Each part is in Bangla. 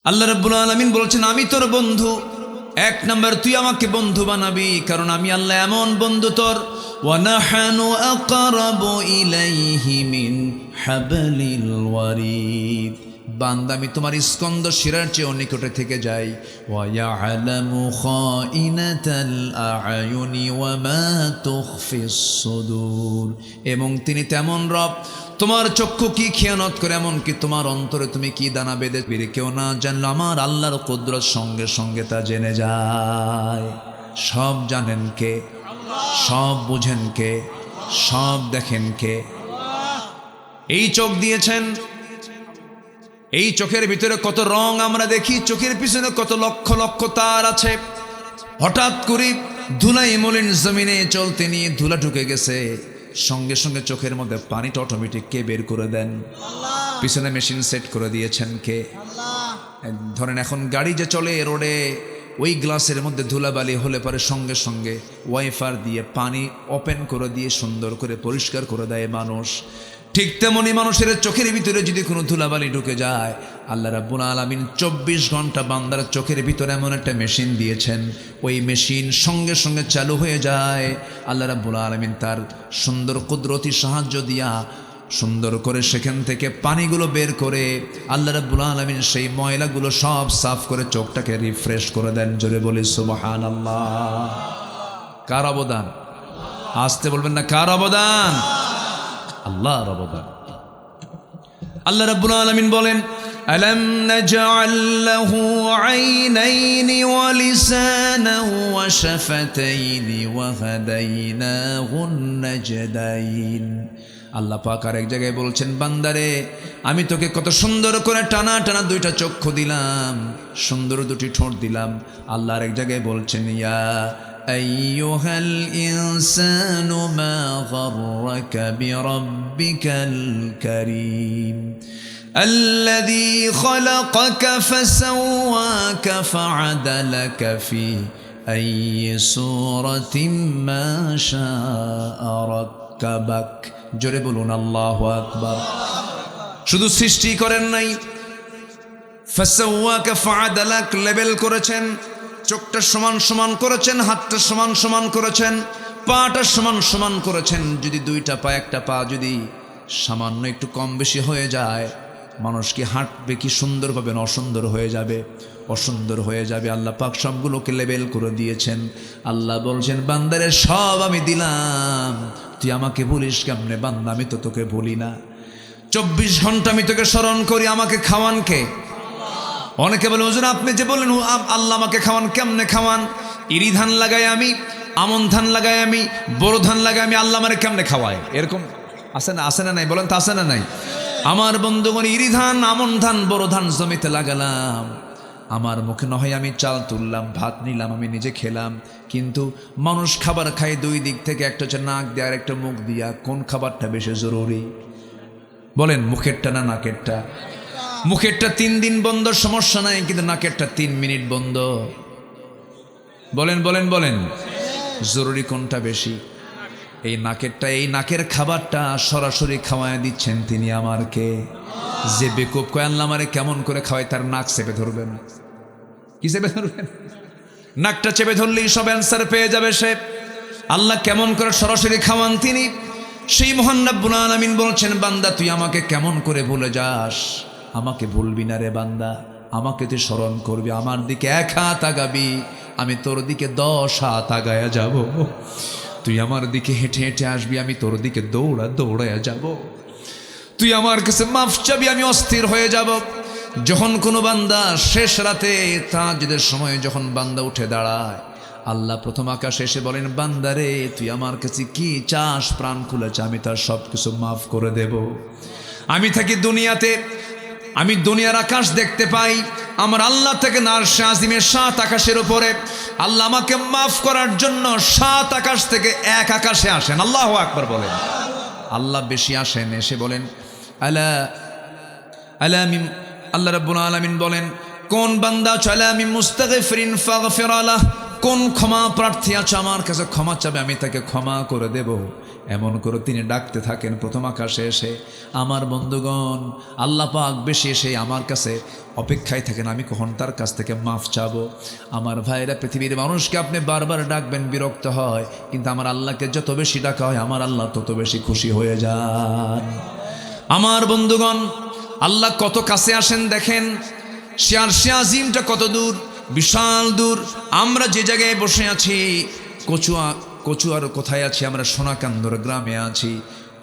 আল্লাহ রাব্বুল আলামিন বলছেন আমি তোর বন্ধু। এক নাম্বার তুই আমাকে বন্ধু বানাবি, কারণ আমি আল্লাহ এমন বন্ধু তোর। ওয়া নাহানু আকরাবু ইলাইহি মিন হাবলিল ওয়ারিদ। বান্দা আমি তোমার স্কন্দ শিরার চেয়ে নিকটে থেকে যাই। ওয়া ইয়ালামু খাইনাতাল আ'য়ুনি ওয়া মা তুখফিস সুদূর। এবং তিনি তেমন রব, তোমার চক্ষু কি খেয়ানত করে, এমনকি তোমার অন্তরে তুমি কি দানা বেঁধে বেড়ে কেউ না জানলো আমার আল্লাহর কুদরত সঙ্গে সঙ্গে তা জেনে যায়। সব জানেন কে? সব বুঝেন কে? সব দেখেন কে? এই চোখ দিয়েছেন, এই চোখের ভিতরে কত রং আমরা দেখি, চোখের পিছনে কত লক্ষ লক্ষ তার আছে। হঠাৎ করে ধুলাই মলিন জমিনে চলতে নিয়ে ধুলা ঢুকে গেছে, সঙ্গে সঙ্গে চোখের মধ্যে পানিটা অটোমেটিক কে বের করে দেন? পিছনে মেশিন সেট করে দিয়েছেন কে? ধরেন এখন গাড়ি যে চলে রোডে, ওই গ্লাসের মধ্যে ধুলাবালি হলে পরে সঙ্গে সঙ্গে ওয়াইফার দিয়ে পানি ওপেন করে দিয়ে সুন্দর করে পরিষ্কার করে দেয় মানুষ। ঠিক তেমনি মানুষের চোখের ভিতরে যদি কোনো ধুলাবালি ঢুকে যায়, আল্লাহ রাব্বুল আলামিন 24 ঘন্টা বান্দার চোখের ভিতরে এমন একটা মেশিন দিয়েছেন, ওই মেশিন সঙ্গে সঙ্গে চালু হয়ে যায়। আল্লাহ রাব্বুল আলামিন তার সুন্দর কুদরতি সাহায্য দিয়া সুন্দর করে সেখান থেকে পানিগুলো বের করে আল্লাহ রাব্বুল আলামিন সেই ময়লাগুলো সব সাফ করে চোখটাকে রিফ্রেশ করে দেন। জোরে বলি সুবহানাল্লাহ। কার অবদান? আসতে বলবেন না, কার অবদান? আল্লাহর অবদান। আল্লাহ রাব্বুল আলামিন বলেন আলাম নাজআল লাহু আইনাইনি ওয়া লিসানান ওয়া শাফাতাইনি ওয়া হাদাইনাহুন নাজদাইন। আল্লাহ পাক আর এক জায়গায় বলছেন বান্দারে আমি তোকে কত সুন্দর করে টানা টানা দুইটা চক্ষু দিলাম, সুন্দর দুটি ঠোঁট দিলাম। আল্লাহ আর এক জায়গায় বলছেন ইয়া أيها الإنسان ما غرك بربك الكريم الذي خلقك فسواك فعدلك في أي صورة ما شاء ركبك। জোরে বলুন আল্লাহু আকবার। শুধু সৃষ্টি করেন নাই, ফাসাওয়াকা ফাআদালাক, লেভেল করেছেন, চোখটা সমান সমান করেছেন, হাতটা সমান সমান করেছেন, পাটা সমান সমান করেছেন। যদি দুইটা পা একটা পা যদি সামান্য একটু কম বেশি হয়ে যায়, মানুষ কি হাঁটবে কি সুন্দরভাবে? না, অসুন্দর হয়ে যাবে, অসুন্দর হয়ে যাবে। আল্লাহ পাক সবগুলোকে লেবেল করে দিয়েছেন। আল্লাহ বলছেন বান্দারে সব আমি দিলাম, তুই আমাকে ভুলিস কেমনে? বান্দা আমি তো তোকে ভুলি না, 24 ঘন্টা আমি তোকে স্মরণ করি। আমাকে খাওয়ান কে? অনেকে বলে হুজুর আপনি যে বলেন আল্লাহ আমাকে খাওয়ান, কেমনে খাওয়ান? ইরি ধান লাগাই আমি, আমন ধান লাগাই আমি, বড় ধান লাগাই আমি, আল্লাহ মানে কেমনে খাওয়ায়? এরকম আছে না? আছে না নাই? বলেন তো আছে না নাই? আমার বন্ধুগণ, ইরি ধান, আমন ধান, বড় ধান জমিতে লাগালাম, আমার মুখে নয় আমি চাল তুললাম, ভাত নিলাম, আমি নিজে খেলাম, কিন্তু মানুষ খাবার খায় দুই দিক থেকে, একটা হচ্ছে নাক দিয়ে আর একটা মুখ দিয়া। কোন খাবারটা বেশি জরুরি বলেন? মুখেরটা না নাকেরটা? মুখেরটা 3 দিন বন্ধ সমস্যা নাই, কিন্তু নাকেরটা 3 মিনিট বন্ধ। বলেন বলেন বলেন, জরুরি কোনটা বেশি? এই নাকেরটা। এই নাকের খাবারটা সরাসরি খাওয়ায় দিচ্ছেন তিনি আমারকে। যে বেকুব কয় আল্লাহ আমারে কেমন করে খাওয়ায়, তার নাক চেপে ধরবেন। কি চেপে ধরবেন? নাকটা চেপে ধরলেই সব অ্যান্সার পেয়ে যাবে সে। আল্লাহ কেমন করে সরাসরি খাওয়ান তিনি। সেই মহান রব্বুল আলামিন বলছেন বান্দা তুই আমাকে কেমন করে ভুলে যাস? আমাকে ভুলবি না রে বান্দা, আমাকে তুই স্মরণ করবি, আমার দিকে 1 হাত আগাবি, আমি তোর দিকে 10 হাত আগায়া যাব। তুই আমার দিকে হেঁটে হেঁটে আসবি, আমি তোর দিকে দৌড়ায়া যাব। তুই আমার কাছে মাফ চাবি, আমি অস্থির হয়ে যাব। যখন কোনো বান্দা শেষ রাতে তাহাজ্জুদের সময় যখন বান্দা উঠে দাঁড়ায়, আল্লাহ প্রথম আকাশে এসে বলেন বান্দারে তুই আমার কাছে কি চাস? প্রাণ খুলেছে, আমি তার সব কিছু মাফ করে দেব। আমি থাকি দুনিয়াতে, আমি দুনিয়ার আকাশ দেখতে পাই, আমার আল্লাহ থেকে আরশে আজিমের 7 আকাশের উপরে। আল্লাহ আমাকে মাফ করার জন্য 7 আকাশ থেকে 1 আকাশে আসেন। আল্লাহু আকবার বলেন। আল্লাহ বেশি আসেন, এসে বলেন আলা আলামিন। আল্লাহ রাব্বুল আলামিন বলেন কোন বান্দা চালা আমি মুস্তাগফিরিন ফাগফির লাহ, কোন ক্ষমা প্রার্থী আছে আমার কাছে ক্ষমা চাবে, আমি তাকে ক্ষমা করে দেব। এমন করে তিনি ডাকতে থাকেন প্রথম আকাশে এসে। আমার বন্ধুগণ, আল্লাহ পাক বেশি এসে আমার কাছে অপেক্ষায় থাকেন আমি কখন তার কাছ থেকে মাফ চাবো। আমার ভাইরা, পৃথিবীর মানুষকে আপনি বারবার ডাকবেন, বিরক্ত হয়, কিন্তু আমার আল্লাহকে যত বেশি ডাকা হয় আমার আল্লাহ তত বেশি খুশি হয়ে যান। আমার বন্ধুগণ, আল্লাহ কত কাছে আসেন দেখেন। আরশে আজিমটা কত দূর, বিশাল দূর। আমরা যে জায়গায় বসে আছি, কচুয়ার কোথায় আছি? আমরা সোনাকান্দর গ্রামে আছি।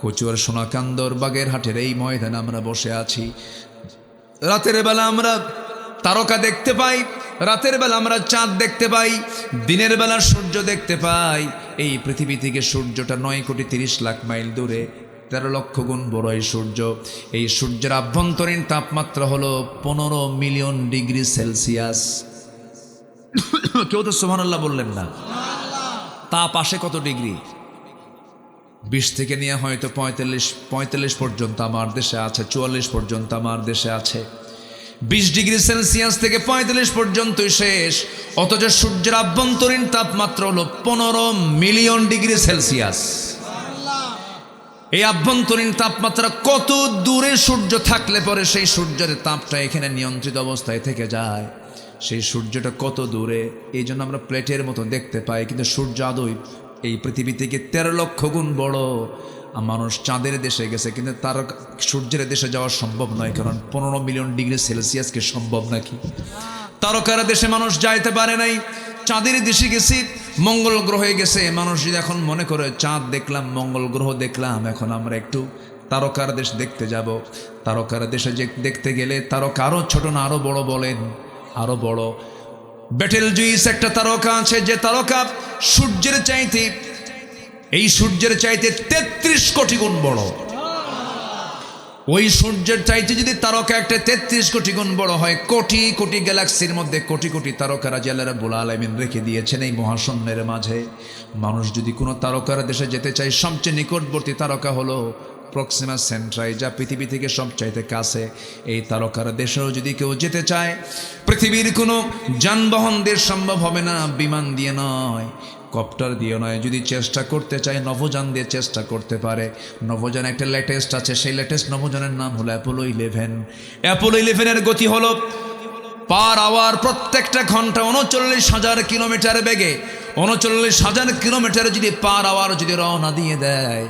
কচুয়ার সোনাকান্দর বাগেরহাটের এই ময়দানে আমরা বসে আছি। রাতের বেলা আমরা তারকা দেখতে পাই, রাতের বেলা আমরা চাঁদ দেখতে পাই, দিনের বেলা সূর্য দেখতে পাই। এই পৃথিবী থেকে সূর্যটা 9,30,00,000 মাইল দূরে, 13 লক্ষ গুণ বড় এই সূর্য। এই সূর্যের আভ্যন্তরীণ তাপমাত্রা হলো 15 মিলিয়ন ডিগ্রি সেলসিয়াস। কেউ তো সুবহানাল্লাহ বললেন না। তাপ আসে কত ডিগ্রি? 20 থেকে নিয়ে হয়তো 45 পর্যন্ত আমার দেশে আছে, 44 পর্যন্ত আমার দেশে আছে। 20 ডিগ্রি সেলসিয়াস থেকে 45 পর্যন্তই শেষ। অথচ সূর্যের আভ্যন্তরীণ তাপমাত্রা হলো 15 মিলিয়ন ডিগ্রি সেলসিয়াস। এই আভ্যন্তরীণ তাপমাত্রা কত দূরে সূর্য থাকলে পরে সেই সূর্যের তাপটা এখানে নিয়ন্ত্রিত অবস্থায় থেকে যায়। সেই সূর্যটা কত দূরে, এই জন্য আমরা প্লেটের মতো দেখতে পাই, কিন্তু সূর্য আদৌ এই পৃথিবী থেকে 13 লক্ষ গুণ বড়। মানুষ চাঁদের দেশে গেছে, কিন্তু তার সূর্যের দেশে যাওয়া সম্ভব নয়, কারণ 15 মিলিয়ন ডিগ্রি সেলসিয়াসকে সম্ভব নাকি? তারকার দেশে মানুষ যাইতে পারে নাই, চাঁদের দেশে গেছি, মঙ্গল গ্রহে গেছে। মানুষ যদি এখন মনে করে চাঁদ দেখলাম, মঙ্গল গ্রহ দেখলাম, এখন আমরা একটু তারকার দেশ দেখতে যাব। তারকার দেশে দেখতে গেলে তারকা আরো ছোট না আরো বড়? বলেন, আরো বড়। বেটেলজুইস একটা তারকা আছে, যে তারকা সূর্যের চাইতে, এই সূর্যের চাইতে 33 কোটি গুণ বড়। ওই সূর্যের চাইতে যদি তারকা একটা 33 কোটি গুণ বড় হয়, কোটি কোটি গ্যালাক্সির মধ্যে কোটি কোটি তারকারা আল্লাহ রাব্বুল আলামিন রেখে দিয়েছেন এই মহাশূন্যের মাঝে। মানুষ যদি কোনো তারকার দেশে যেতে চায়, সবচেয়ে নিকটবর্তী তারকা হলো প্রক্সিমা সেন্ট্রাই, যা পৃথিবী থেকে সবচাইতে কাছে। এই তারকার দেশেও যদি কেউ যেতে চায়, পৃথিবীর কোনো যানবাহন দিয়ে সম্ভব হবে না, বিমান দিয়ে নয়, কপ্টার দিয়ে নয়। যদি চেষ্টা করতে চায়, নভোযান দিয়ে চেষ্টা করতে পারে। নভোযান একটা লেটেস্ট আছে, সেই লেটেস্ট নভোযানের নাম হলো অ্যাপোলো 11। অ্যাপোলো 11-এর গতি হলো পার আওয়ার, প্রত্যেকটা ঘন্টা 39,000 কিলোমিটার বেগে। 39,000 কিলোমিটার যদি পার আওয়ার যদি রওনা দিয়ে দেয়,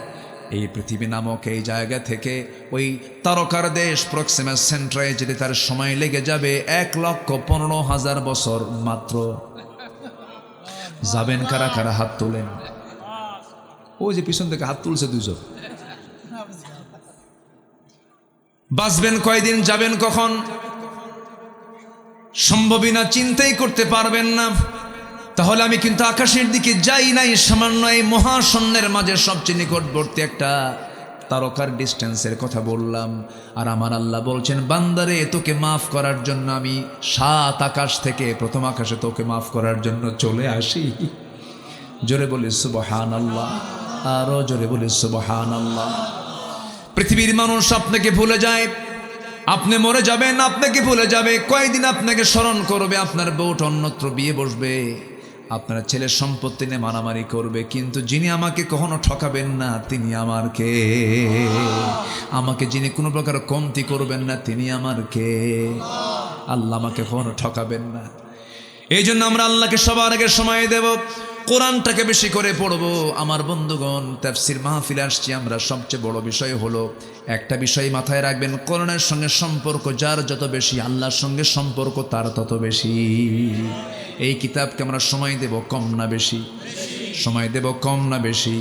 এই পৃথিবী নামক এই জায়গা থেকে ওই তারকার দেশ প্রক্সিমা সেন্ট্রায় যেতে তার সময় লেগে যাবে 1,15,000 বছর মাত্র। যাবেন কারা কারা? হাত তোলেন। ওই যে পিছন থেকে হাত তুলছে 2 জন। বাঁচবেন কয়দিন, যাবেন কখন? সম্ভবই না, চিন্তাই করতে পারবেন না। তাহলে আমি কিন্তু আকাশের দিকে যাই নাই, সামান্য এই মহাশূন্যের মাঝে সবচেয়ে নিকটবর্তী একটা তারকার ডিস্টেন্সের কথা বললাম। আর আমার আল্লাহ বলছেন, বান্দারে, তোকে মাফ করার জন্য আমি 7 আকাশ থেকে প্রথম আকাশে তোকে মাফ করার জন্য চলে আসি। জোরে বলি সুবহানাল্লাহ, আরো জোরে বলি সুবহানাল্লাহ। পৃথিবীর মানুষ আপনাকে ভুলে যায়, আপনি মরে যাবেন, আপনাকে ভুলে যাবে, কয়েকদিন আপনাকে স্মরণ করবে, আপনার বউটা অন্যত্র বিয়ে বসবে, আপনার ছেলের সম্পত্তি নিয়ে মারামারি করবে, কিন্তু যিনি আমাকে কখনো ঠকাবেন না তিনি আমার কে? আমাকে যিনি কোনো প্রকার কমতি করবেন না তিনি আমার কে? আল্লাহ আমাকে কখনো ঠকাবেন না। এই জন্য আমরা আল্লাহকে সবার আগে সময় দেব, কোরআনটাকে বেশি করে পড়বো। আমার বন্ধুগণ, তাফসীর মাহফিলে আসছি আমরা, সবচেয়ে বড় বিষয় হলো একটা বিষয় মাথায় রাখবেন, কোরআনের সঙ্গে সম্পর্ক যার যত বেশি, আল্লাহর সঙ্গে সম্পর্ক তার তত বেশি। এই কিতাবকে আমরা সময় দেব কম না বেশি? সময় দেব কম না বেশি?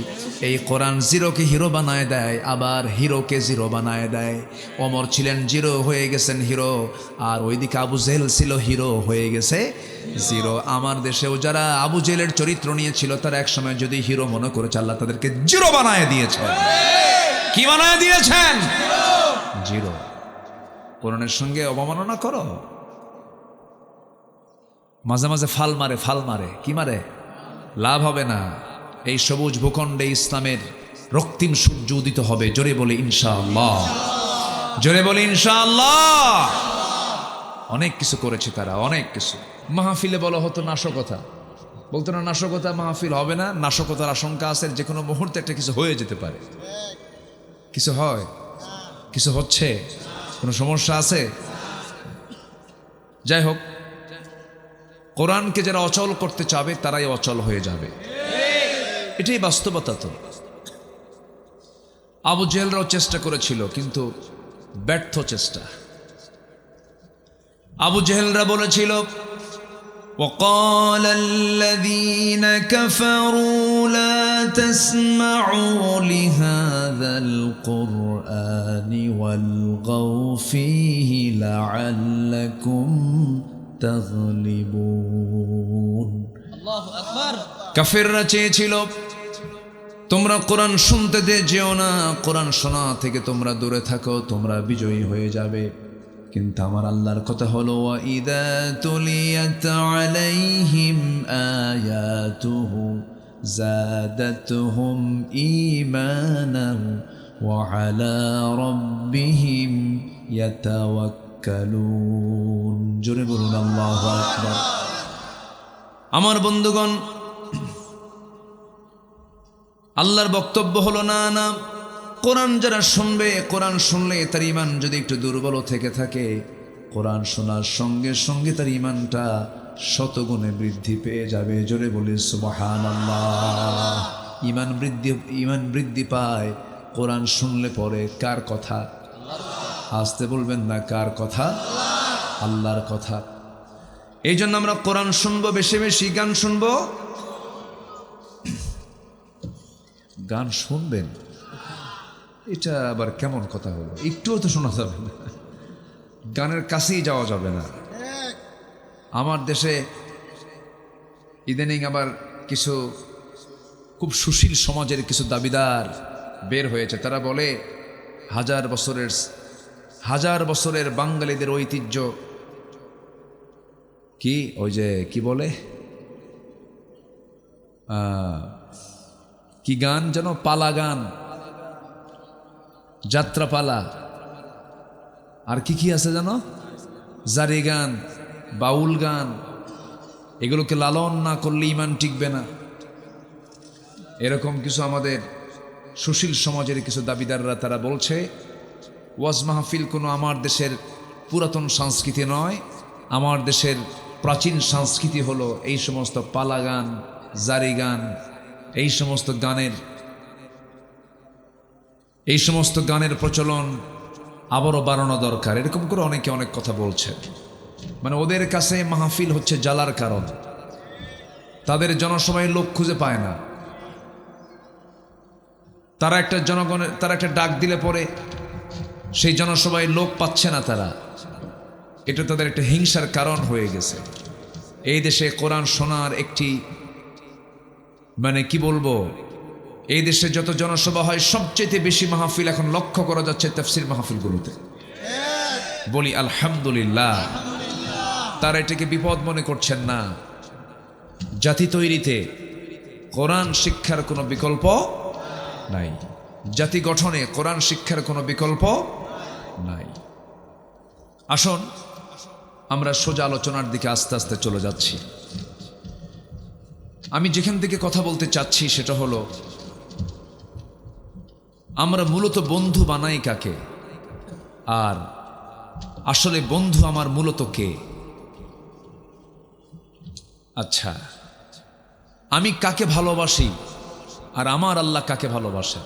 এই কোরআন জিরোকে হিরো বানায় দেয়, আবার হিরোকে জিরো বানায় দেয়। ওমর ছিলেন জিরো, হয়ে গেছেন হিরো, আর ওইদিকে আবু জেহেল ছিল হিরো, হয়ে গেছে জিরো। আমার দেশেও যারা আবু জেহেলের চরিত্র নিয়েছিল, তারা একসময় যদি হিরো মনে করেছে, আল্লাহ তাদেরকে জিরো বানায় দিয়েছেন। কি বানায় দিয়েছেন? জিরো। কোরআনের সঙ্গে অবমাননা করো, মাঝে মাঝে ফাল মারে, কি মারে? লাভ হবে না। এই সবুজ ভূখণ্ডে ইসলামের রক্তিম সূর্য উদিত হবে। জোরে বলে ইনশাআল্লাহ, জোরে বলে ইনশাআল্লাহ। অনেক কিছু করেছে তারা, অনেক কিছু। মাহফিলে বলা হতো নাশকতা, বলতো না নাশকতা মাহফিল হবে না, নাশকতার আশঙ্কা আছে, যে কোনো মুহূর্তে একটা কিছু হয়ে যেতে পারে। কিছু হয়, কিছু হচ্ছে, কোনো সমস্যা আছে? যাই হোক, কোরআনকে যারা অচল করতে চাবে তারাই অচল হয়ে যাবে, এটাই বাস্তবতা। তো আবু জেহেলরাও চেষ্টা করেছিল, কিন্তু ব্যর্থ চেষ্টা। আবু জেহেলরা বলেছিল, وقال الذين كفروا لا تسمعوا لهذا القرآن والغوا فيه لعلكم تغلبون। الله أكبر। কাফেররা চেয়েছিল তোমরা কোরআন শুনতে যেও না, কোরআন শোনা থেকে তোমরা দূরে থাকো, তোমরা বিজয়ী হয়ে যাবে। কিন্তু আমার আল্লাহর কথা হলো, ওয়াইদা তুলিয়াত আলাইহিম আয়াতুহু যাদাতুহুম ঈমানান ওয়া আলা রাব্বিহিম ইয়াতাওয়াক্কালুন। জোরে বলুন আল্লাহু আকবার। আমার বন্ধুগণ, আল্লাহর বক্তব্য হলো, না না, কোরআন যারা শুনবে, কোরআন শুনলে তার ঈমান যদি একটু দুর্বল থেকে থাকে, কোরআন শোনার সঙ্গে সঙ্গে তার ঈমানটা শতগুণে বৃদ্ধি পেয়ে যাবে। জোরে বলি সুবহানাল্লাহ। ঈমান বৃদ্ধি পায় কোরআন শুনলে পরে। কার কথা? আসতে বলবেন না, কার কথা? আল্লাহর কথা। এই জন্য আমরা কোরআন শুনবো, বেশি বেশি গান শুনবো। গান শুনবেন, এটা আবার কেমন কথা হলো? একটুও তো শোনা যাবে না, গানের কাছেই যাওয়া যাবে না। আমার দেশে ইদানিং আবার কিছু খুব সুশীল সমাজের কিছু দাবিদার বের হয়েছে। তারা বলে হাজার বছরের বাঙালিদের ঐতিহ্য কি, ওই যে কি বলে, কি গান যেন, পালা গান, যাত্রাপালা, আর কি কি আছে জানো, জারি গান, বাউল গান, এগুলোকে লালন না করলে ঈমান টিকবে না। এরকম কিছু আমাদের সুশীল সমাজের কিছু দাবিদাররা তারা বলছে, ওয়াজ মাহফিল কোনো আমার দেশের পুরাতন সংস্কৃতি নয়, আমার দেশের প্রাচীন সংস্কৃতি হলো এই সমস্ত পালা গান, জারি গান, এই সমস্ত গানের প্রচলন আবারও বাড়ানো দরকার। এরকম করে অনেকে অনেক কথা বলছে। মানে ওদের কাছে মাহফিল হচ্ছে জ্বালার কারণ। তাদের জনসভায় লোক খুঁজে পায় না। তারা একটা ডাক দিলে পরে সেই জনসভায় লোক পাচ্ছে না তারা। এটা তাদের একটা হিংসার কারণ হয়ে গেছে। এই দেশে কোরআন শোনার একটি, মানে কি বলবো, এই দেশে যত জনসভা হয় সবচেয়ে বেশি মাহফিল এখন লক্ষ্য করা যাচ্ছে তাফসীর মাহফিলগুলোতে। বলি আলহামদুলিল্লাহ। তারা এটাকে বিপদ মনে করছেন না। জাতি তৈরিতে কোরআন শিক্ষার কোনো বিকল্প নাই, জাতি গঠনে কোরআন শিক্ষার কোনো বিকল্প নাই। আসুন আমরা সোজা আলোচনার দিকে আস্তে আস্তে চলে যাচ্ছি। আমি যেখান থেকে কথা বলতে চাচ্ছি সেটা হলো, আমরা মূলত বন্ধু বানাই কাকে, আর আসলে বন্ধু আমার মূলত কে? আচ্ছা, আমি কাকে ভালোবাসি আর আমার আল্লাহ কাকে ভালোবাসেন?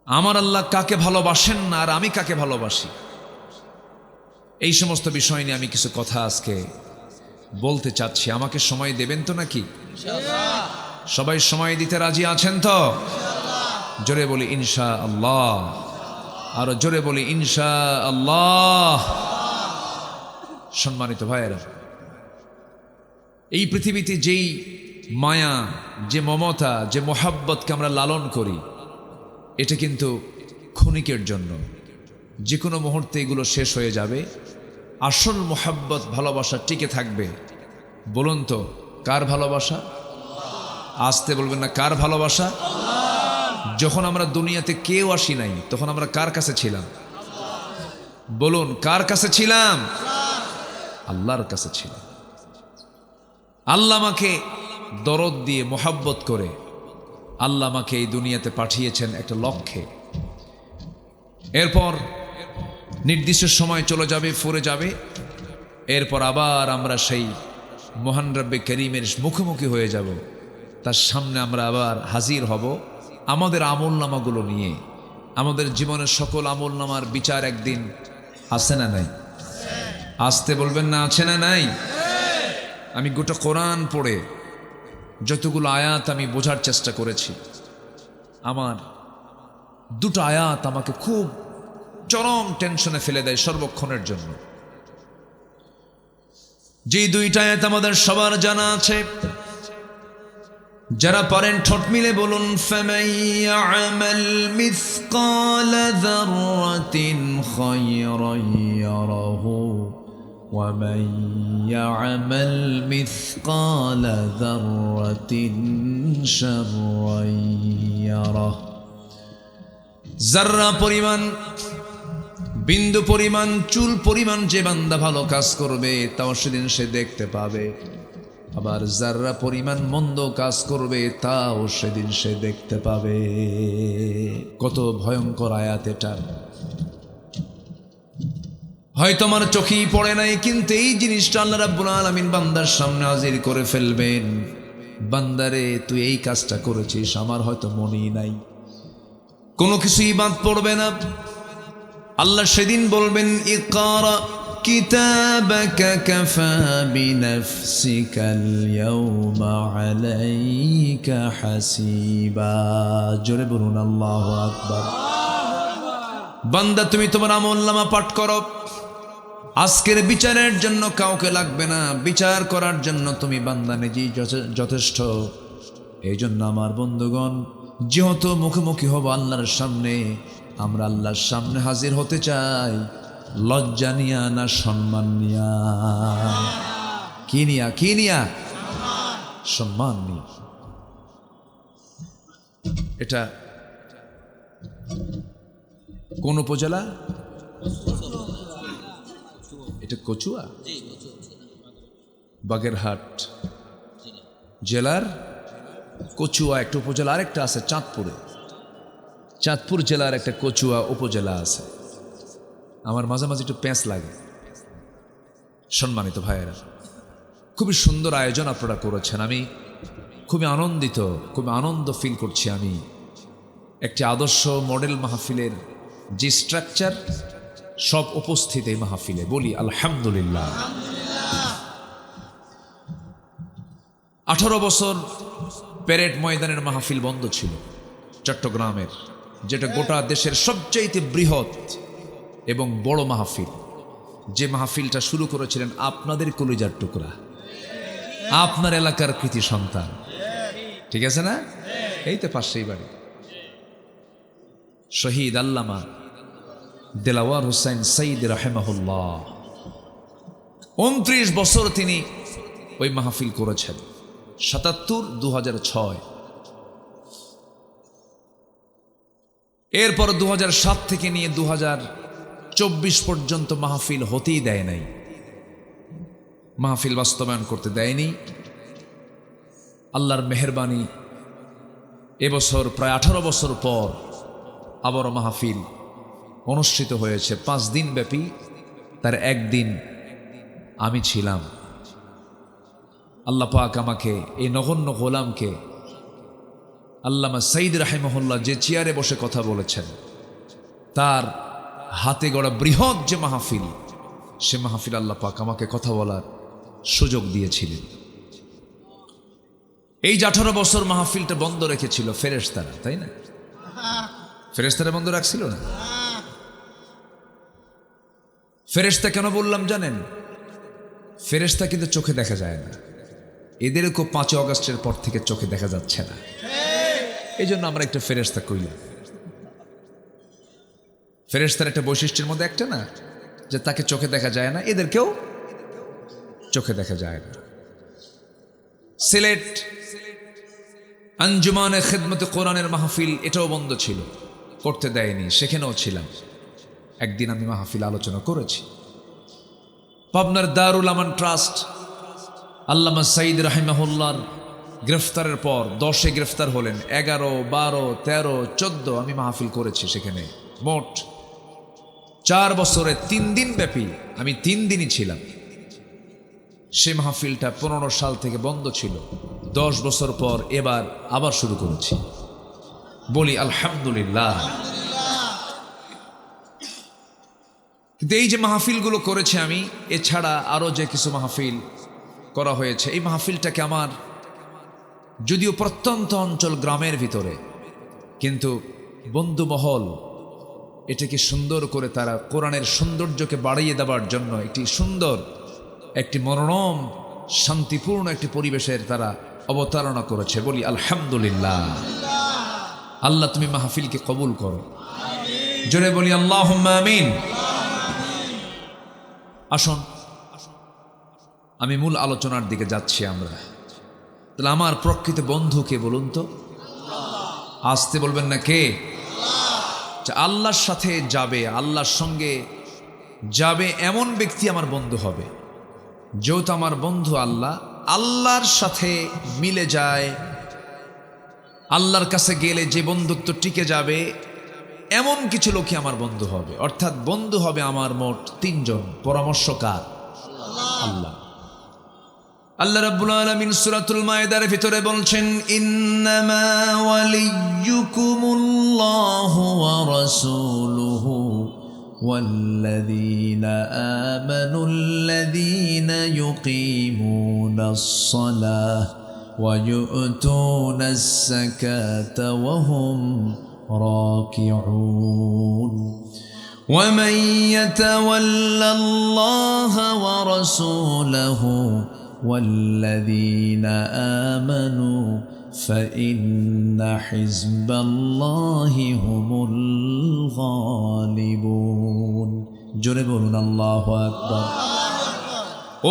আমার আল্লাহ কাকে ভালোবাসেন না আর আমি কাকে ভালোবাসি? এই সমস্ত বিষয় নিয়ে আমি কিছু কথা আজকে বলতে চাচ্ছি। আমাকে সময় দেবেন তো নাকি? সবাই সময় দিতে রাজি আছেন তো? জোরে বলি ইনশা আল্লাহ, আরো জোরে বলি ইনশা আল্লাহ। সম্মানিত ভাইয়েরা, এই পৃথিবীতে যেই মায়া, যে মমতা, যে মোহাব্বতকে আমরা লালন করি, এটা কিন্তু ক্ষণিকের জন্য। যে কোনো মুহূর্তে এগুলো শেষ হয়ে যাবে। আসল মোহাব্বত, ভালোবাসা টিকে থাকবে। বলুন তো, কার ভালোবাসা? আসতে বলবেন না, কার ভালোবাসা? যখন আমরা দুনিয়াতে কেউ আসি নাই, তখন আমরা কার কাছে ছিলাম? বলুন, কার কাছে ছিলাম? আল্লাহর কাছে ছিলাম। আল্লাহ আমাকে দরদ দিয়ে মোহাব্বত করে আল্লাহ আমাকে এই দুনিয়াতে পাঠিয়েছেন একটা লক্ষ্যে। এরপর নির্দিষ্ট সময় চলে যাবে, ফুরে যাবে। এরপর আবার আমরা সেই মহান রব্বে করিমের মুখোমুখি হয়ে যাব। তার সামনে আমরা আবার হাজির হব আমাদের আমলনামাগুলো নিয়ে। আমাদের জীবনের সকল আমলনামার বিচার একদিন আছে না নাই? আসতে বলবেন না, আছে না নাই? আমি গোটা কোরআন পড়ে যতগুলো আয়াত আমি বোঝার চেষ্টা করেছি, আমার দুটো আয়াত আমাকে খুব চরম টেনশনে ফেলে দেয় সর্বক্ষণের জন্য। যে দুইটা আয়াত আমাদের সবার জানা আছে, যারা পারেন ঠোঁট মিলে বলুন, ফামান ইয়া'মাল মিসকালা যাররাতিন খায়রান ইয়ারাহু ওয়া মান ইয়া'মাল মিসকালা যাররাতিন শাররান ইয়ারাহু। যাররা পরিমাণ, বিন্দু পরিমাণ, চুল পরিমাণ যে বান্দা ভালো কাজ করবে তাও সেদিন সে দেখতে পাবে, আবার যাররা পরিমাণ মন্দ কাজ করবে তাও সেদিন সে দেখতে পাবে। কত ভয়ঙ্কর আয়াত এটা! হয়তো আমার চোখেই পড়ে নাই, কিন্তু এই জিনিসটা আল্লাহ রাব্বুল আলামিন বান্দার সামনে হাজির করে ফেলবেন। বান্দারে, তুই এই কাজটা করেছিস, আমার হয়তো মনেই নাই। কোনো কিছুই বাদ পড়বে না। আল্লাহ সেদিন বলবেন, ইকরা কিতাবাকা কাফা বিনাফসিকাল ইয়াওমা আলাইকা হাসিবা। জোরে বলুন আল্লাহু আকবার। বান্দা, তুমি তোমার আমলনামা পাঠ করো। আজকের বিচারের জন্য কাউকে লাগবে না, বিচার করার জন্য তুমি বান্দা নিজেই যথেষ্ট। এই জন্য আমার বন্ধুগণ, যেহেতু মুখোমুখি হব আল্লাহর সামনে, আমরা আল্লাহর সামনে হাজির হতে চাই লজ্জা নিয়া না সম্মান নিয়া? কি নিয়া? কি নিয়া? সম্মান নিয়া। এটা কোন উপজেলা? এটা কচুয়া, বাগেরহাট জেলার কচুয়া একটা উপজেলা। আরেকটা আছে চাঁদপুরে, চাঁদপুর জেলার একটা কচুয়া উপজেলা আছে। আমার মাঝে মাঝে একটু প্যাঁচ লাগে। সম্মানিত ভাইয়েরা, খুবই সুন্দর আয়োজন আপনারা করেছেন। আমি খুবই আনন্দিত, খুবই আনন্দ ফিল করছি। আমি একটি আদর্শ মডেল মাহফিলের যে স্ট্রাকচার, সব উপস্থিত এই মাহফিলে। বলি আলহামদুলিল্লাহ। 18 বছর প্যারেড ময়দানের মাহফিল বন্ধ ছিল চট্টগ্রামের, যেটা গোটা দেশের সবচাইতে বৃহৎ এবং বড় মাহফিল। যে মাহফিলটা শুরু করেছিলেন আপনাদের কলিজার টুকরা, আপনার এলাকার কৃতি সন্তান। ঠিক আছে না? এই তো পাশেই বাড়ি, শহীদ আল্লামা দেলাওয়ার হোসেন সঈদ রাহিমাহুল্লাহ। 29 বছর তিনি ওই মাহফিল করেছেন। 77, 2006। এরপর 2007 থেকে নিয়ে 2024 পর্যন্ত মাহফিল হতেই দেয় নাই, মাহফিল বাস্তবায়ন করতে দেয়নি। আল্লাহর মেহেরবানি, এবছর প্রায় 18 বছর পর আবারও মাহফিল অনুষ্ঠিত হয়েছে 5 দিন ব্যাপী। তার একদিন আমি ছিলাম। আল্লাহ পাক আমাকে, এই নগণ্য গোলামকে, আল্লামা সঈদ রাহিমাহুল্লাহ যে চেয়ারে বসে কথা বলেছেন, তার হাতে গড়া বৃহৎ যে মাহফিল, সে মাহফিল আল্লাহ পাক আমাকে কথা বলার সুযোগ দিয়েছিলেন। এই যে 18 বছর মাহফিলটা বন্ধ রেখেছিল ফেরেশতারা, তাই না? ফেরেশতারা বন্ধ রাখছিল না? ফেরেশতা কেন বললাম জানেন? ফেরেশতা কিন্তু চোখে দেখা যায় না। এদেরকেও 5 আগস্টের পর থেকে চোখে দেখা যাচ্ছে না। এই জন্য আমরা একটা ফেরেশতা কইলাম। ফেরেশতার একটা বৈশিষ্ট্যের মধ্যে একটা না, যে তাকে চোখে দেখা যায় না, এদেরকেও চোখে দেখা যায় না। সিলেট আঞ্জুমানে খিদমতে কোরআনের মাহফিল, এটাও বন্ধ ছিল, করতে দেয়নি, সেখানেও ছিলাম। একদিন আমি মাহফিল আলোচনা করেছি। পাবনার দারুল আমান ট্রাস্ট আল্লামা সাঈদ রাহিমাহুল্লাহর গ্রেফতারের পর 10-এ গ্রেফতার হলেন, 11, 12, 13, 14 আমি মাহফিল করেছি সেখানে। মোট 4 বছরে 3 দিন ব্যাপী আমি 3 দিনই ছিলাম। সে মাহফিলটা 15 সাল থেকে বন্ধ ছিল, 10 বছর পর এবার আবার শুরু করেছি। বলি আলহামদুলিল্লাহ। কিন্তু এই যে মাহফিলগুলো করেছে আমি, এছাড়া আরও যে কিছু মাহফিল করা হয়েছে, এই মাহফিলটাকে আমার, যদিও প্রত্যন্ত অঞ্চল গ্রামের ভিতরে, কিন্তু বন্ধুমহল এটাকে সুন্দর করে তারা কোরআনের সৌন্দর্যকে বাড়িয়ে দেওয়ার জন্য একটি সুন্দর, একটি মনোরম, শান্তিপূর্ণ একটি পরিবেশের তারা অবতারণা করেছে। বলি আলহামদুলিল্লাহ। আল্লাহ তুমি মাহফিলকে কবুল করো, জোরে বলি আল্লাহুম্মা আমিন। আসুন আমি মূল আলোচনার দিকে যাচ্ছি আমরা। তাহলে আমার প্রকৃত বন্ধু কে বলুন তো? আসতে বলবেন না কে? আল্লাহর সাথে যাবে, আল্লাহর সঙ্গে যাবে এমন ব্যক্তি আমার বন্ধু হবে। যেহেতু আমার বন্ধু আল্লাহ, আল্লাহর সাথে মিলে যায়, আল্লাহর কাছে গেলে যে বন্ধুত্ব টিকে যাবে এমন কিছু লোকই আমার বন্ধু হবে। অর্থাৎ বন্ধু হবে আমার মোট 3 জন। পরামর্শকার আল্লাহ। আল্লাহ রাব্বুল আলামিন সূরাতুল মায়েদার ভিতরে বলছেন, ইন্নামা ওয়ালিয়্যুকুমুল্লাহু ওয়া রাসূলুহু ওয়াল্লাযীনা আমানুল্লাযীনা ইউকিমুনাস সালাহ ওয়া ইউ'তুনাস যাকাতা ওয়া হুম রাকিউন ওয়া মান ইয়াতাওয়াল্লাল্লাহা ওয়া রাসূলাহু والذين آمنوا فإن حزب الله هم الغالبون জোরে বলুন আল্লাহু আকবার।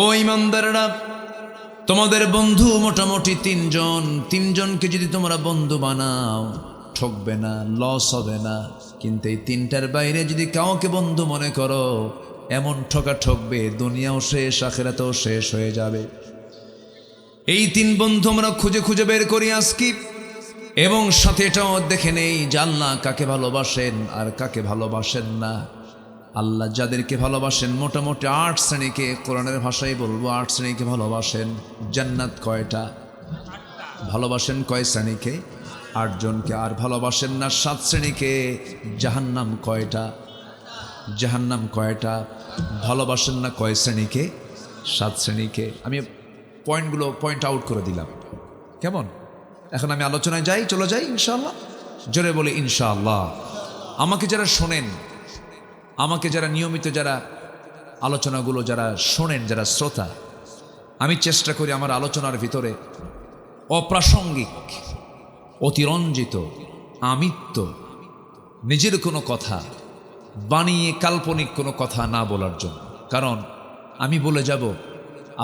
ও ঈমানদাররা, তোমাদের বন্ধু মোটামুটি 3 জন। 3 জনকে যদি তোমরা বন্ধু বানাও ঠকবে না, লস হবে না। কিন্তু এই 3টার বাইরে যদি কাউকে বন্ধু মনে করো, এমন ঠকা ঠকবে, দুনিয়াও শেষ, আখিরাতেও শেষ হয়ে যাবে। এই 3 বন্ধু আমরা খুঁজে খুঁজে বের করি আজকে, এবং সাথে এটাও দেখে নেই যে আল্লাহ কাকে ভালোবাসেন আর কাকে ভালোবাসেন না। আল্লাহ যাদেরকে ভালোবাসেন মোটামুটি 8 শ্রেণীকে, কোরআনের ভাষায় বলবো 8 শ্রেণীকে ভালোবাসেন। জান্নাত কয়টা? ভালোবাসেন কয় শ্রেণীকে? 8 জনকে। আর ভালোবাসেন না 7 শ্রেণীকে। জাহান্নাম কয়টা? জাহান্নাম কয়টা? ভালোবাসেন না কয় শ্রেণীকে? 7 শ্রেণীকে। আমি পয়েন্টগুলো পয়েন্ট আউট করে দিলাম, কেমন? এখন আমি আলোচনায় যাই, চলে যাই ইনশাআল্লাহ। জোরে বলি ইনশাআল্লাহ। আমাকে যারা শোনেন, আমাকে যারা নিয়মিত যারা আলোচনাগুলো যারা শোনেন, যারা শ্রোতা, আমি চেষ্টা করি আমার আলোচনার ভিতরে অপ্রাসঙ্গিক, অতিরঞ্জিত, আমিত্ব, নিজের কোনো কথা বানিয়ে কাল্পনিক কোনো কথা না বলার জন্য। কারণ আমি বলে যাব,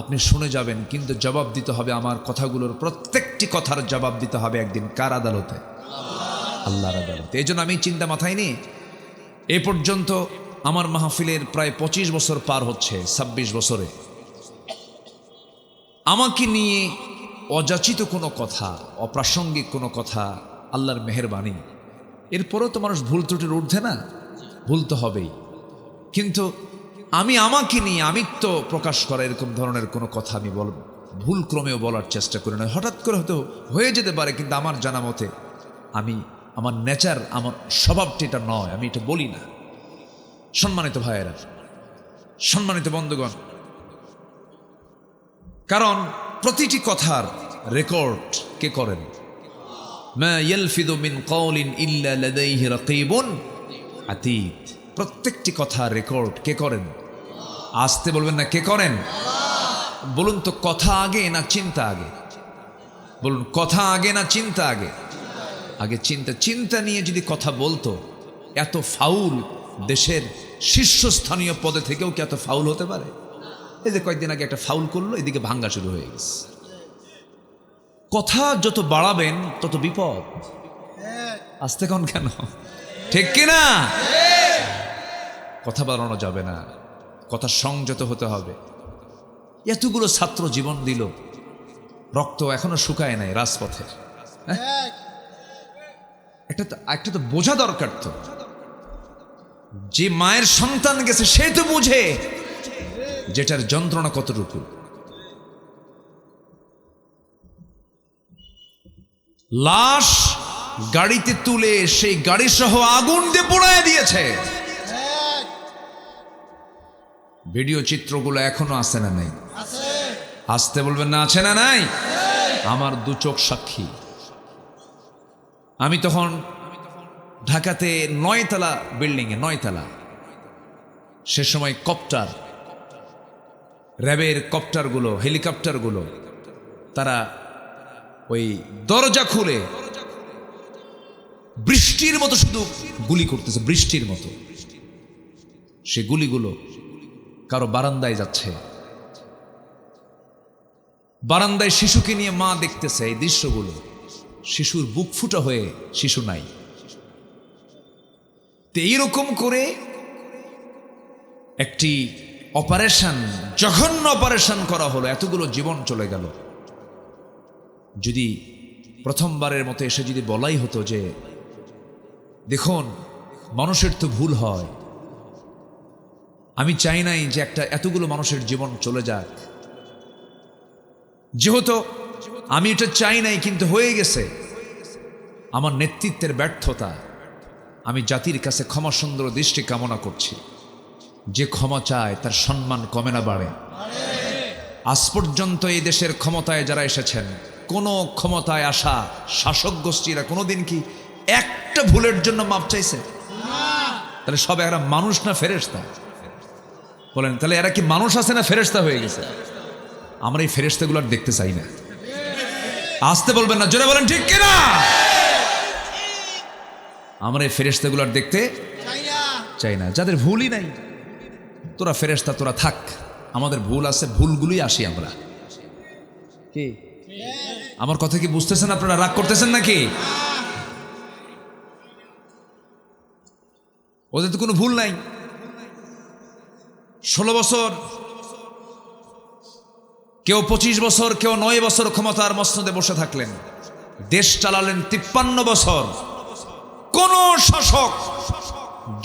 আপনি শুনে যাবেন, কিন্তু জবাব দিতে হবে আমার কথাগুলোর প্রত্যেকটি কথার জবাব দিতে হবে একদিন কার আদালতে? আল্লাহর আদালতে। এই জন্য আমি চিন্তা মাথায় নিই। এ পর্যন্ত আমার মাহফিলের প্রায় 25 বছর পার হচ্ছে। 26 বছরে আমাকে নিয়ে অযাচিত কোনো কথা, অপ্রাসঙ্গিক কোনো কথা, আল্লাহর মেহেরবানি। এরপরেও তো মানুষ ভুল ত্রুটির ঊর্ধ্বে না, ভুল তো হবেই। কিন্তু আমি আমাকে নিয়ে আমিত্ব প্রকাশ করা এরকম ধরনের কোনো কথা আমি ভুল ক্রমেও বলার চেষ্টা করি না। হঠাৎ করে হয়তো হয়ে যেতে পারে, কিন্তু আমার জানা মতে আমি, আমার নেচার, আমার স্বভাবটি এটা নয়, আমি এটা বলি না। সম্মানিত ভাইয়েরা, সম্মানিত বন্ধুগণ, কারণ প্রতিটি কথার রেকর্ড কে করেন? মা ইয়ালফিযু মিন কাওলিন ইল্লা লাদাইহি রাকীবুন আতীদ। প্রত্যেকটি কথার রেকর্ড কে করেন? আসতে বলবেন না কে করেন? বলুন তো, কথা আগে না চিন্তা আগে? বলুন, কথা আগে না চিন্তা আগে? আগে চিন্তা। চিন্তা নিয়ে যদি কথা বলতো, এত ফাউল দেশের শীর্ষস্থানীয় পদে থেকেও কি এত ফাউল হতে পারে? এই যে কয়েকদিন আগে একটা ফাউল করলো, এদিকে ভাঙ্গা শুরু হয়ে গেছে। কথা যত বাড়াবেন তত বিপদ। আসতে কোন কেন? ঠিক কিনা? কথা বাড়ানো যাবে না, কথা সংযত হতে হবে। এতগুলো ছাত্র জীবন দিল, রক্ত এখনো শুকায় নাই রাজপথের। হ্যাঁ, একটা তো বোঝা দরকার। তো যে মায়ের সন্তান গেছে সে তো বুঝে যেটার যন্ত্রণা কতটুকু। লাশ গাড়িতে তুলে সেই গাড়ি সহ আগুন দিয়ে পোড়ায় দিয়েছে। ভিডিও চিত্রগুলো এখনো আছে না নাই? আসতে বলবেন না, আছে না নাই? আমার দু চোখ সাক্ষী। আমি তখন ঢাকাতে 9 তলা বিল্ডিংয়ে, 9 তলা, সে সময় কপ্টার, র্যাবের কপ্টারগুলো, হেলিকপ্টারগুলো, তারা ওই দরজা খুলে বৃষ্টির মতো শুধু গুলি করতেছে, বৃষ্টির মতো। সে গুলিগুলো কারো বারান্দায় যাচ্ছে, বারান্দায় শিশুকে নিয়ে মা দেখতেছে এই দৃশ্যগুলো। শিশুর বুক ফুটা হয়ে শিশু নাই। তো এইরকম করে একটি অপারেশন, জঘন্য অপারেশন করা হলো, এতগুলো জীবন চলে গেল। যদি প্রথমবারের মতো এসে যদি বলাই হতো যে দেখুন মানুষের তো ভুল হয়, আমি চাই নাই যে এতগুলো মানুষের জীবন চলে যাক, যেহেতু আমি এটা চাই নাই কিন্তু হয়ে গেছে, আমার নেতৃত্বের ব্যর্থতা, আমি জাতির কাছে ক্ষমা সুন্দর দৃষ্টি কামনা করছি। যে ক্ষমা চায় তার সম্মান কমে না বাড়ে। আজ পর্যন্ত এই দেশের ক্ষমতায় যারা এসেছেন, কোন ক্ষমতায় আসা শাসক গোষ্ঠীরা কোনোদিন কি একটা ভুলের জন্য মাপ চাইছে? তাহলে সব এরা মানুষ না ফেরেশতা? বলেন, তাহলে এরা কি মানুষ আছে না ফেরেশতা হয়ে গেছে? আমরা এই ফেরেশতাগুলো আর দেখতে চাই না। আসতে বলবেন না, জোরে বলেন ঠিক কিনা? আমরা এই ফেরেশতাগুলো আর দেখতে চাই না। যাদের ভুলই নাই, তোরা ফেরেশতা, তোরা থাক, আমাদের ভুল আছে, ভুলগুলোই আসি আমরা। কি আমার কথা কি বুঝতেছেন আপনারা? রাগ করতেছেন নাকি? ওদের তো কোনো ভুল নাই। 16 বছর, কেউ 25 বছর, কেউ 9 বছর ক্ষমতার মসনদে বসে থাকলেন, দেশ চালালেন 53 বছর। কোন শাসক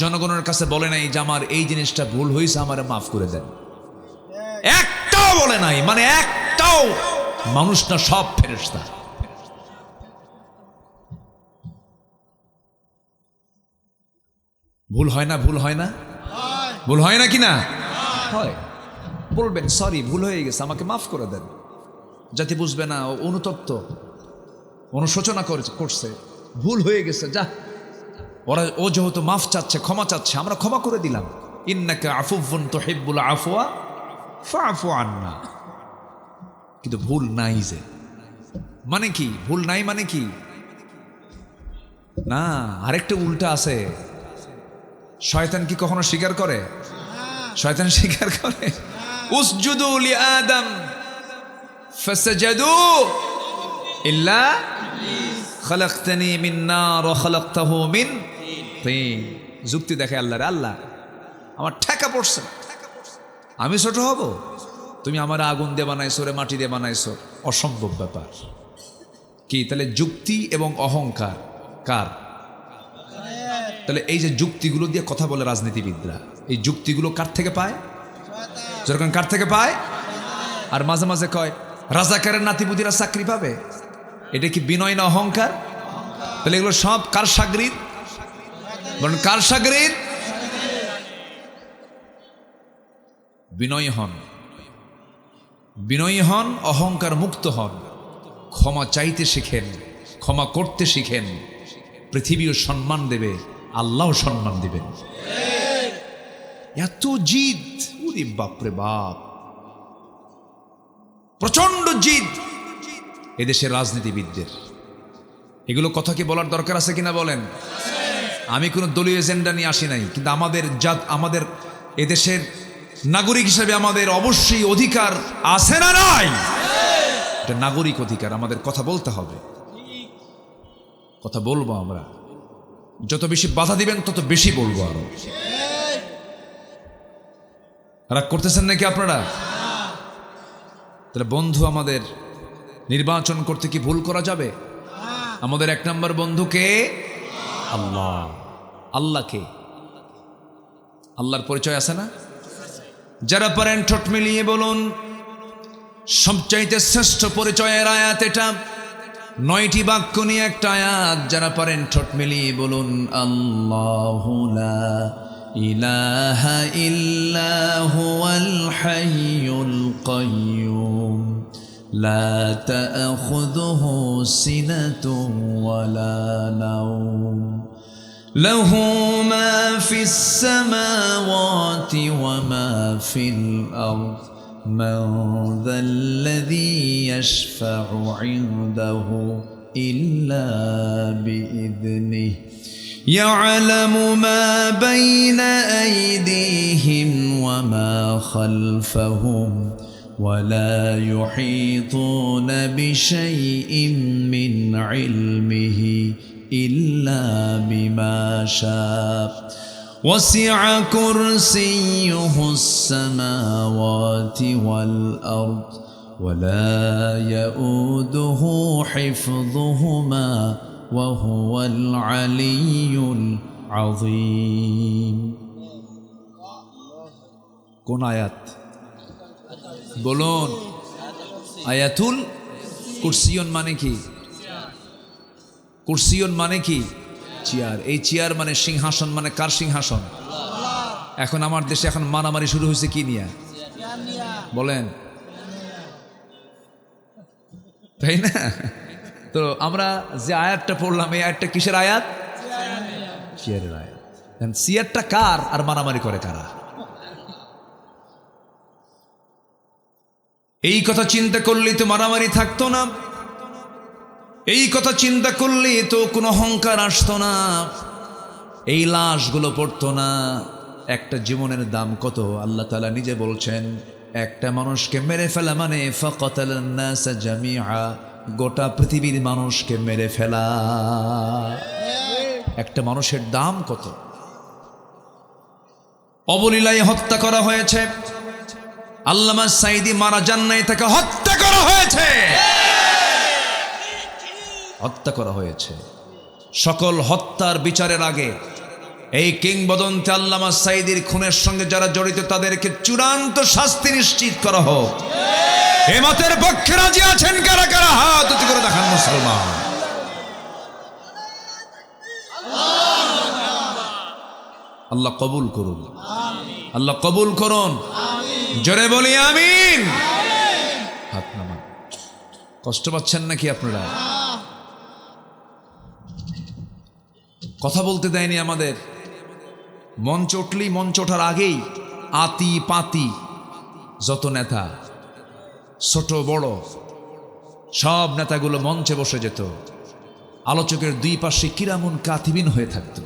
জনগণের কাছে বলে নাই যে আমার এই জিনিসটা ভুল হয়েছে, আমারে মাফ করে দেন। একটাও বলে নাই, মানে একটাও। মানুষ না, সব ফেরেশতা। ভুল হয় না? ভুল হয় না? ভুল হয় না কি না? হয়। বলবেন সরি, ভুল হয়ে গেছে, আমাকে মাফ করে দেন। যাতে বুঝবে না অনুতপ্ত, অনুশোচনা করছে, ভুল হয়ে গেছে, যা ও যেহেতু মাফ চাচ্ছে, ক্ষমা চাচ্ছে, আমরা ক্ষমা করে দিলাম। ইন্নাকা আফুউন তুহিব্বুল আফওয়া ফাফু আন্না। কিন্তু ভুল নাই যে, মানে কি? ভুল নাই মানে কি? না, আরেকটা উল্টা আছে। শয়তান কি কখনো স্বীকার করে? শয়তান স্বীকার করে। উসজুদু লিআদম ফাসাজাদু ইল্লা খালাকতানি মিন নার ওয়া খালাকতাহু মিন তিন। যুক্তি দেখে আল্লাহর, আল্লাহ আমার ঠেকা পড়ছে, আমি ছোট হব? তুমি আমার আগুন দিয়ে বানাইছো, রে মাটি দিয়ে বানাইছো, অসম্ভব ব্যাপার। কি তাহলে যুক্তি এবং অহংকার কার? তাহলে এই যে যুক্তিগুলো দিয়ে কথা বলে রাজনীতিবিদরা, এই যুক্তিগুলো কার থেকে পায়? যেরকম কার থেকে পায়? আর মাঝে মাঝে কয় রাজাকারের নাতিপুতিরা চাকরি পাবে। এটা কি বিনয় না অহংকার? তাহলে এগুলো সব কার শাগরিদ? বলেন কার শাগরিদ? বিনয়ী হন, বিনয়ী হন, অহংকার মুক্ত হন, ক্ষমা চাইতে শিখেন, ক্ষমা করতে শিখেন। পৃথিবীও সম্মান দেবে, আল্লাহও সম্মান দিবেন। এত জিদ, ওরে বাপরে বাপ, প্রচন্ড জিদ এদেশের রাজনীতিবিদদের। এগুলো কথা কি বলার দরকার আছে কিনা বলেন? আমি কোনো দলীয় এজেন্ডা নিয়ে আসি নাই, কিন্তু আমাদের এদেশের নাগরিক হিসেবে আমাদের অবশ্যই অধিকার আছে না নাই? এটা নাগরিক অধিকার, আমাদের কথা বলতে হবে। কথা বলবো আমরা, যত বেশি বাধা দিবেন তত বেশি বলবো। আরো রাগ করতেছেন নাকি আপনারা? তাহলে বন্ধু আমাদের নির্বাচন করতে কি ভুল করা যাবে? আমাদের এক নম্বর বন্ধুকে আল্লাহ। আল্লাহকে, আল্লাহর পরিচয় আছে না? যারা পারেন ঠোঁট মিলিয়ে বলুন, সবচাইতে শ্রেষ্ঠ পরিচয়ের আয়াত এটা। 9টি বাক্য নিয়ে একটা আয়াত। যারা পারেন ঠোঁট মিলিয়ে বলুন, আল্লাহু লা ইলাহা ইল্লা হুয়াল হাইয়ুল কাইয়্যুম লা তা'খুযুহু সিনাতুন ওয়ালা নাওম লাহু মা ফিস সামাওয়াতি ওয়া মা ফিল আরদ من ذا الذي يشفع عنده إلا بإذنه يعلم ما بين أيديهم وما خلفهم ولا يحيطون بشيء من علمه إلا بما شاء وسع كرسيه السماوات والأرض ولا يؤوده حفظهما وهو العلي العظيم কোন আয়াত বলুন? আয়াতুল কুরসিয়ন মানে কি? কুরসিয়ন মানে কি? চেয়ার। এই চেয়ার মানে সিংহাসন। মানে কার সিংহাসন? এখন আমার দেশে এখন মারামারি শুরু হয়েছে কি নিয়ে বলেন, তাই না? তো আমরা যে আয়াতটা পড়লাম, এই আয়াতটা কিসের আয়াত? চেয়ারের আয়াত। চেয়ারটা কার আর মারামারি করে কারা? এই কথা চিন্তা করলেই তো মারামারি থাকতো না। এই কথা চিন্তা করলে তো কোনো অহংকার আসতো না, এই লাশগুলো পড়তো না। একটা জীবনের দাম কত? আল্লাহ তাআলা নিজে বলছেন, একটা মানুষকে মেরে ফেলা মানে ফাকাতালান নাস জামিআ, গোটা পৃথিবীর মানুষকে মেরে ফেলা। একটা মানুষের দাম কত? অবলীলায় হত্যা করা হয়েছে। আল্লামা সাঈদী মারা যান নাই, তাকে হত্যা করা হয়েছে। হত্যা করা হয়েছে। সকল হত্যার বিচারের আগে এই কিংবদন্তি আল্লামা সাঈদীর খুনের সঙ্গে যারা জড়িত তাদেরকে চূড়ান্ত শাস্তি নিশ্চিত করা হোক। এই মতের পক্ষে রাজি আছেন কারা কারা? হাত উঁচু করে দেখান মুসলমান। আল্লাহ কবুল করুন, আল্লাহ কবুল করুন। জোরে বলি আমিন। হাত নামান। কষ্ট পাচ্ছেন নাকি আপনারা? কথা বলতে দেয়নি আমাদের। মঞ্চ উঠলেই, মঞ্চ ওঠার আগেই আতি পাতি যত নেতা, ছোট বড় সব নেতাগুলো মঞ্চে বসে যেত। আলোচকের দুই পাশে কিরামুন কাতিবিন হয়ে থাকত,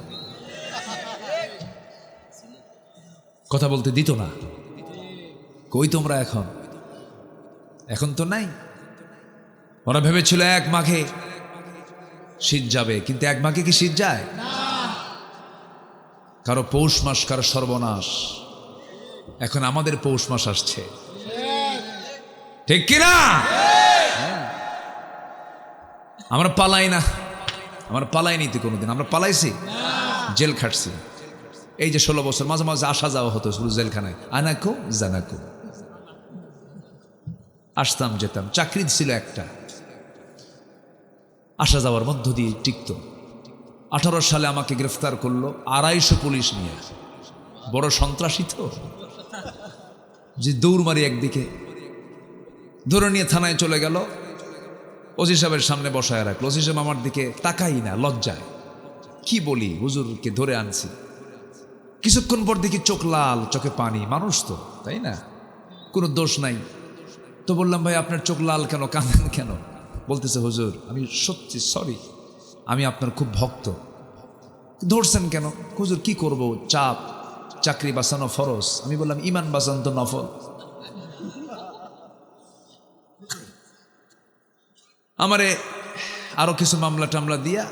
কথা বলতে দিত না। কই তোমরা এখন? এখন তো নাই। ওরা ভেবেছিল এক মাঘে শীত যাবে, কিন্তু এক মাঘে কি শীত যায়? কারো পৌষ মাস, কারো সর্বনাশ। এখন আমাদের পৌষ মাস আসছে, ঠিক কিনা? আমরা পালাই না, আমরা পালাইনি তো কোনোদিন। আমরা পালাইছি, জেল খাটছি। এই যে 16 বছর মাঝে মাঝে আসা যাওয়া হতো শুধু জেলখানায়, আনাকো জানাকো, আসতাম যেতাম। চাকরি ছিল একটা, আসা যাওয়ার মধ্য দিয়ে টিকত। 18 সালে আমাকে গ্রেফতার করলো 250 পুলিশ নিয়ে। বড় সন্ত্রাসী তো, যে দৌড় মারি একদিকে ধরে নিয়ে থানায় চলে গেল। ওসি সাহেবের সামনে বসায় রাখলো। ওসি সাহেব আমার দিকে তাকাই না, লজ্জায়। কি বলি, হুজুরকে ধরে আনছি। কিছুক্ষণ পর দেখি চোখ লাল, চোখে পানি। মানুষ তো, তাই না? কোনো দোষ নাই। তো বললাম, ভাই আপনার চোখ লাল কেন, কাঁদেন কেন? বলতেছে, হুজুর আমি সত্যি সরি, আমি আপনার খুব ভক্ত। ধরছেন কেন? হুজুর কি করব, চাপ, চাকরি বাঁচানো ফরজ। আমি বললাম, ইমান বাঁচান তো নফল। আমারে আরো কিছু মামলা টামলা দিয়া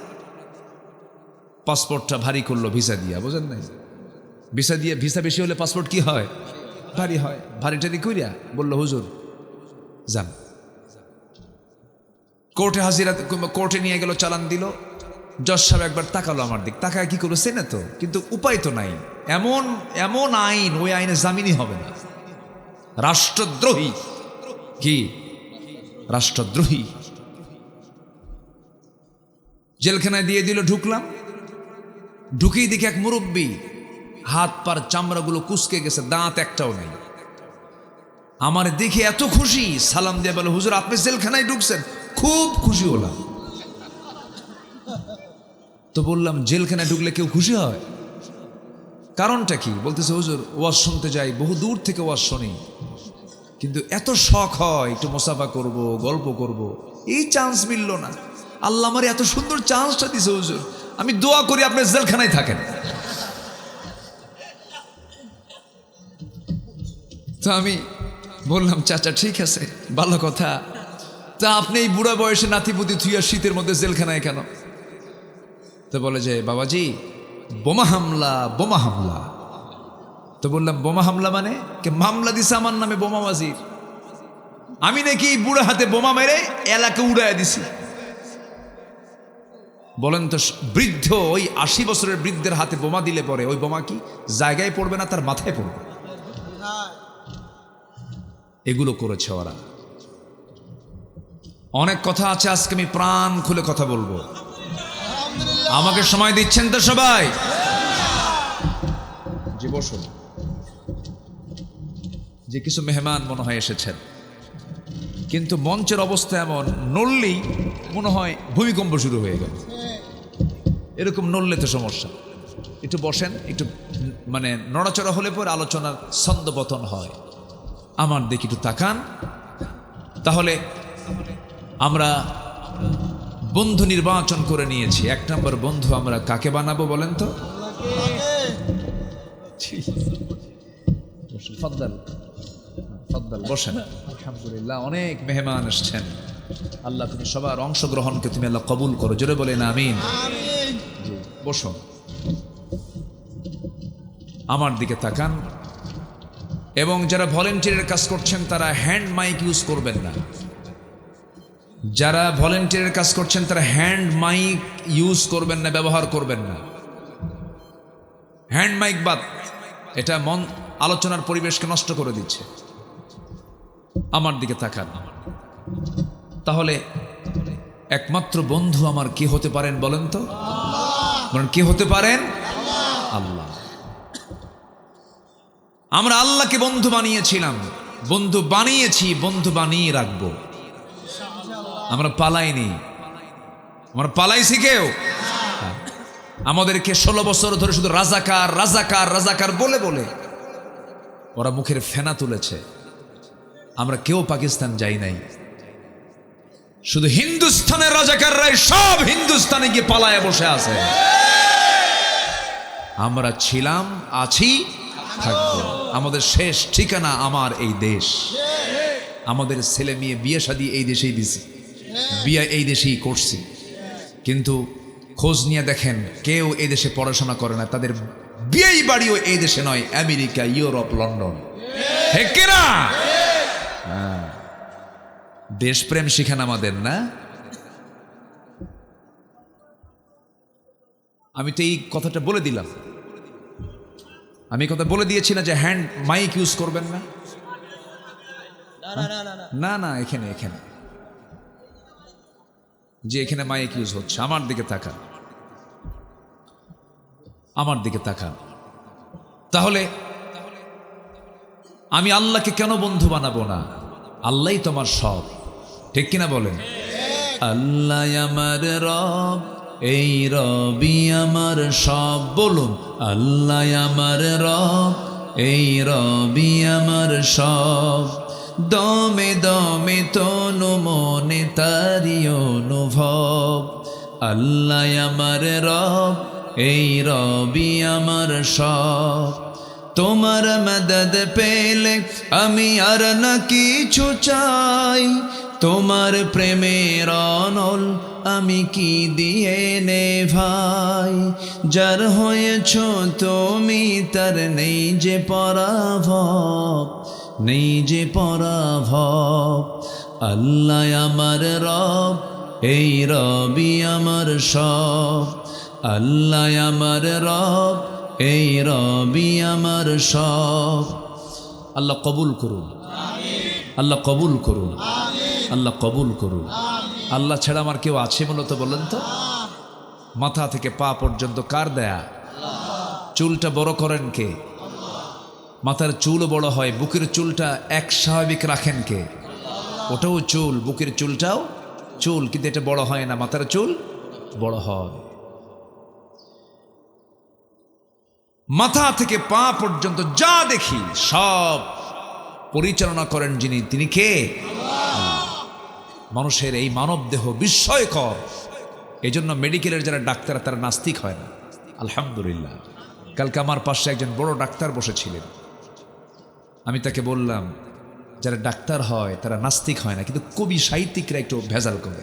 পাসপোর্টটা ভারী করলো ভিসা দিয়া, বুঝেন নাই? ভিসা দিয়ে, ভিসা বেশি হলে পাসপোর্ট কি হয়? ভারী হয়। ভারী টারি কইরা বললো, হুজুর যান। কোর্টে হাজিরা, কোর্টে নিয়ে গেল, চালান দিল। জজ সাহেব একবার তাকালো আমার দিক, তাকায় কি করেছে না তো, কিন্তু উপায় তো নাই। এমন এমন আইন, ওই আইনে জামিনই হবে না। রাষ্ট্রদ্রোহী, কি রাষ্ট্রদ্রোহী। জেলখানায় দিয়ে দিল, ঢুকলাম। ঢুকেই দেখি এক মুরব্বী, হাত পার চামড়াগুলো কুচকে গেছে, দাঁত একটাও নেই। আমার দেখে এত খুশি, সালাম দিয়ে বলে, হুজুর আপনি জেলখানায় ঢুকছেন? খুব খুশি হলাম। তো বললাম, জেলখানায় ঢুকলে কেউ খুশি হয়? কারণটা কি? বলতেছে, হুজুর ওয়াজ শুনতে যাই, বহু দূর থেকে ওয়াজ শুনি, কিন্তু এত শখ হয় একটু মুসাফা করব, গল্প করব, এই চান্স মিলল না। আল্লাহ আমার এত সুন্দর চান্সটা দিছে হুজুর, আমি দোয়া করি আপনি জেলখানায় থাকেন। তো আমি বললাম, চাচা ঠিক আছে, ভালো কথা, তা আপনি এই বুড়া বয়সে নাতিপুতি থুইয়া শীতের মধ্যে জেলখানায় কেন? তো বলে যে, বাবাজি বোমা হামলা, বোমা হামলা। তো বললাম, বোমা হামলা মানে? কে মামলা দিছে আমার নামে বোমাবাজির, আমি নাকি বুড়া হাতে বোমা মেরে এলাকা উড়াইয়া দিছি। বলেন তো, বৃদ্ধ, ওই 80 বছরের বৃদ্ধের হাতে বোমা দিলে পরে ওই বোমা কি জায়গায় পড়বে না, তার মাথায় পড়বে? এগুলো করেছে ওরা। অনেক কথা আছে, আজকে আমি প্রাণ খুলে কথা বলবো। আমাকে সময় দিচ্ছেন তো সবাই? জি বসুন। যে কিছু মেহমান মনে হয় এসেছেন, কিন্তু মঞ্চের অবস্থা এমন, নড়লেই মনে হয় ভূমিকম্প শুরু হয়ে গেল। এরকম নড়লে তো সমস্যা। একটু বসেন, একটু মানে নড়াচড়া হলে পরে আলোচনার ছন্দপতন হয়। আমার দিকে একটু তাকান। তাহলে আমরা বন্ধু নির্বাচন করে নিয়েছি। 1 নম্বর বন্ধু আমরা কাকে বানাবো বলেন তো? ফদ্দাল ফদ্দাল বসেন। আলহামদুলিল্লাহ, অনেক মেহমান আসছেন। আল্লাহ তুমি সবার অংশগ্রহণকে তুমি আল্লাহ কবুল করো, জোরে বলেন আমিন। বসো, আমার দিকে তাকান। এবং যারা ভলেন্টিয়ারের কাজ করছেন তারা হ্যান্ড মাইক ইউজ করবেন না। যারা ভলেন্টিয়ারের কাজ করছেন তারা হ্যান্ড মাইক ইউজ করবেন না, ব্যবহার করবেন না। হ্যান্ড মাইক বাদ, এটা আলোচনার পরিবেশকে নষ্ট করে দিচ্ছে। আমার দিকে তাকান। তাহলে একমাত্র বন্ধু আমার কে হতে পারেন বলেন তো? বলেন, কে হতে পারেন? আল্লাহ। আমরা আল্লাহকে বন্ধু বানিয়েছিলাম, বন্ধু বানিয়েছি, বন্ধু বানিয়ে রাখবো। আমরা পালাইনি, আমরা পালাইছি কেউ? আমাদেরকে 16 বছর ধরে শুধু রাজাকার রাজাকার রাজাকার বলে বলে ওরা মুখের ফেনা তুলেছে। আমরা কেউ পাকিস্তান যাই নাই, শুধু হিন্দুস্তানের রাজাকাররাই সব হিন্দুস্তানে গিয়ে পালায় বসে আছে। আমরা ছিলাম, আছি, থাকবো। আমাদের শেষ ঠিকানা আমার এই দেশ। আমাদের ছেলে মেয়ে বিয়ে শাদী এই দেশেই দিছি, বিয়ে এই দেশেই করছি, কিন্তু খোঁজ নিয়ে দেখেন কেউ এই দেশে পড়াশোনা করে না, তাদের বিয়েই বাড়িও এই দেশে নয়, আমেরিকা, ইউরোপ, লন্ডন। ঠিক না? দেশপ্রেম শিখান আমাদের না? আমি তো এই কথাটা বলে দিলাম, আমি কথা বলে দিয়েছি না যে হ্যান্ড মাইক ইউজ করবেন না? না না, এখানে এখানে যে এখানে মাইক ইউজ হচ্ছে। আমার দিকে তাকান, আমার দিকে তাকান। তাহলে আমি আল্লাহকে কেন বন্ধু বানাবো না? আল্লাহই তোমার সব, ঠিক কিনা বলেন? আল্লাহ আমার রব, এই রবি আমার সব। বলুন, আল্লাহ আমার রব, এই রবি আমার সব। দমে দমে তনু মনে তারি অনুভব। আল্লাহ আমার রব, এই রবি আমার সব। তোমার মদদ পেলে আমি আর না কিছু চাই, তোমার প্রেমের অনল আমি কি দিয়ে নে ভাই। যার হয়েছ তুমি তার নেই যে পরাভব, নেই যে পরাভব। আল্লাহ আমার রব, এই রবি আমার সব। আল্লাহ আমার রব, এই রবি আমার সব। আল্লাহ কবুল করুন, আল্লাহ কবুল করুন, আল্লাহ কবুল করুন। আল্লাহ ছাড়া আমার কেউ আছে মূলত বলেন তো? মাথা থেকে পা পর্যন্ত কার দেয়া? চুলটা বড় করেন কে? মাথার চুলও বড় হয়, বুকের চুলটা এক স্বাভাবিক রাখেন কে? ওটাও চুল, বুকের চুলটাও চুল, কিন্তু এটা বড় হয় না, মাথার চুল বড় হয়। মাথা থেকে পা পর্যন্ত যা দেখি সব পরিচালনা করেন যিনি, তিনি কে? মানুষের এই মানব দেহ বিস্ময়কর। এই জন্য মেডিকেলের যারা ডাক্তার তারা নাস্তিক হয় না, আলহামদুলিল্লাহ। কালকে আমার পাশে একজন বড় ডাক্তার বসেছিলেন, আমি তাকে বললাম যারা ডাক্তার হয় তারা নাস্তিক হয় না, কিন্তু কবি সাহিত্যিকরা একটু ভেজাল করে।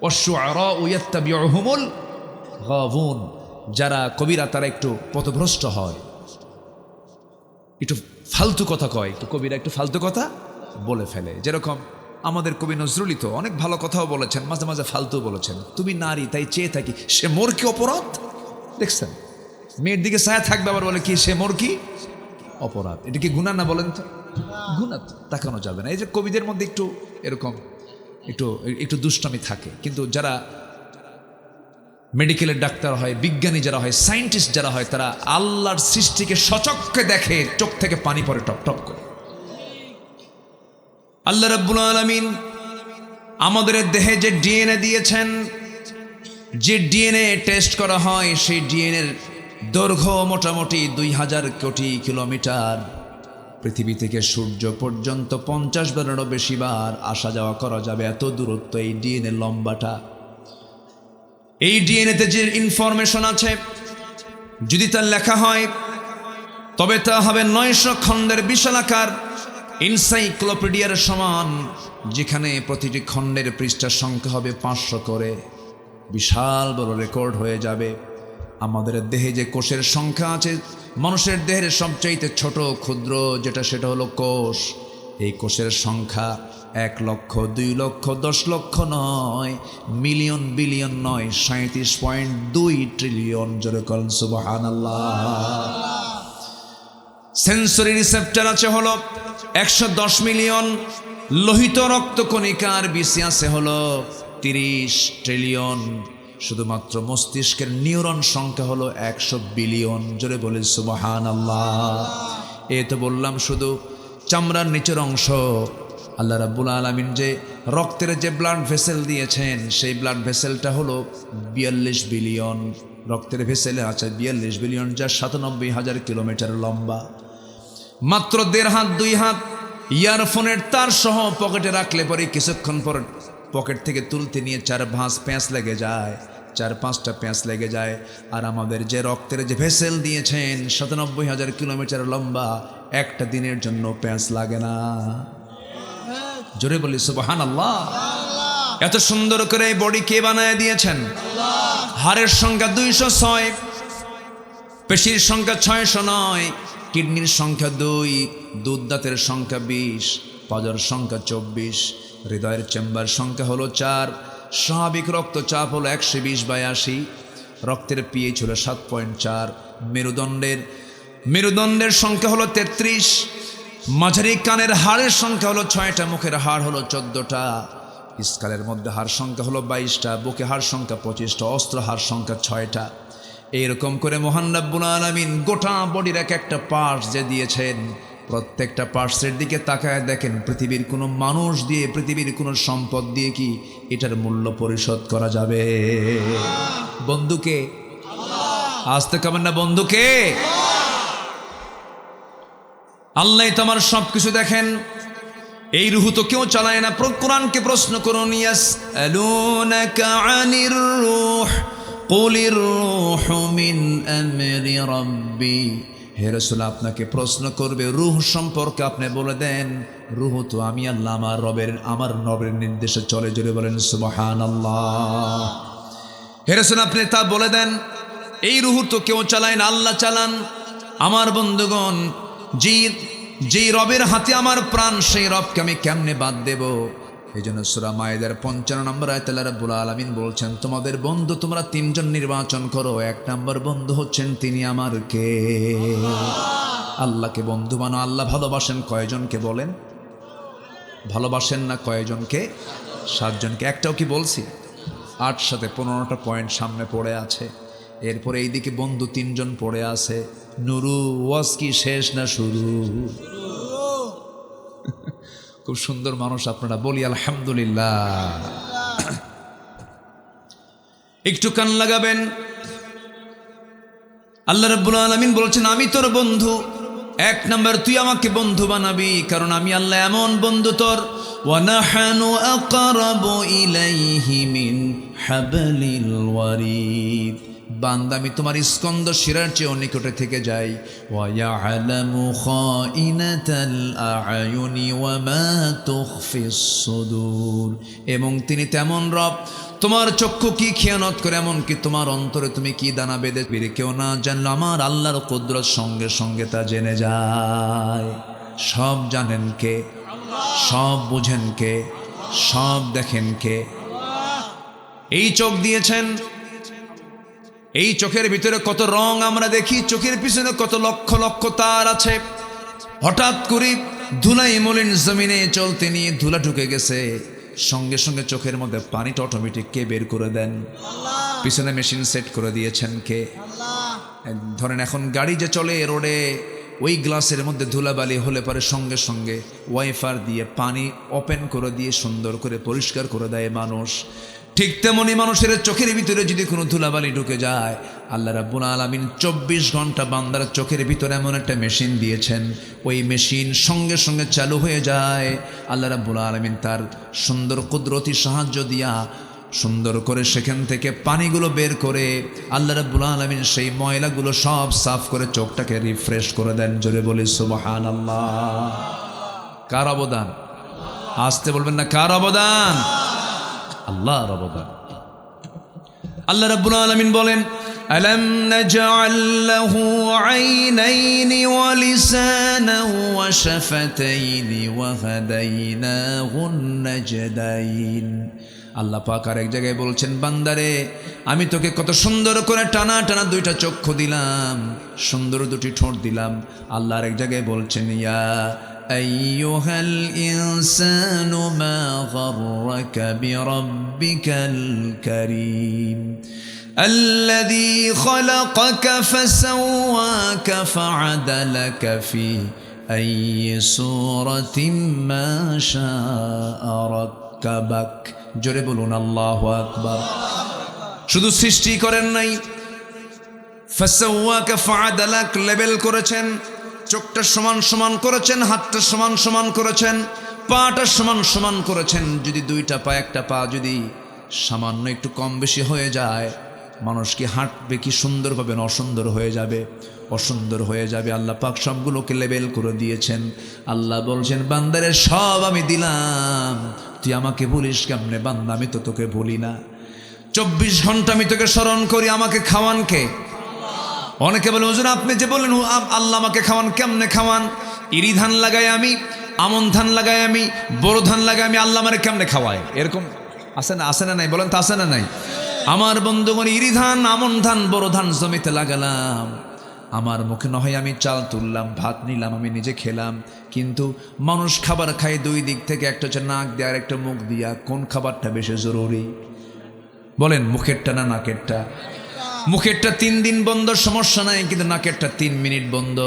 ওয়াশ-শুআরাউ ইয়াত্তাবিউহুমুল গাবুন, যারা কবিরা তারা একটু পথভ্রষ্ট হয়, একটু ফালতু কথা কয়, একটু কবিরা একটু ফালতু কথা বলে ফেলে। যেরকম আমাদের কবি নজরুলই তো অনেক ভালো কথাও বলেছেন, মাঝে মাঝে ফালতু বলেছেন। তুমি নারী তাই চেয়ে থাকি, সে মোর কি অপরাধ? দেখছেন, মেয়ের দিকে ছায়া থাকবে আবার বলে কি সে মোর কি অপরাধ। এটা কি গুনাহ না বলেন তো? গুনাহ তাকানো যাবে না। এই যে কবিদের মধ্যে একটু এরকম একটু একটু দুষ্টামি থাকে, কিন্তু যারা মেডিকেলের ডাক্তার হয়, বিজ্ঞানী যারা হয়, সায়েন্টিস্ট যারা হয়, তারা আল্লাহর সৃষ্টিকে সচক্ষে দেখে, চোখ থেকে পানি পড়ে টপ টপ করে। আল্লাহ রাব্বুল আলামিন আমাদের দেহে যে ডিএনএ দিয়েছেন, যে ডিএনএ টেস্ট করা হয়, সেই ডিএনএর দৈর্ঘ্য মোটামুটি 2000 কোটি কিলোমিটার। পৃথিবী থেকে সূর্য পর্যন্ত 50 বারেরও বেশি বার আসা যাওয়া করা যাবে, এত দূরত্ব এই ডিএনএ লম্বাটা। এই ডিএনএতে যে ইনফরমেশন আছে যদি তা লেখা হয় তবে তা হবে 900 খণ্ডের বিশালাকার এনসাইক্লোপিডিয়ার সমান, যেখানে প্রতিটি খণ্ডের পৃষ্ঠা সংখ্যা হবে 500 করে। বিশাল বড় রেকর্ড হয়ে যাবে। আমাদের দেহে যে কোষের সংখ্যা আছে, মানুষের দেহের সবচাইতে ছোট ক্ষুদ্র যেটা, সেটা হলো কোষ। এই কোষের সংখ্যা 1 লক্ষ, 2 লক্ষ, 10 লক্ষ নয়, মিলিয়ন বিলিয়ন নয়, 37.2 ট্রিলিয়ন। জোরে বলেন সুবহানাল্লাহ। সেন্সরি রিসেপ্টর আছে হলো 110 মিলিয়ন, লোহিত রক্তকণিকার বিসি আছে হলো 30 ট্রিলিয়ন। শুধুমাত্র মস্তিষ্কের নিউরন সংখ্যা হলো 100 বিলিয়ন। জোরে বলে সুবহানাল্লাহ। এই তো বললাম শুধু চামড়ার নিচের অংশ। আল্লাহ রাব্বুল আলামিন যে রক্তের যে ব্লাড ভেসেল দিয়েছেন, সেই ব্লাড ভেসেলটা হলো 42 বিলিয়ন। রক্তের ভেসেলে আছে 42 বিলিয়ন, যা 97,000 কিলোমিটার লম্বা। মাত্র 1.5 হাত 2 হাত ইয়ারফোনের তার সহ পকেটে রাখলে পরে কিছুক্ষণ পর পকেট থেকে তুলতে নিয়ে 4-5 প্যাঁচ লেগে যায়, 4-5টা প্যাঁচ লেগে যায়। আর আমাদের যে রক্তের যে ভেসেল দিয়েছেন 97,000 কিলোমিটার লম্বা, একটা দিনের জন্য প্যাঁচ লাগে না। জোরে বলি সুবহানাল্লাহ। এত সুন্দর করে এই বডি কে বানায় দিয়েছেন? হাড়ের সংখ্যা 206, পেশির সংখ্যা 609, কিডনির সংখ্যা 2, দুধ দাঁতের সংখ্যা 20, পাজর সংখ্যা 24, হৃদয়ের চেম্বার সংখ্যা হলো 4, স্বাভাবিক রক্তচাপ হলো 120/80, রক্তের পিএইচ হলো 7.4, মেরুদণ্ডের সংখ্যা হলো 33, মাঝারি কানের হাড়ের সংখ্যা হলো 6টা, মুখের হাড় হলো 14টা, স্কালের মধ্যে হাড় সংখ্যা হলো 22টা, বুকে হাড় সংখ্যা 25টা, অস্ত্র হাড় সংখ্যা 6টা। এইরকম করে মহান রব্বুল আলামিন গোটা বডির এক একটা পার্টস যে দিয়েছেন, প্রত্যেকটা পার্টসের দিকে তাকায় দেখেন পৃথিবীর কোনো মানুষ দিয়ে, পৃথিবীর কোনো সম্পদ দিয়ে কি এটার মূল্য পরিশোধ করা যাবে? বন্ধুকে আসতে কবেন না, বন্ধুকে। আল্লাহ তোমার সব কিছু দেখেন। এই রুহ তো কেউ চালায় না। কোরআনকে প্রশ্ন করুন, ইয়াসআলুনাকা আনির রূহ কুলির রূহু মিন আমরি রাব্বি। হে রাসূল, আপনাকে প্রশ্ন করবে রূহ সম্পর্কে, আপনি বলে দেন রূহ তো আমি আল্লাহ আমার রবের নির্দেশে চলে। জোরে বলেন সুবহানাল্লাহ। হে রাসূল, আপনি তা বলে দেন এই রূহ তো কেউ চালায় না, আল্লাহ চালান। আমার বন্ধুগণ, যে যেই রবের হাতে আমার প্রাণ, সেই রবকে আমি কেমনে বাদ দেব? এই জন্য সূরা মায়েদার 55 নম্বর আয়াতে আল্লাহ রাব্বুল আলামিন বলছেন, তোমাদের বন্ধু তোমরা তিনজন নির্বাচন করো। 1 নম্বর বন্ধু হচ্ছেন তিনি আমার কে? আল্লাহকে বন্ধু বানো। আল্লাহ ভালোবাসেন কয়জনকে বলেন? ভালোবাসেন না কয়জনকে? 7 জনকে। একটাও কি বলছি? 8 সাথে 15টা পয়েন্ট সামনে পড়ে আছে। এরপরে এইদিকে বন্ধু 3 জন পড়ে আছে। নুরু, ওয়াজ কি শেষ না শুরু? খুব সুন্দর মানুষ আপনারা, বলি আলহামদুলিল্লাহ। একটু কান লাগাবেন। আল্লাহ রাব্বুল আলামিন বলছেন, আমি তোর বন্ধু। 1 নাম্বার, তুই আমাকে বন্ধু বানাবি, কারণ আমি আল্লাহ এমন বন্ধু তোর। ওয়ানাহানু আকরাবু ইলাইহি মিন হাবলিল ওয়ারিদ। বান্দা, আমি তোমার স্কন্দ শিরার চেয়ে নিকটে থেকে যাই। ওয়া ইয়ালামু খাইনাতাল আ'য়ুনি ওয়া মা তুখফিস সুদূর। এবং তিনি তেমন রব, তোমার চক্ষু কি খেয়ানত করে, এমনকি তোমার অন্তরে তুমি কি দানা বেঁধে কেউ না জানলো, আমার আল্লাহর কুদরত সঙ্গে সঙ্গে তা জেনে যায়। সব জানেন কে? সব বুঝেন কে? সব দেখেন কে? এই চোখ দিয়েছেন, এই চোখের ভিতরে কত রং আমরা দেখি, চোখের পিছনে কত লক্ষ লক্ষ তার আছে। হঠাৎ করে ধুলাই মলিন জমিনে চলতে নিয়ে ধুলা ঢুকে গেছে, সঙ্গে সঙ্গে চোখের মধ্যে পানিটা অটোমেটিক কে বের করে দেন? পিছনে মেশিন সেট করে দিয়েছেন কে? ধরেন এখন গাড়ি যে চলে রোডে, ওই গ্লাসের মধ্যে ধুলাবালি হলে পরে সঙ্গে সঙ্গে ওয়াইফার দিয়ে পানি ওপেন করে দিয়ে সুন্দর করে পরিষ্কার করে দেয় মানুষ। ঠিক তেমনি মানুষের চোখের ভিতরে যদি কোনো ধুলাবালি ঢুকে যায়, আল্লাহ রাব্বুল আলামিন 24 ঘন্টা বান্দার চোখের ভিতরে এমন একটা মেশিন দিয়েছেন, ওই মেশিন সঙ্গে সঙ্গে চালু হয়ে যায়। আল্লাহ রাব্বুল আলামিন তার সুন্দর কুদরতি সাহায্য দিয়া সুন্দর করে সেখান থেকে পানিগুলো বের করে আল্লাহ রাব্বুল আলামিন সেই ময়লাগুলো সব সাফ করে চোখটাকে রিফ্রেশ করে দেন। জোরে বলি সুবহানাল্লাহ। কার অবদান? আসতে বলবেন না, কার অবদান? আল্লাহর অবদান। আল্লাহ রাব্বুল আলামিন বলেন, আলাম নাজআল লাহু আইনাইনি ওয়া লিসানাহু ওয়া শাফাতাইনি ওয়া হাদাইনাহুন নাজদাইন। আল্লাহ পাক আর এক জায়গায় বলছেন, বান্দারে আমি তোকে কত সুন্দর করে টানা টানা 2টা চক্ষু দিলাম, সুন্দর 2টি ঠোঁট দিলাম। আল্লাহ আর এক জায়গায় বলছেন, ইয়া আইয়ুহাল ইনসানু মা গাররাকা বিরাব্বিকাল কারীম الذي خلقك فسواك فعدلك في أي صورة ما شاء ركبك। জোরে বলুন আল্লাহু আকবার। শুধু সৃষ্টি করেন নাই, ফাসাওয়াকা ফাআদালাক, লেভেল করেছেন, চোখটা সমান সমান করেছেন, হাতটা সমান সমান করেছেন, পাটা সমান সমান করেছেন। যদি 2টা পা 1টা পা যদি সামান্য একটু কম বেশি হয়ে যায়, মানুষ কি হাঁটবে কি সুন্দরভাবে? অসুন্দর হয়ে যাবে, অসুন্দর হয়ে যাবে। আল্লাহ পাক সবগুলোকে লেবেল করে দিয়েছেন। আল্লাহ বলছেন, বান্দারে সব আমি দিলাম, তুই আমাকে বলিস কেমনে? বান্দা, আমি তো তোকে বলি না। 24 ঘন্টা আমি তোকে স্মরণ করি, আমাকে খাওয়ান কে? অনেকে বলে, হুজুর আপনি যে বলেন আল্লাহ আমাকে খাওয়ান, কেমনে খাওয়ান? ইরি ধান লাগাই আমি, আমন ধান লাগাই আমি, বড় ধান লাগাই আমি, আল্লাহ আমারে কেমনে খাওয়ায়? এরকম আছে না? আছে না নাই? বলেন তো, আছে না নাই? আমার বন্ধুগণ, ইরি ধান, আমন ধান, বড় ধান জমিতে লাগালাম, আমার মুখে না হয় আমি চাল তুললাম, ভাত নিলাম, আমি নিজে খেলাম, কিন্তু মানুষ খাবার খায় 2 দিক থেকে, একটা হচ্ছে নাক দিয়ে আর একটা মুখ দিয়া। কোন খাবারটা বেশি জরুরি বলেন? মুখেরটা না নাকেরটা? মুখেরটা 3 দিন বন্ধ, সমস্যা নাই, কিন্তু নাকেরটা 3 মিনিট বন্ধ।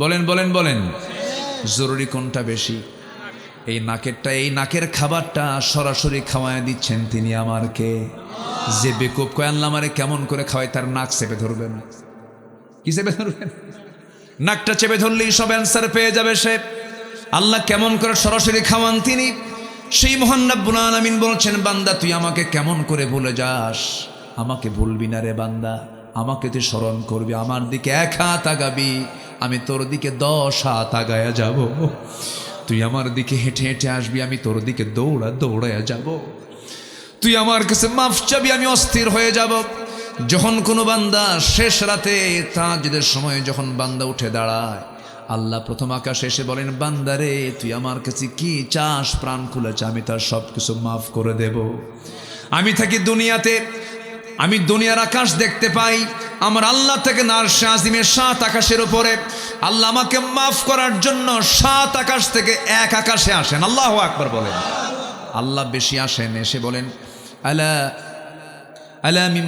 বলেন বলেন বলেন, জরুরি কোনটা বেশি? এই নাকেরটা। এই নাকের খাবারটা সরাসরি খাওয়ায় দিচ্ছেন তিনি আমার কে? যে বেকুব কয় আল্লাহ আমারে কেমন করে খাওয়ায়, তার নাক চেপে ধরবেন। কি চেপে ধরবেন? নাকটা চেপে ধরলেই সব অ্যান্সার পেয়ে যাবে সে। আল্লাহ কেমন করে সরাসরি খাওয়ান তিনি। সেই মহান রব্বুল আলামিন বলছেন, বান্দা তুই আমাকে কেমন করে ভুলে যাস? আমাকে ভুলবি না রে বান্দা, আমাকে তুই স্মরণ করবি, আমার দিকে 1 হাত আগাবি, আমি তোর দিকে 10 হাত আগায়া যাব। তুই আমার দিকে হেঁটে হেঁটে আসবি, আমি তোর দিকে দৌড়ায়া যাব। তুই আমার কাছে মাফ চাবি, আমি অস্থির হয়ে যাব। যখন কোনো বান্দা শেষ রাতে তাহাজ্জুদের সময় যখন বান্দা উঠে দাঁড়ায়, আল্লাহ প্রথম আকাশে এসে বলেন, বান্দারে তুই আমার কাছে কি চাস, প্রাণ খুলেছে, আমি তার সব কিছু মাফ করে দেব। আমি থাকি দুনিয়াতে, আমি দুনিয়ার আকাশ দেখতে পাই, আমার আল্লাহ থেকে আরশে আজিমের 7 আকাশের উপরে আল্লাহ আমাকে মাফ করার জন্য 7 আকাশ থেকে 1 আকাশে আসেন। আল্লাহু আকবার বলেন। আল্লাহ বেশি আসেন, এসে বলেন আলা আলামিন।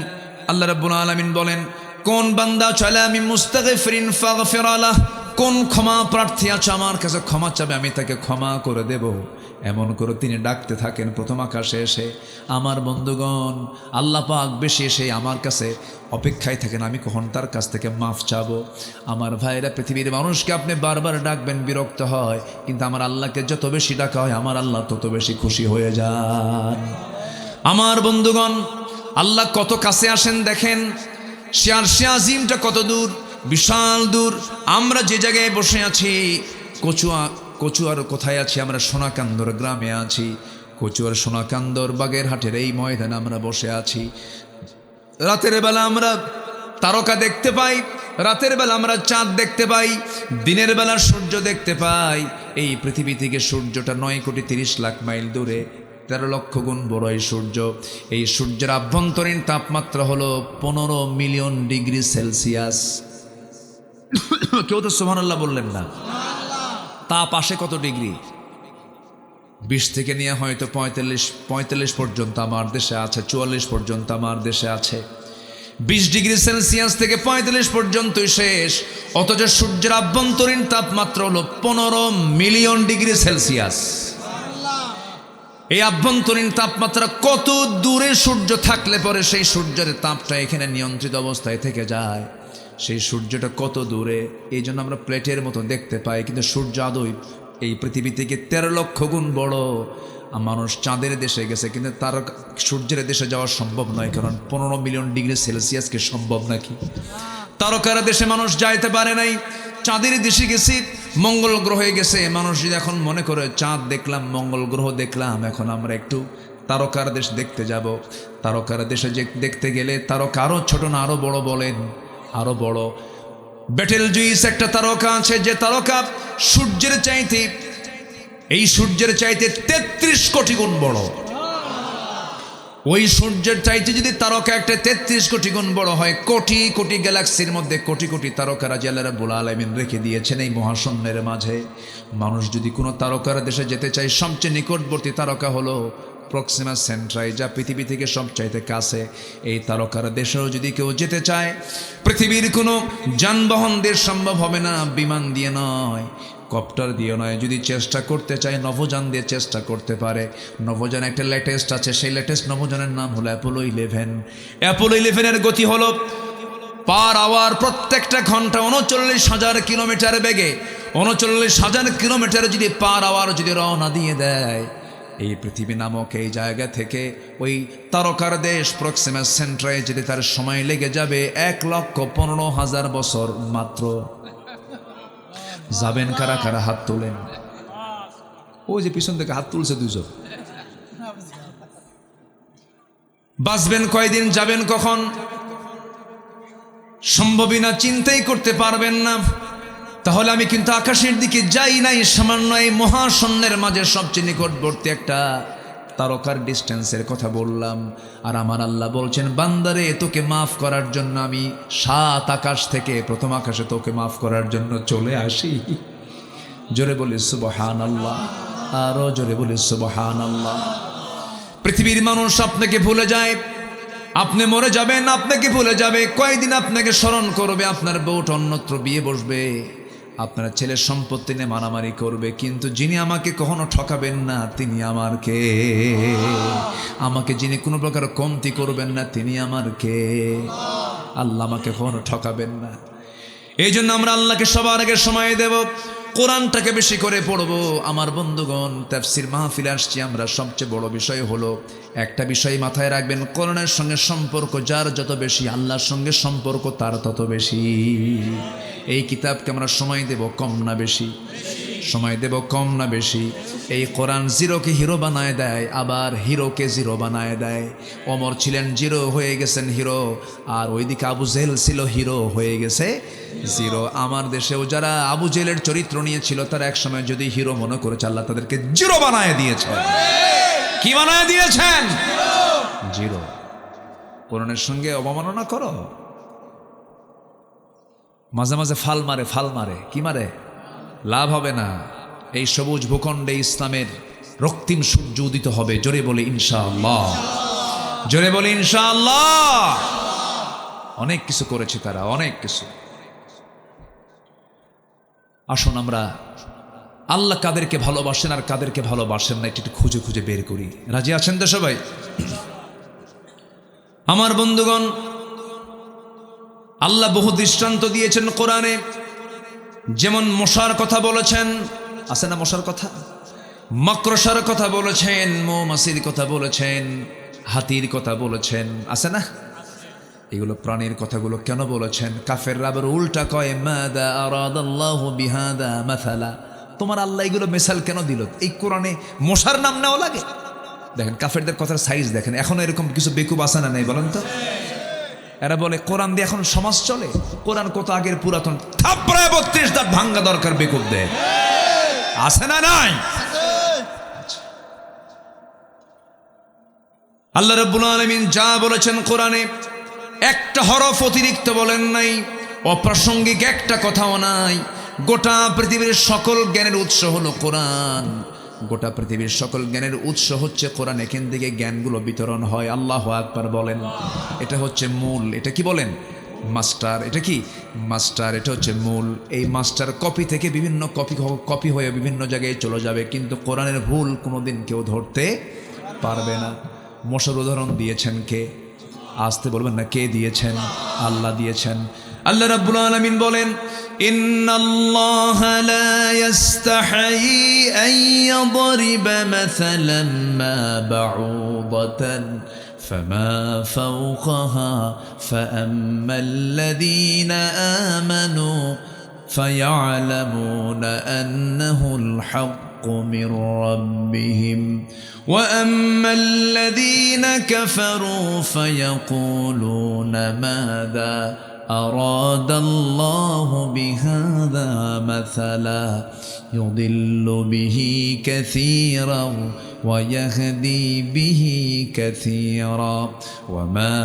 আল্লাহ রাব্বুল আলামিন বলেন, কোন বান্দা আলা মিন মুস্তাগফিরিন ফাগফির লাহ, কোন ক্ষমা প্রার্থী আছে আমার কাছে ক্ষমা চাবে, আমি তাকে ক্ষমা করে দেব। এমন করে তিনি ডাকতে থাকেন প্রথম আকাশে এসে। আমার বন্ধুগণ, আল্লাহ পাক বেশি এসে আমার কাছে অপেক্ষায় থাকেন, আমি কখন তার কাছ থেকে মাফ চাবো। আমার ভাইরা, পৃথিবীর মানুষকে আপনি বারবার ডাকবেন, বিরক্ত হয়, কিন্তু আমার আল্লাহকে যত বেশি ডাকা হয় আমার আল্লাহ তত বেশি খুশি হয়ে যান। আমার বন্ধুগণ, আল্লাহ কত কাছে আসেন দেখেন। আরশে আজিমটা কত দূর, বিশাল দূর। আমরা যে জায়গায় বসে আছি, কচুয়ার কোথায় আছি আমরা? সোনাকান্দর গ্রামে আছি। কচুয়ার সোনাকান্দর বাগেরহাটের এই ময়দানে আমরা বসে আছি। রাতের বেলা আমরা তারকা দেখতে পাই, রাতের বেলা আমরা চাঁদ দেখতে পাই, দিনের বেলা সূর্য দেখতে পাই। এই পৃথিবী থেকে সূর্যটা 9,30,00,000 মাইল দূরে, 13 লক্ষ গুণ বড় এই সূর্য। এই সূর্যের আভ্যন্তরীণ তাপমাত্রা হলো 15 মিলিয়ন ডিগ্রি সেলসিয়াস। কেউ তো সুবহানাল্লাহ বললেন না। তাপ আসে কত ডিগ্রি? 20 থেকে নিয়ে হয়তো 45 পর্যন্ত আমার দেশে আছে, 44 পর্যন্ত আমার দেশে আছে। 20 ডিগ্রি সেলসিয়াস থেকে 45 পর্যন্তই শেষ। অথচ সূর্যের আভ্যন্তরীণ তাপমাত্রা হলো 15 মিলিয়ন ডিগ্রি সেলসিয়াস। এই আভ্যন্তরীণ তাপমাত্রা কত দূরে সূর্য থাকলে পরে সেই সূর্যের তাপটা এখানে নিয়ন্ত্রিত অবস্থায় থেকে যায়। সেই সূর্যটা কত দূরে, এই জন্য আমরা প্লেটের মতো দেখতে পাই, কিন্তু সূর্য আদৌ এই পৃথিবী থেকে 13 লক্ষ গুণ বড়। মানুষ চাঁদের দেশে গেছে, কিন্তু তার সূর্যের দেশে যাওয়া সম্ভব নয়, কারণ 15 মিলিয়ন ডিগ্রি সেলসিয়াসকে সম্ভব নাকি? তারকার দেশে মানুষ যাইতে পারে নাই, চাঁদের দেশে গেছি, মঙ্গল গ্রহে গেছে। মানুষ যদি এখন মনে করে চাঁদ দেখলাম, মঙ্গল গ্রহ দেখলাম, এখন আমরা একটু তারকার দেশ দেখতে যাব। তারকার দেশে যে দেখতে গেলে তারকা আরো ছোট না আরো বড়? বলেন আরো বড়। বেটেলজুইস একটা তারকা আছে, যে তারকা সূর্যের চাইতে, এই সূর্যের চাইতে 33 কোটি গুণ বড়। ওই সূর্যের চাইতে যদি তারকা একটা 33 কোটি গুণ বড় হয়, কোটি কোটি গ্যালাক্সির মধ্যে কোটি কোটি তারকারা আল্লাহ রাব্বুল আলামিন রেখে দিয়েছেন এই মহাশূন্যের মাঝে। মানুষ যদি কোনো তারকার দেশে যেতে চায়, সবচেয়ে নিকটবর্তী তারকা হলো প্রক্সিমা সেন্ট্রাই, যা পৃথিবী থেকে সবচাইতে কাছে। এই তারকার দেশেও যদি কেউ যেতে চায়, পৃথিবীর কোনো যানবাহন দিয়ে সম্ভব হবে না, বিমান দিয়ে নয়, কপ্টার দিয়ে নয়। যদি চেষ্টা করতে চায়, নভোযান দিয়ে চেষ্টা করতে পারে। নভোযান একটা লেটেস্ট আছে, সেই লেটেস্ট নভোযানের নাম হলো অ্যাপোলো 11। অ্যাপোলো 11-এর গতি হলো পার আওয়ার, প্রত্যেকটা ঘন্টা 39,000 কিলোমিটার বেগে। 39,000 কিলোমিটার যদি পার আওয়ার যদি রওনা দিয়ে দেয়, এই পৃথিবী নামক এই জায়গা থেকে ওই তারকার দেশ প্রক্সিমা সেন্ট্রায় যেতে তার সময় লেগে যাবে 1,15,000 বছর মাত্র। যাবেন কারা কারা? হাত তোলেন। ওই যে পিছন থেকে হাত তুলছে 2 জন। বাঁচবেন কয়দিন, যাবেন কখন? সম্ভবই না, চিন্তাই করতে পারবেন না। তাহলে আমি কিন্তু আকাশের দিকে যাই নাই, সামান্য এই মহাশূন্যের মাঝে সবচেয়ে নিকটবর্তী একটা তারকার ডিস্টেন্সের কথা বললাম। আর আমার আল্লাহ বলছেন, বান্দারে তোকে মাফ করার জন্য আমি 7 আকাশ থেকে প্রথম আকাশে তোকে মাফ করার জন্য চলে আসি। জোরে বলি সুবহানাল্লাহ, আরো জোরে বলি সুবহানাল্লাহ। পৃথিবীর মানুষ আপনাকে ভুলে যায়, আপনি মরে যাবেন, আপনাকে ভুলে যাবে, কয়দিন আপনাকে স্মরণ করবে, আপনার বউটা অন্যত্র বিয়ে বসবে, আপনার ছেলের সম্পত্তি নিয়ে মারামারি করবে, কিন্তু যিনি আমাকে কখনো ঠকাবেন না তিনি আমার কে? আমাকে যিনি কোনো প্রকার কমতি করবেন না তিনি আমার কে? আল্লাহ আমাকে কখনো ঠকাবেন না। এই জন্য আমরা আল্লাহকে সবার আগে সময় দেব, কোরআনটাকে বেশি করে পড়বো। আমার বন্ধুগণ, তাফসীর মাহফিলে আসছি আমরা, সবচেয়ে বড় বিষয় হলো একটা বিষয় মাথায় রাখবেন, কোরআনের সঙ্গে সম্পর্ক যার যত বেশি, আল্লাহর সঙ্গে সম্পর্ক তার তত বেশি। এই কিতাবকে আমরা সময় দেব কম না বেশি? সময় দেব কম না বেশি। এই কোরআন জিরোকে হিরো বানায় দেয়, আবার হিরোকে জিরো বানায় দেয়। ওমর ছিলেন জিরো, হয়ে গেছেন হিরো, আর ওইদিকে আবু জেহেল ছিল হিরো, হয়ে গেছে জিরো। আমার দেশেও যারা আবু জেহেলের চরিত্র নিয়েছিল তারা একসময় যদি হিরো মনে করেছে, আল্লাহ তাদেরকে জিরো বানায় দিয়েছেন। কি বানায় দিয়েছেন? জিরো। কোরআনের সঙ্গে অবমাননা করো, মাঝে মাঝে ফাল মারে, কি মারে? লাভ হবে না। এই সবুজ ভূখণ্ডে ইসলামের রক্তিম সূর্য উদিত হবে। জোরে বলে ইনশাআল্লাহ, জোরে বলে ইনশাআল্লাহ। অনেক কিছু করেছে তারা, অনেক কিছু। আসুন আমরা আল্লাহ কাদেরকে ভালোবাসেন আর কাদেরকে ভালোবাসেন না একটু খুঁজে খুঁজে বের করি। রাজি আছেন তো সবাই? আমার বন্ধুগণ, আল্লাহ বহু দৃষ্টান্ত দিয়েছেন কোরআনে। যেমন মশার কথা বলেছেন, আছে না মশার কথা? মাকড়সার কথা বলেছেন, মৌমাছির কথা বলেছেন, হাতির কথা বলেছেন, আছে না? এগুলো প্রাণীর কথাগুলো কেন বলেছেন? কাফেররা আবার উল্টা কয়, মাদা আরাদাল্লাহু বিহাদা মাসালা। তোমার আল্লাহ এগুলো মিসাল কেন দিল? এই কোরআনে মশার নাম নেওয়া লাগে? দেখেন কাফেরদের কথার সাইজ দেখেন। এখনো এরকম কিছু বেকুব আছে না নেই বলেন তো? এরা বলে কোরআন দিয়ে এখন সমাজ চলে। কোরআন কত আগের পুরাতন, থাপড়ায় 32 দাঁত ভাঙ্গা দরকার বেকুবদের। আছে না নাই? আল্লাহ রাব্বুল আলামিন যা বলেছেন কোরআনে, একটা হরফ অতিরিক্ত বলেন নাই, অপ্রাসঙ্গিক একটা কথাও নাই। গোটা পৃথিবীর সকল জ্ঞানের উৎস হলো কোরআন। গোটা পৃথিবীর সকল জ্ঞানের উৎস হচ্ছে কোরআন। এখান থেকে জ্ঞানগুলো বিতরণ হয়। আল্লাহু আকবার বলেন। এটা হচ্ছে মূল। এটা কি বলেন? মাস্টার। এটা কি মাস্টার? এটা হচ্ছে মূল। এই মাস্টার কপি থেকে বিভিন্ন কপি হয়ে বিভিন্ন জায়গায় চলে যাবে, কিন্তু কোরআনের ভুল কোনোদিন কেউ ধরতে পারবে না। মশার উদাহরণ দিয়েছেন কে? আসতে বলবেন না, কে দিয়েছেন? আল্লাহ দিয়েছেন। আল্লাহ রাব্বুল আলামিন বলেন, ইন্নাল্লাহা লা ইস্তাহি আন ইয়াদরিবা মাসালান মা বাউদাতান ফামা ফাওকাহা ফাআম্মাল্লাযীনা আমানু ফায়া'লামুনা আন্নাহুল হাক্কু মির রাব্বিহিম وأما الذين كفروا فيقولون ماذا أراد الله بهذا مثلا يضل به كثيرا ويهدي به كثيرا وما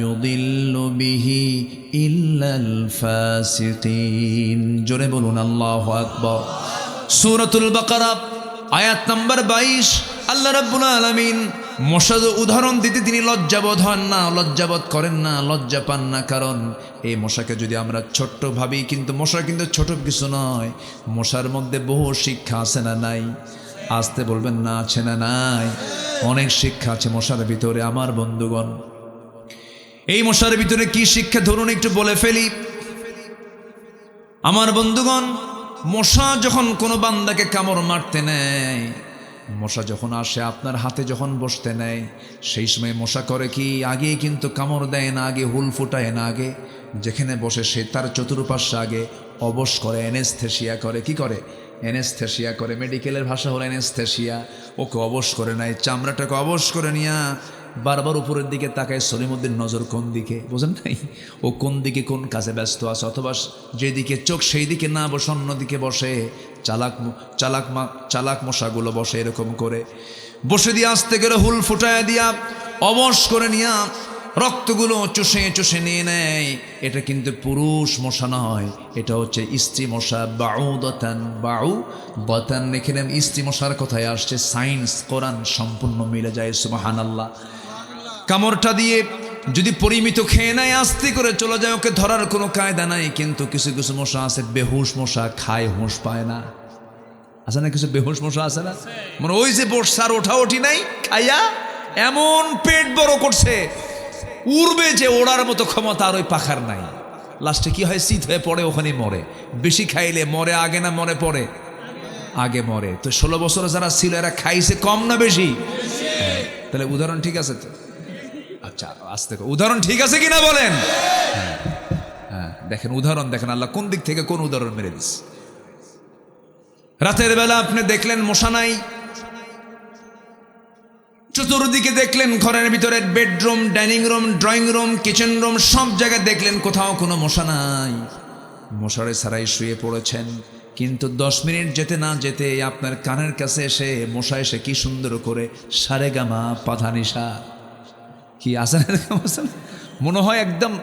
يضل به إلا الفاسقين جربون الله أكبر سورة البقرة আয়াত নাম্বার 22। আল্লাহ রাব্বুল আলামিন মশার উদাহরণ দিতে তিনি লজ্জাবোধ হন না, লজ্জাবোধ করেন না, লজ্জা পান না। কারণ এই মশাকে যদি আমরা ছোট্ট ভাবি, কিন্তু মশা কিন্তু ছোট কিছু নয়। মশার মধ্যে বহু শিক্ষা আছে না নাই? আসতে বলবেন না, আছে না নাই? অনেক শিক্ষা আছে মশার ভিতরে। আমার বন্ধুগণ, এই মশার ভিতরে কি শিক্ষা ধরুন একটু বলে ফেলি। আমার বন্ধুগণ, মশা যখন কোনো বান্দাকে কামড় মারতে নেয়, মশা যখন আসে আপনার হাতে যখন বসতে নেয়, সেই সময় মশা করে কি? আগে কিন্তু কামড় দেয় না, আগে হুল ফুটায় না, আগে যেখানে বসে সে তার চতুর্পাশ্বে আগে অবশ করে, অ্যানেস্থেশিয়া করে। কি করে? অ্যানেস্থেশিয়া করে। মেডিকেলের ভাষা হলো অ্যানেস্থেশিয়া। ওকে অবশ করে নেয়, চামড়াটাকে অবশ করে নিয়া বারবার উপরের দিকে তাকায়। সলিমুদ্দিন নজর কোন দিকে, বোঝেন নাই? ও কোন দিকে কোন কাজে ব্যস্ত আছে, অথবা যেদিকে চোখ সেই দিকে না বসে অন্যদিকে বসে। চালাক মশাগুলো বসে এরকম করে, বসে দিয়ে আসতে করে হুল ফুটায় দিয়া অবশ করে নিয়া রক্তগুলো চুষে চুষে নিয়ে নেয়। এটা কিন্তু পুরুষ মশা নয়, এটা হচ্ছে স্ত্রী মশা। বাউদাতান এখানে স্ত্রী মশার কথায় আসছে। সায়েন্স কোরআন সম্পূর্ণ মিলে যায়। সুবহানাল্লাহ। কামড়টা দিয়ে যদি পরিমিত খেয়ে নেয়, আস্তে করে চলে যায়, ওকে ধরার কোনো কায়দা নাই। কিন্তু কিছু কিছু মশা আছে বেহুশ মশা, খায় হুঁশ পায় না। আছে না কিছু বেহুশ মশা? আছে না? মানে ওই যে বর্ষার ওঠি নাই, খাইয়া এমন পেট বড় করছে, উড়বে যে ওড়ার মতো ক্ষমতা আর ওই পাখার নাই। লাস্টে কি হয়? শীত হয়ে পড়ে, ওখানে মরে। বেশি খাইলে মরে আগে না মরে পড়ে? আগে মরে। তো 16 বছর যারা ছিল এরা খাইছে কম না বেশি? তাহলে উদাহরণ ঠিক আছে তো? আচ্ছা আস্তে উদাহরণ ঠিক আছে কিনা বলেন? হ্যাঁ দেখেন উদাহরণ দেখেন, আল্লাহ কোন দিক থেকে কোন উদাহরণ মেরে দিস। রাতের বেলা আপনি দেখলেন মশা নাই, চতুর্দিকে দেখলেন ঘরের ভিতরে bedroom, dining room, drawing room, kitchen room, সব জায়গায় দেখলেন কোথাও কোনো মশা নাই, মশারে ছাড়াই শুয়ে পড়েছেন। কিন্তু 10 মিনিট যেতে না যেতে আপনার কানের কাছে এসে মশা এসে কি সুন্দর করে সারেগামা পাধানিসা কি আসেন, মনে হয় একদম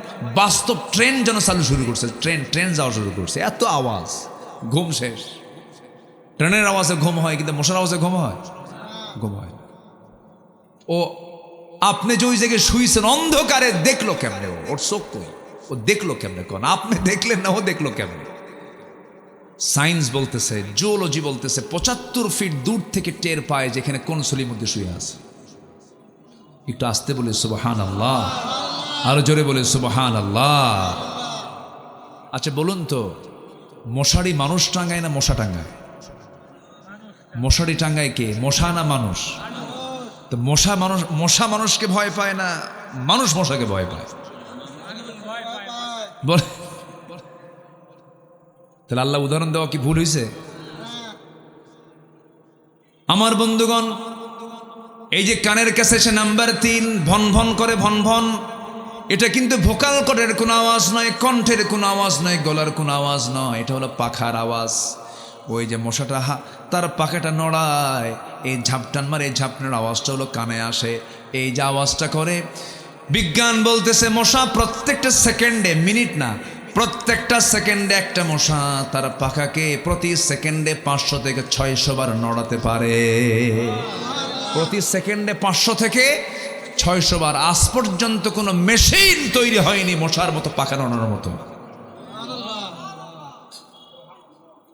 বাস্তব ট্রেন যেন চালু শুরু করছে, ট্রেন যাওয়া শুরু করছে, এত আওয়াজ, ঘুম শেষ। ট্রেনের আওয়াজে ঘুম হয় কিন্তু মশার আওয়াজে ঘুম হয়? ঘুম হয়। ও আপনি যে ওই জায়গায় শুইছেন অন্ধকারে দেখলো কেমনে? ওর চোখ কই? ও দেখলো কেমনে? কোন আপনি দেখলেন না, ও দেখলো কেমনে? সায়েন্স বলতেছে, জিওলজি বলতেছে 75 ফিট দূর থেকে টের পায় যেখানে কোন সলির মধ্যে শুয়ে আছে। একটু আস্তে বলে সুবহানাল্লাহ, আরো জোরে বলে সুবহানাল্লাহ। আচ্ছা বলুন তো, মশারি মানুষ টাঙ্গায় না মশা টাঙ্গায়? মশারি টাঙ্গায় কে, মশা না মানুষ? তো মশা মানুষকে ভয় পায় না, মানুষ মশাকে ভয় পায়? বল, তাহলে আল্লাহ উদাহরণ দেওয়া কি ভুল হয়েছে? আমার বন্ধুগণ, এই যে কানের কাছে সে নাম্বার 3 ভন ভন করে, ভন ভন, এটা কিন্তু ভোকাল কর্ডের কোনো আওয়াজ নয়, কণ্ঠের কোনো আওয়াজ নয়, গলার কোনো আওয়াজ নয়, এটা হলো পাখার আওয়াজ। ওই যে মশাটা তার পাখাটা নড়ায়, এই ঝাপটান মারে, এই ঝাপটানের আওয়াজটা হলো কানে আসে। এই যে আওয়াজটা করে, বিজ্ঞান বলতেছে মশা প্রত্যেকটা সেকেন্ডে, মিনিট না, প্রত্যেকটা সেকেন্ডে একটা মশা তার পাখাকে প্রতি সেকেন্ডে 500 থেকে 600 বার নড়াতে পারে। প্রতি সেকেন্ডে 500 থেকে 600 বার। আজ পর্যন্ত কোনো মেশিন তৈরি হয়নি মশার মতো পাখা নড়ানোর মতো।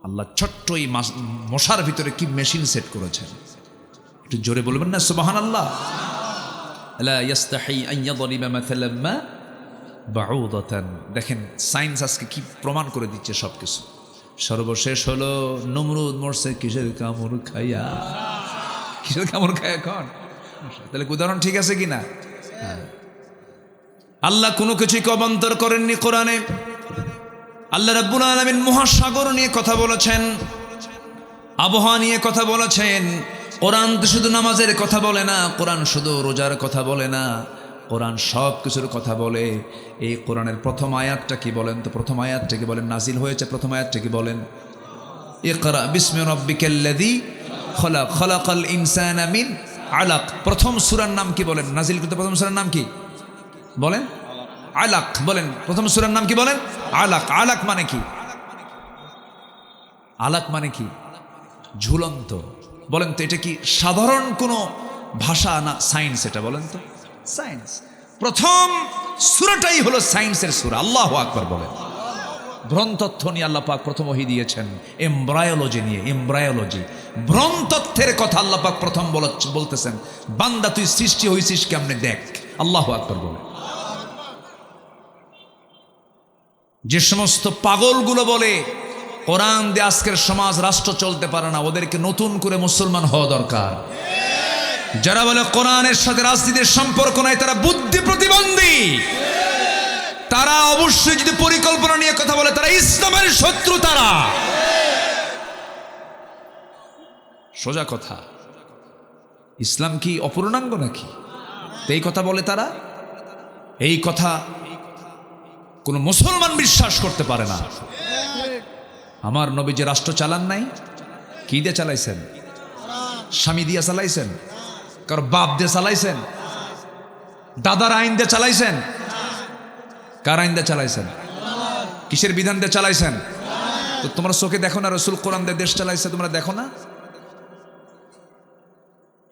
আল্লাহ ছোট্ট এই মশার ভিতরে কি মেশিন সেট করেছেন, একটু জোরে বলবেন না সুবহানাল্লাহ। লা ইস্তাহি আন ইয়াদরিবা মাসালাম মা বাউদাতান। দেখেন সায়েন্স আজকে কি প্রমাণ করে দিচ্ছে সবকিছু। সর্বশেষ হলো নমরুদ মরছে কিসের কামড় খাইয়া, কিসের কামড় খাইয়া কন? তাহলে উদাহরণ ঠিক আছে কিনা? আল্লাহ কোনো কিছুই অবান্তর করেননি কোরআনে। আল্লাহ রাব্বুল আলামিন মহাসাগর নিয়ে কথা বলেছেন, আবহাওয়া নিয়ে কথা বলেছেন। কোরআন তো শুধু নামাজের কথা বলে না, কোরআন শুধু রোজার কথা বলে না, কোরআন সব কিছুর কথা বলে। এই কোরআনের প্রথম আয়াতটা কি বলেন তো? প্রথম আয়াতটা কি বলেন নাজিল হয়েছে? প্রথম আয়াতটা কি বলেন? ইকরা বিসমি রাব্বিকাল্লাযী খলাক, খলাকাল ইনসানা মিন আলাক। প্রথম সূরার নাম কি বলেন? নাজিল করতে প্রথম সূরার নাম কি বলেন? আলাক। বলেন প্রথম সূরার নাম কি বলেন? আলাক। আলাক মানে কি? আলাক মানে কি? ঝুলন্ত। বলেন তো এটা কি সাধারণ কোনো ভাষা না সায়েন্স? এটা বলেন তো সায়েন্স। প্রথম সূরাটাই হলো সায়েন্সের সূরা। আল্লাহু আকবার বলেন। ভ্রণতত্ত্ব নিয়ে আল্লাহ পাক প্রথম ওহী দিয়েছেন, এমব্রায়োলজি নিয়ে। এমব্রায়োলজি, ভ্রণতত্ত্বের কথা আল্লাহ পাক প্রথম বলতেছেন, বান্দা তুই সৃষ্টি হয়েছিস কেমনে দেখ। আল্লাহু আকবার বলেন। যে সমস্ত পাগলগুলো বলে কোরআন দিয়ে আজকের সমাজ রাষ্ট্র চলতে পারে না, ওদেরকে নতুন করে মুসলমান হওয়া দরকার। যারা বলে কোরআনের সাথে রাজনীতির সম্পর্ক নাই, তারা বুদ্ধি প্রতিবন্ধী। তারা অবশ্যই যদি পরিকল্পনা নিয়ে কথা বলে, তারা ইসলামের শত্রু। তারা সোজা কথা, ইসলাম কি অপূর্ণাঙ্গ নাকি? এই কথা বলে তারা। এই কথা কোন মুসলমান বিশ্বাস করতে পারে না। আমার নবী যে রাষ্ট্র চালান নাই, কি দিয়ে চালাইছেন? স্বামী দিয়ে চালাইছেন? কারো বাপ দিয়ে চালাইছেন? দাদার আইন দিয়ে চালাইছেন? কার আইন দিয়ে চালাইছেন? কিসের বিধান দিয়ে চালাইছেন? তো তোমরা চোখে দেখো না রাসূল কোরআন দিয়ে দেশ চালাইছে? তোমরা দেখো না?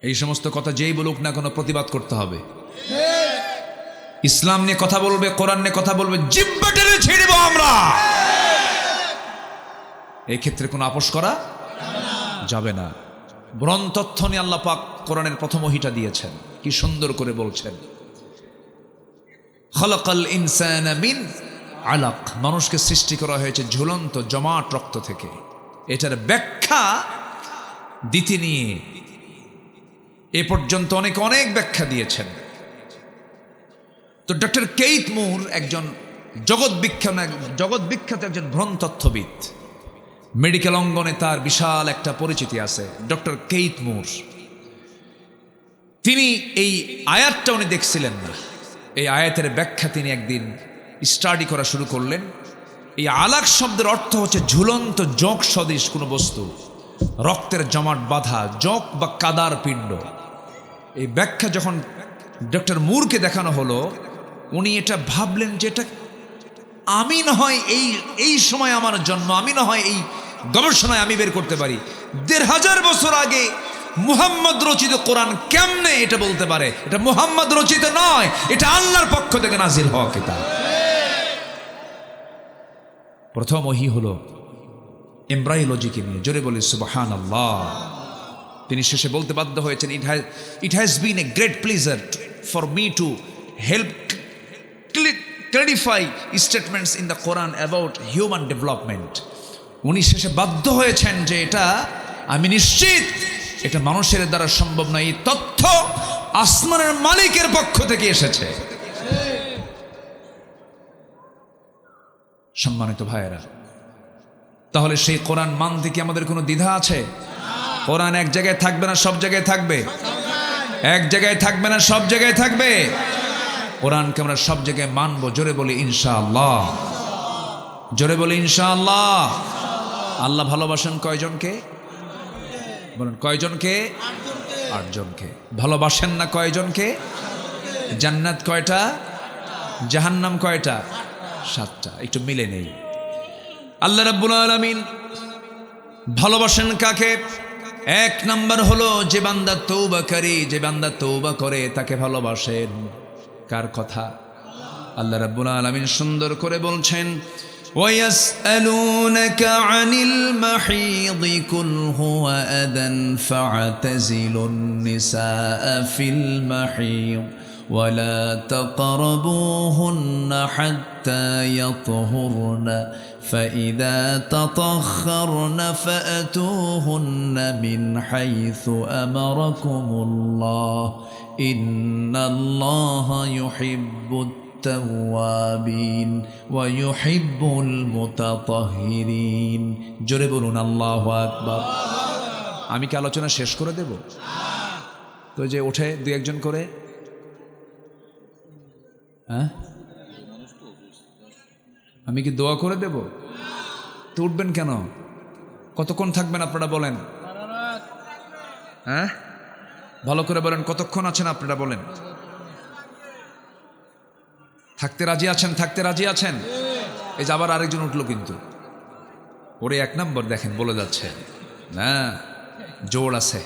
এই সমস্ত কথা যেই বলুক না কোনো প্রতিবাদ করতে হবে। ইসলাম নিয়ে কথা বলবে, কোরআন নিয়ে কথা বলবে, জিহ্বা টেনে ছেড়ে দেব আমরা। এই ক্ষেত্রে কোনো আপোষ করা যাবে না। ভ্রণতত্ত্ব নিয়ে আল্লাহ পাক কোরআনের প্রথম ওহীটা দিয়েছেন, কি সুন্দর করে বলছেন, খলাকাল ইনসানা মিন আলাক। মানুষকে সৃষ্টি করা হয়েছে ঝুলন্ত জমাট রক্ত থেকে। এটার ব্যাখ্যা দিতে নিয়ে এ পর্যন্ত অনেক ব্যাখ্যা দিয়েছেন। তো ডক্টর কেইথ মুর একজন জগৎ বিখ্যাত একজন ভ্রণতত্ত্ববিদ। মেডিকেল অঙ্গনে তার বিশাল একটা পরিচিতি আছে, ডক্টর কেইথ মুর। তিনি এই আয়াতটা উনি দেখছিলেন না, এই আয়াতের ব্যাখ্যা তিনি একদিন স্টাডি করা শুরু করলেন। এই আলাক শব্দের অর্থ হচ্ছে ঝুলন্ত জক সদৃশ কোনো বস্তু, রক্তের জমাট বাঁধা জক বা কাদার পিণ্ড। এই ব্যাখ্যা যখন ডক্টর মুরকে দেখানো হলো, উনি এটা ভাবলেন যে এটা আমি না হয় এই সময় আমার জন্ম, আমি না হয় এই গবেষণায় আমি বের করতে পারি ১৫০০ বছর আগে মুহাম্মদ রচিত কোরআন কেমনে এটা বলতে পারে? এটা মুহাম্মদ রচিত নয়, এটা আল্লাহর পক্ষ থেকে নাজিল হওয়া কিতাব। প্রথম ওহী হলো এমব্রায়োলজিকে নিয়ে, জোরে বলি সুবহানাল্লাহ। তিনি শেষে বলতে বাধ্য হয়েছেন, it has been a great pleasure for me to help clarify statements in the Quran about human development. উনি শেষে বাধ্য হয়েছেন যে এটা আমি নিশ্চিত এটা মানুষের দ্বারা সম্ভব নয়, এই তথ্য আসমানের মালিকের পক্ষ থেকে এসেছে। সম্মানিত ভাইয়েরা, তাহলে সেই কোরআন মানতে কি আমাদের কোনো দ্বিধা আছে? কোরআন এক জায়গায় থাকবে না সব জায়গায় থাকবে? এক জায়গায় থাকবে না সব জায়গায় থাকবে? কোরআনকে আমরা সব জায়গায় মানবো, জোরে বলি ইনশাআল্লাহ, জোরে বলি ইনশাআল্লাহ। আল্লাহ ভালোবাসেন কয়জনকে? বলেন কয়জনকে? ৮ জনকে। ভালোবাসেন না কয়জনকে? জান্নাত কয়টা? জাহান্নাম কয়টা? 7টা। একটু মিলে নেই। আল্লাহ রাব্বুল আলামিন ভালোবাসেন কাকে? 1 নাম্বার হলো যে বান্দা তওবাকারী, যে বান্দা তওবা করে তাকে ভালোবাসেন। কার কথা? আল্লাহ রাব্বুল আলামিন সুন্দর করে বলছেন, ওয়ায়াসআলুনাকা আনিল মাহিদি কুল হুয়া আদান ফা'তাজিলুন নিসাআ ফিল মাহিদ ওয়ালা তাকরাবুহুন্না হাত্তা ইয়াতহুরনা فإذا تطهرن فأتوهن من حيث أمركم الله إن الله يحب التوابين ويحب المتطهرين জোরে বলুন আল্লাহু আকবার। আমি কি আলোচনা শেষ করে দেব? তো যে ওঠে 2-1 করে, হ্যাঁ আমি কি দোয়া করে দেব? তো উঠবেন কেন? কতক্ষণ থাকবেন আপনারা বলেন? হ্যাঁ ভালো করে বলেন, কতক্ষণ আছেন আপনারা বলেন? থাকতে রাজি আছেন? থাকতে রাজি আছেন? এই যে আবার আরেকজন উঠলো, কিন্তু ওরে 1 নম্বর দেখেন বলে যাচ্ছে না, জোর আছে,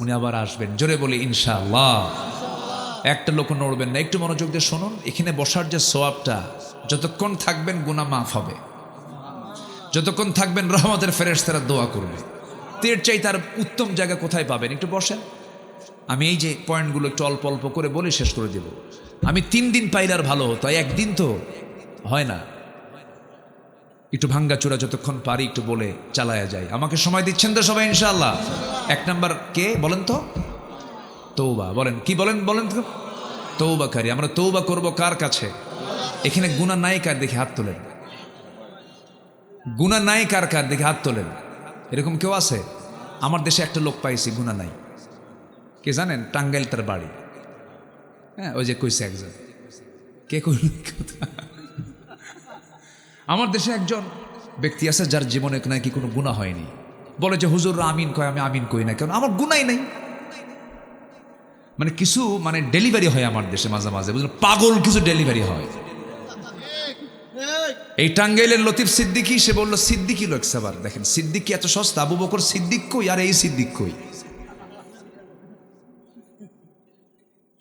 উনি আবার আসবেন। জোরে বলি ইনশাআল্লাহ। একটা লোক নড়বেন না, একটু মনোযোগ দিয়ে শুনুন। এখানে বসার যে সওয়াবটা, যতক্ষণ থাকবেন গুনাহ মাফ হবে, যতক্ষণ থাকবেন রহমতের ফেরেশতারা দোয়া করবে। এর চাই তার উত্তম জায়গা কোথায় পাবেন? একটু বসেন। আমি এই যে পয়েন্টগুলো একটু অল্প অল্প করে বলে শেষ করে দেব। আমি 3 দিন পাইলে আর ভালো হতো, 1 দিন তো হয় না। একটু ভাঙ্গাচোরা যতক্ষণ পারি একটু বলে চালায়া যায়। আমাকে সময় দিচ্ছেন তো সবাই ইনশাআল্লাহ? 1 নাম্বার কে বলেন তো? তওবা। বলেন কি? বলেন বলেন তো। তওবাকারী। আমরা তওবা করব কার কাছে? এখানে গুনাহ নাই কার? দেখে হাত তোলেন। গুনাহ নাই কার কার? দেখে হাত তোলেন। এরকম কেউ আছে? আমার দেশে একটা লোক পাইছি গুনাহ নাই। কে জানেন? টাঙ্গাইল তার বাড়ি। হ্যাঁ ওই যে কইছে একজন, কে কইল কথা? আমার দেশে একজন ব্যক্তি আছে যার জীবনে নাকি কোনো গুনাহ হয়নি। বলে যে হুজুররা আমিন কয়, আমি আমিন কই না, কারণ আমার গুনাহই নাই। মানে কিছু ডেলিভারি হয় আমার দেশে মাঝে মাঝে, বুঝলেন? পাগল কিছু ডেলিভারি হয়। এই টাঙ্গাইলের লতিফ সিদ্দিকী, সে বলল সিদ্দিকী লোক সাবার। দেখেন সিদ্দিকী এত সস্তা, আবু বকর সিদ্দিক কই আর এই সিদ্দিক কই?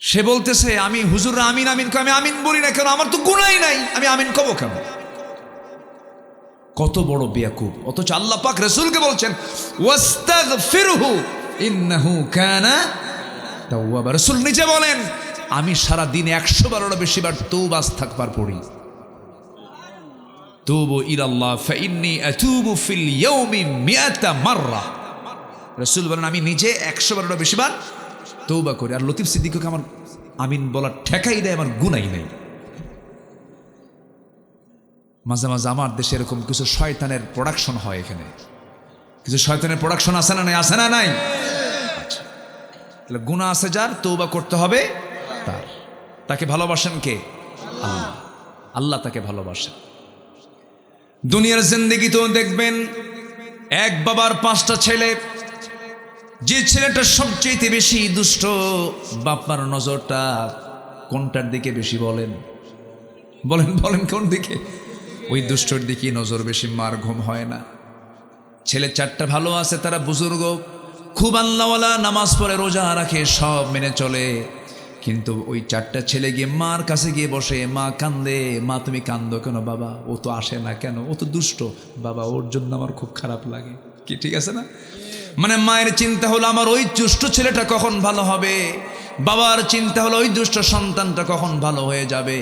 সে বলতেছে আমি হুজুররা আমিন আমিন কয়, আমি আমিন বলি না, কারণ আমার তো গুনাহই নাই, আমি আমিন কব কেন? কত বড় বেয়াকুব! অথচ আল্লাহ পাক রাসূলকে বলছেন ওয়াস্তাগফিরহু ইন্নাহু কানা তাওয়াবা। রাসূল নিজে বলেন আমি সারা দিনে 100 বারেরও বেশি বার তওবা ইস্তিগফার পড়ি। তুবু ইলাল্লাহ ফাইন্নী আতুবু ফিল ইয়াউমি 100 মাররা। রাসূল বলেন আমি নিজে 100 বারেরও বেশি বার তওবা করি। আর লতিফ সিদ্দিককে আমার আমিন বলার ঠেকাই দেয়, আমার গুনাহই নেই। মাঝে মাঝে আমার দেশে এরকম কিছু শয়তানের প্রোডাকশন হয় এখানে, কিছু শয়তানের প্রোডাকশন আছে না নাই? আছে না নাই? আচ্ছা, তাহলে গুনাহ আছে যার, তওবা করতে হবে তার। তাকে ভালোবাসেন কে? আল্লাহ। আল্লাহ তাকে ভালোবাসেন। দুনিয়ার জিন্দেগিতেও দেখবেন এক বাবার 5টা ছেলে, যে ছেলেটা সবচেয়ে বেশি দুষ্ট, বাপমার নজরটা কোনটার দিকে বেশি? বলেন বলেন বলেন, কোন দিকে? ওই দুষ্টর দিকে নজর বেশি, মার ঘুম হয় না। ছেলে 4টা ভালো আছে, তারা বুজুর্গ, খুব আল্লাহওয়ালা, নামাজ পড়ে, রোজা রাখে, সব মেনে চলে। কিন্তু ওই 4টা ছেলে গিয়ে মার কাছে গিয়ে বসে, মা কান্দে, মা তুমি কান্দো কেন বাবা? ও তো আসে না কেন? ও তো দুষ্ট বাবা, ওর জন্য আমার খুব খারাপ লাগে। কি ঠিক আছে না? মানে মায়ের চিন্তা হলো আমার ওই দুষ্ট ছেলেটা কখন ভালো হবে, বাবার চিন্তা হলো ওই দুষ্ট সন্তানটা কখন ভালো হয়ে যাবে।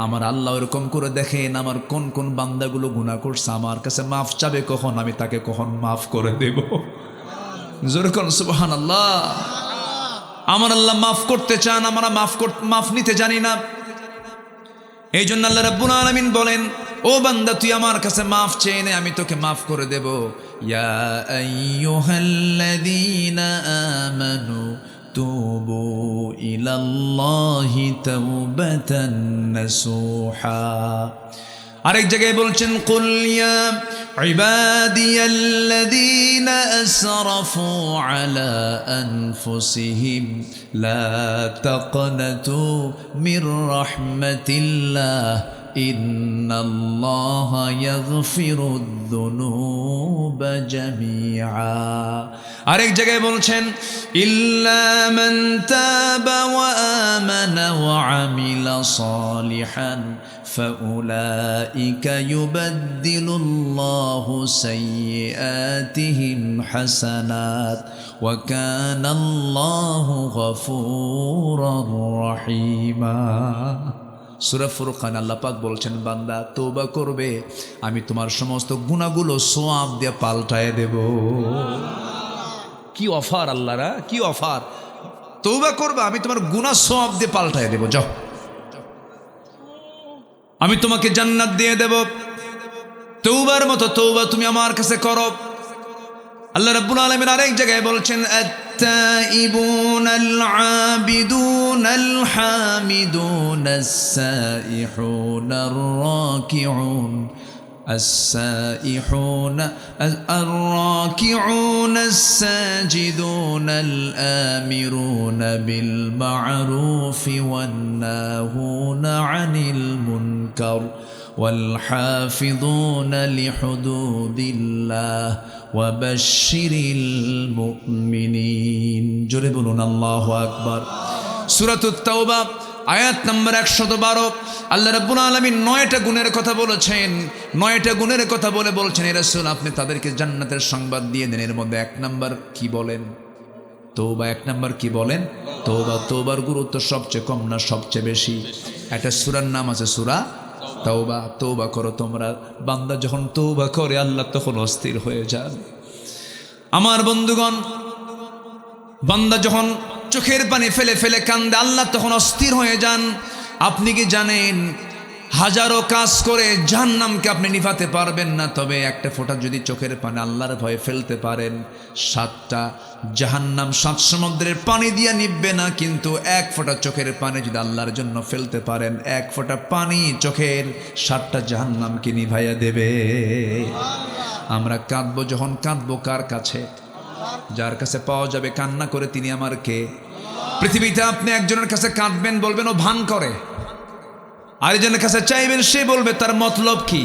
আমার আল্লাহ এরকম করে দেখেন আমার কোন কোন বান্দাগুলো গুনাহ করছে, আমার কাছে মাফ চাবে কখন, আমি তাকে কখন মাফ করে দেব। জোরে কোন সুবহানাল্লাহ। আমার আল্লাহ মাফ করতে চান, আমরা মাফ নিতে জানি না। এই জন্য আল্লাহ রাব্বুল আলামিন বলেন, ও বান্দা তুই আমার কাছে মাফ চেয়ে নে, আমি তোকে মাফ করে দেব। ইয়া আইয়ুহাল্লাযীনা আমানু তুবু ইলাল্লাহি তাওবাতান নাসুহা। আরেক জায়গায় বলছেন, কুল ইয়া ইবাদিয়াল্লাযীনা আসরাফু আলা আনফুসিহিম লা তাকনাতু মির রাহমাতিল্লাহ ইন্নাল্লাহা ইয়াগফিরুদ যুনুবা জামিআ। আরেক জায়গায় বলছেন, ইল্লা মান তাবা ওয়া আমানা ওয়া আমিলা সালিহান ফাউলাইকা ইউবাদদিলুল্লাহু সাইয়্যাতিহিম হাসানাত ওয়া কানাল্লাহু গফুরুর রহিমা। সূরা ফুরকান আল্লাহ পাক বলছেন, বান্দা তওবা করবে, আমি তোমার সমস্ত গুনাহগুলো সওয়াব দিয়ে পাল্টায় দেব। কি অফার আল্লাহরা, কি অফার! তওবা করবে, আমি তোমার গুনাহ সওয়াব দিয়ে পাল্টায় দেব। যাও, আমি তোমাকে জান্নাত দিয়ে দেব। তওবার মতো তওবা তুমি আমার কাছে করো। আল্লাহ রাব্বুল আলামিন আরেক জায়গায় বলছেন, التائبون العابدون الحامدون السائحون الراكعون الراكعون الساجدون الآمرون بالمعروف والناهون عن المنكر والحافظون لحدود الله وبشر المؤمنين। জোরে বলুন আল্লাহু আকবার। সূরাতুত তাওবা আয়াত নম্বর 112। আল্লাহ রাব্বুল আলামিন 9টা গুণের কথা বলেছেন। 9টা গুণের কথা বলছেন, এ রাসূল আপনি তাদেরকে জান্নাতের সংবাদ দিয়ে দেন। এর মধ্যে 1 নাম্বার কি বলেন? তওবা। 1 নাম্বার কি বলেন? তওবা। তওবার গুরুত্ব সবচেয়ে কম না সবচেয়ে বেশি? একটা সূরার নাম আছে সূরা তওবা। তওবা করো তোমরা। বান্দা যখন তওবা করে আল্লাহ তখন অস্থির হয়ে যান। আমার বন্ধুগণ, বান্দা যখন চোখের পানি ফেলে ফেলে কান্দে আল্লাহ তখন অস্থির হয়ে যান। আপনি কি জানেন, হাজারো কাজ করে জাহান্নামকে আপনি নিভাতে পারবেন না, তবে একটা ফোঁটা যদি চোখের পানি আল্লাহর ভয়ে ফেলতে পারেন, 7টা জাহান্নাম 7 সমুদ্রের পানি দিয়ে নিববে না। কিন্তু 1 ফোঁটা চোখের পানি যদি আল্লাহর জন্য ফেলতে পারেন, 1 ফোঁটা পানি চোখের 7টা জাহান্নামকে নিভাইয়া দেবে। আমরা কাঁদবো, যখন কাঁদবো কার কাছে? যার কাছে পাওয়া যাবে কান্না করে তিনি আমার কে? পৃথিবীতে আপনি একজনের কাছে কাঁদবেন, বলবেন ও ভান করে। আরেকজনের কাছে চাইবেন, সে বলবে তার মতলব কি।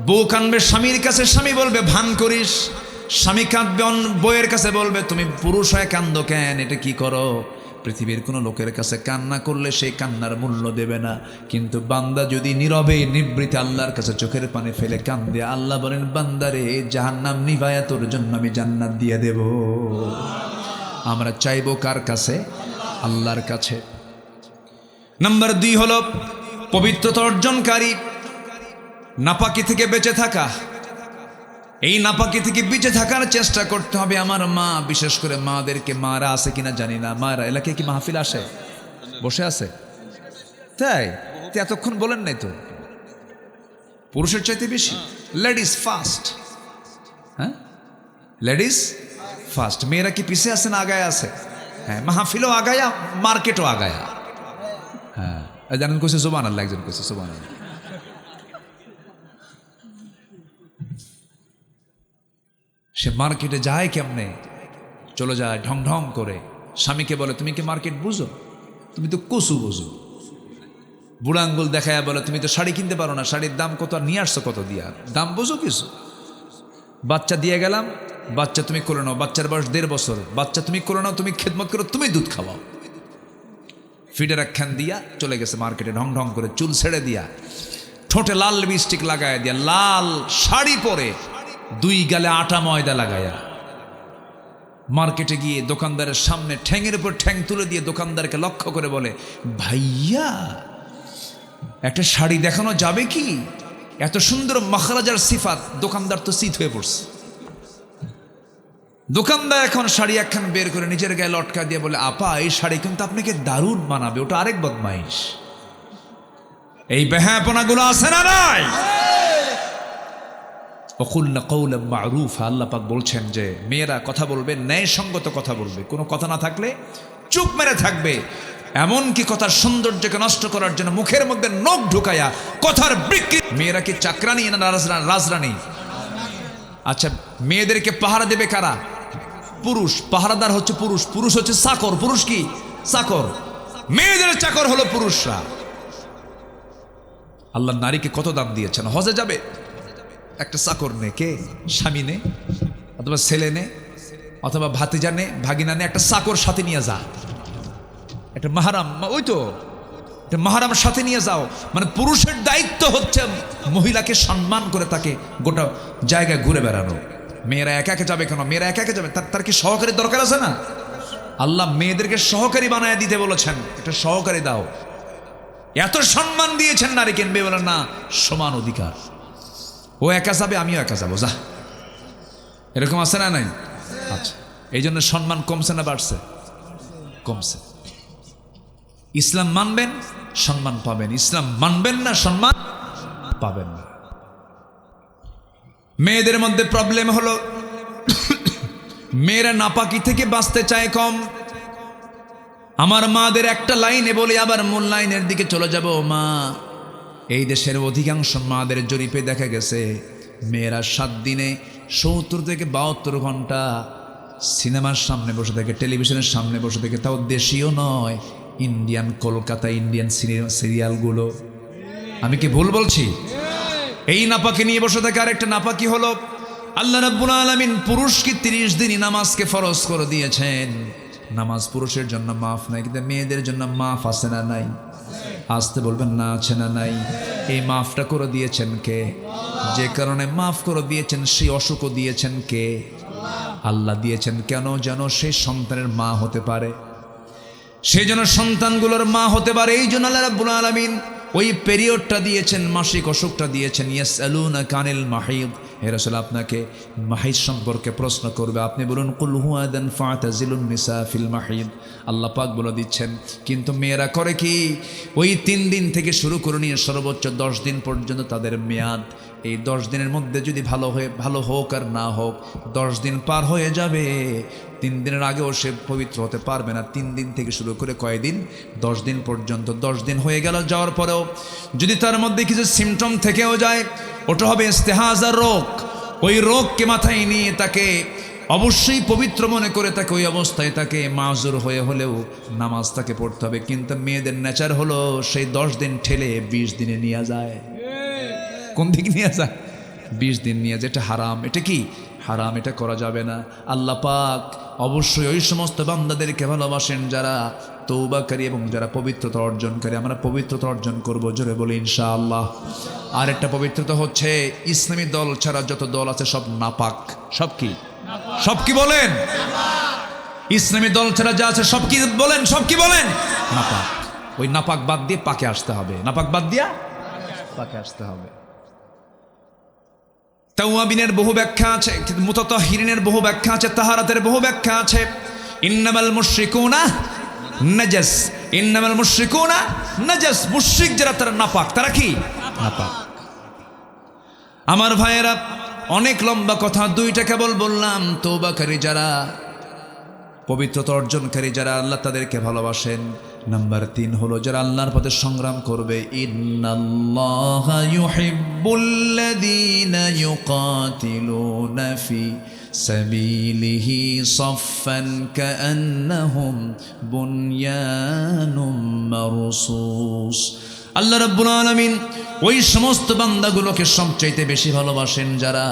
বউ কাঁদবে স্বামীর কাছে, স্বামী বলবে ভান করিস। স্বামী কাঁদবে বউয়ের কাছে, বলবে তুমি পুরুষ হয়ে কান্দো কেন, এটা কি করো। পৃথিবীর কোনো লোকের কাছে কান্না করলে সেই কান্নার মূল্য দেবে না। কিন্তু বান্দা যদি নীরবে নিবৃতে আল্লাহর কাছে চোখের পানি ফেলে কান্দে, আল্লাহ বলেন, বান্দারে জাহান্নাম নিভায়া তোর জন্য আমি জান্নাত দিয়ে দেব। আমরা চাইবো কার কাছে? আল্লাহর কাছে। নাম্বার 2 হলো পবিত্রতা অর্জনকারী, নাপাকি থেকে বেঁচে থাকা। এই নাপাকি থেকে বেঁচে থাকার চেষ্টা করতে হবে। আমার মা, বিশেষ করে মাদেরকে, মারা আছে কিনা জানি না, মারা এলাকায় কি মাহফিল আসে? বসে আছে? তাই এতক্ষণ বলেন নাই তো? পুরুষের চাইতে বেশি লেডিস ফার্স্ট। হ্যাঁ, লেডিস ফার্স্ট। মেয়েরা কি পিছিয়ে আছে না আগায় আছে? হ্যাঁ, মাহফিলও আগায়া, মার্কেটও আগায়া। হ্যাঁ, জানেন কইছে সুবহানাল্লাহ, একজন কইছে সুবহানাল্লাহ। সে মার্কেটে যায় কেমনে? চলে যায় ঢং ঢং করে। স্বামীকে বলে, তুমি কি মার্কেট বুঝো? তুমি তো কচু বুঝো। বুড়া আঙ্গুল দেখায় বলে, তুমি তো শাড়ি কিনতে পারো না, শাড়ির দাম কত, আর নিয়ে আসছো কত দিয়া, দাম বুঝো কিছু? বাচ্চা দিয়ে গেলাম, বাচ্চা তুমি করে নাও, বাচ্চার বয়স 1.5 বছর, বাচ্চা তুমি করে নাও, তুমি খেদমত করো, তুমি দুধ খাওয়াও। ফিডের একখান দিয়া চলে গেছে মার্কেটে ঢং ঢং করে, চুল ছেড়ে দিয়া, ঠোঁটে লাল লিপস্টিক লাগায় দিয়া, লাল শাড়ি পরে, 2 গালে আটা ময়দা লাগায়া মার্কেটে গিয়ে দোকানদারের সামনে ঠ্যাঙের উপর ঠ্যাং তুলে দিয়ে দোকানদারকে লক্ষ্য করে বলে, ভাইয়া একটা শাড়ি দেখানো যাবে কি? এত সুন্দর মখরাজার সিফাত। দোকানদার তো চিত হয়ে পড়ছে। দোকানদার এখন শাড়ি একখান বের করে নিজের গায়ে লটকা দিয়ে বলে, আপা এই শাড়ি কিন্তু আপনাকে দারুণ মানাবে। ওটা আরেক বদমাইশ। এই বেহাপনাগুলো আছে না নাই? ওয়াকুলনা কওলাম মা'রুফা। আল্লাহ পাক বলছেন যে মেয়েরা কথা বলবে, ন্যায়সঙ্গত কথা বলবে। কোনো কথা না থাকলে চুপ মেরে থাকবে। এমনকি কথার সৌন্দর্যকে নষ্ট করার জন্য মুখের মধ্যে নখ ঢুকায়া কথার বিকৃতি। মেয়েরা কি চাকরানি না রাজরানী? আচ্ছা, মেয়েদেরকে পাহারা দেবে কারা? পুরুষ। পাহারাদার হচ্ছে পুরুষ, পুরুষ হচ্ছে চাকর। পুরুষ কি? চাকর। মেয়েদের চাকর হলো পুরুষরা। আল্লাহ নারীকে কত দাম দিয়েছেন। হজে যাবে, একটা চাকর নে, কে? স্বামী নে, অথবা ছেলে নে, অথবা ভাতিজা নে, ভাগিনা নে, একটা চাকর সাথে নিয়ে যা। একটা মাহারাম, ওই তো একটা মাহারাম সাথে নিয়ে যাও। মানে পুরুষের দায়িত্ব হচ্ছে মহিলাকে সম্মান করে তাকে গোটা জায়গায় ঘুরে বেড়ানো। মেয়েরা একা একা যাবে কেন? মেয়েরা একা একা যাবে, তার কি সহকারী দরকার আছে না? আল্লাহ মেয়েদেরকে সহকারী বানায় দিতে বলেছেন। একটা সহকারী দাও। এত সম্মান দিয়েছেন নারীকে, মেয়ে বলেন না, সমান অধিকার। ও একা যাবে, আমিও একা যাবো, যা। এরকম আছে না নাই? আচ্ছা, এই জন্য সম্মান কমছে না বাড়ছে? কমছে। ইসলাম মানবেন, সম্মান পাবেন। ইসলাম মানবেন না, সম্মান পাবেন না। মেয়েদের মধ্যে প্রবলেম হলো মেয়েরা নাপাকি থেকে বাঁচতে চায় কম। আমার মাদের একটা লাইনে বলি, আবার মূল লাইনের দিকে চলে যাব। মা, এই দেশের অধিকাংশ মাদের জরিপে দেখা গেছে মেয়েরা 7 দিনে 70 থেকে 72 ঘন্টা সিনেমার সামনে বসে থাকে, টেলিভিশনের সামনে বসে থাকে। তাও দেশীয় নয়, ইন্ডিয়ান, কলকাতা ইন্ডিয়ান সিরিয়ালগুলো। আমি কি ভুল বলছি? এই নাপাকি নিয়ে বসে থাকে। আরেকটা নাপাকি হলো, আল্লাহ রাব্বুল আলামিন পুরুষকে 30 দিনই নামাজকে ফরজ করে দিয়েছেন। নামাজ পুরুষের জন্য মাফ নাই, কিন্তু মেয়েদের জন্য মাফ আছে না নাই? আসতে বলবেন না, আছে না নাই? এই মাফটা করে দিয়েছেন কে? যে কারণে মাফ করে দিয়েছেন, সেই অসুখও দিয়েছেন কে? আল্লাহ দিয়েছেন। কেন? যেন সেই সন্তানের মা হতে পারে, সেই জন্য সন্তানগুলোর মা হতে পারে। এই জন্য আল্লাহ রাব্বুল আলামিন ওই পিরিয়ডটা দিয়েছেন, মাসিক অসুখটা দিয়েছেন। ইয়াসআলুনাকা আনিল মাহিদ। হে রাসূল, আপনাকে মাহিদ সম্পর্কে প্রশ্ন করবে, আপনি বলুন কুল হুয়া আযান ফা'তাজিলুন নিসা ফিল মাহিদ। আল্লাহ পাক বলে দিচ্ছেন। কিন্তু মেয়েরা করে কি? ওই 3 দিন থেকে শুরু করে নিয়ে সর্বোচ্চ 10 দিন পর্যন্ত তাদের মেয়াদ। এই 10 দিনের মধ্যে যদি ভালো হোক আর না হোক, 10 দিন পার হয়ে যাবে, 3 দিনের আগেও সে পবিত্র হতে পারবে না। 3 দিন থেকে শুরু করে কয়দিন? 10 দিন পর্যন্ত। 10 দিন হয়ে গেল, যাওয়ার পরেও যদি তার মধ্যে কিছু সিমটম থেকেও যায়, ওটা হবে ইস্তেহাজার রোগ। ওই রোগকে মাথায় নিয়ে তাকে অবশ্যই পবিত্র মনে করে তাকে ওই অবস্থায় তাকে মাজুর হয়ে হলেও নামাজ তাকে পড়তে হবে। কিন্তু মেয়েদের নেচার হলো সেই 10 দিন ঠেলে 20 দিনে নিয়ে যায়। কোন দিকে নিয়ে যায়? 20 দিন নিয়ে যায়। এটা হারাম। এটা কি হারাম? এটা করা যাবে না। আল্লাহ পাক অবশ্যই ওই সমস্ত বান্দাদেরকে ভালোবাসেন যারা তৌবাকারী এবং যারা পবিত্রতা অর্জনকারী। আমরা পবিত্রতা অর্জন করব, জোরে বলি ইনশাআল্লাহ। আর একটা পবিত্রতা হচ্ছে, ইসলামী দল ছাড়া যত দল আছে সব নাপাক। সব কি? সব কি বলেন? ইসলামী দল ছাড়া যা আছে সব কি বলেন? সব কি বলেন? নাপাক। ওই নাপাক বাদ দিয়ে পাকে আসতে হবে। নাপাক বাদ দিয়া পাকে আসতে হবে। তাওয়াবিনের বহু ব্যাখ্যা আছে, মুতাতাহহিরিনের বহু ব্যাখ্যা আছে, তাহারাতের বহু ব্যাখ্যা আছে। ইন্নামাল মুশরিকুনা নাজাস, ইন্নামাল মুশরিকুনা নাজাস। মুশরিক যারা তারা নাপাক। তারা কি? নাপাক। আমার ভাইয়েরা, অনেক লম্বা কথা, দুইটা কেবল বললাম। তওবাকারী যারা, পবিত্রতা অর্জনকারী যারা, আল্লাহ তাদেরকে ভালোবাসেন। নাম্বার 3 হলো যারা আল্লাহর পথে সংগ্রাম করবে। ইন্নাল্লাহা ইউহিব্বুল্লাযীনা ইউকাতিলুনা ফি সাবিলিহি সাফফান কাআন্নাহুম বুনয়ানুম মারসুস। আল্লাহ রাব্বুল আলামিন ওই সমস্ত বান্দাগুলোকে সবচাইতে বেশি ভালোবাসেন যারা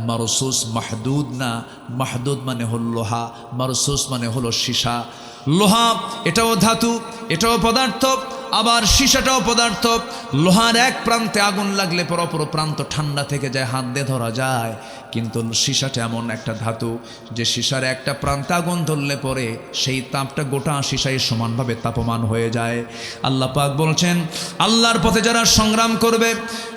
মারসুস, মাহদুদ না, মাহদুদ মানে হল লোহা, মারসুস মানে হলো সীসা। লোহা এটাও ধাতু, এটাও পদার্থ, আবার সীসাটাও পদার্থ। লোহার এক প্রান্তে আগুন লাগলে পর অপর প্রান্ত ঠান্ডা থেকে যায়, হাত দিয়ে ধরা যায়। কিন্তু সীসাটা এমন একটা ধাতু যে সীসার একটা প্রান্তে আগুন ধরলে পরে সেই তাপটা গোটা সীসায় সমানভাবে তাপমান হয়ে যায়। আল্লাহ পাক বলছেন, আল্লাহর পথে যারা সংগ্রাম করবে,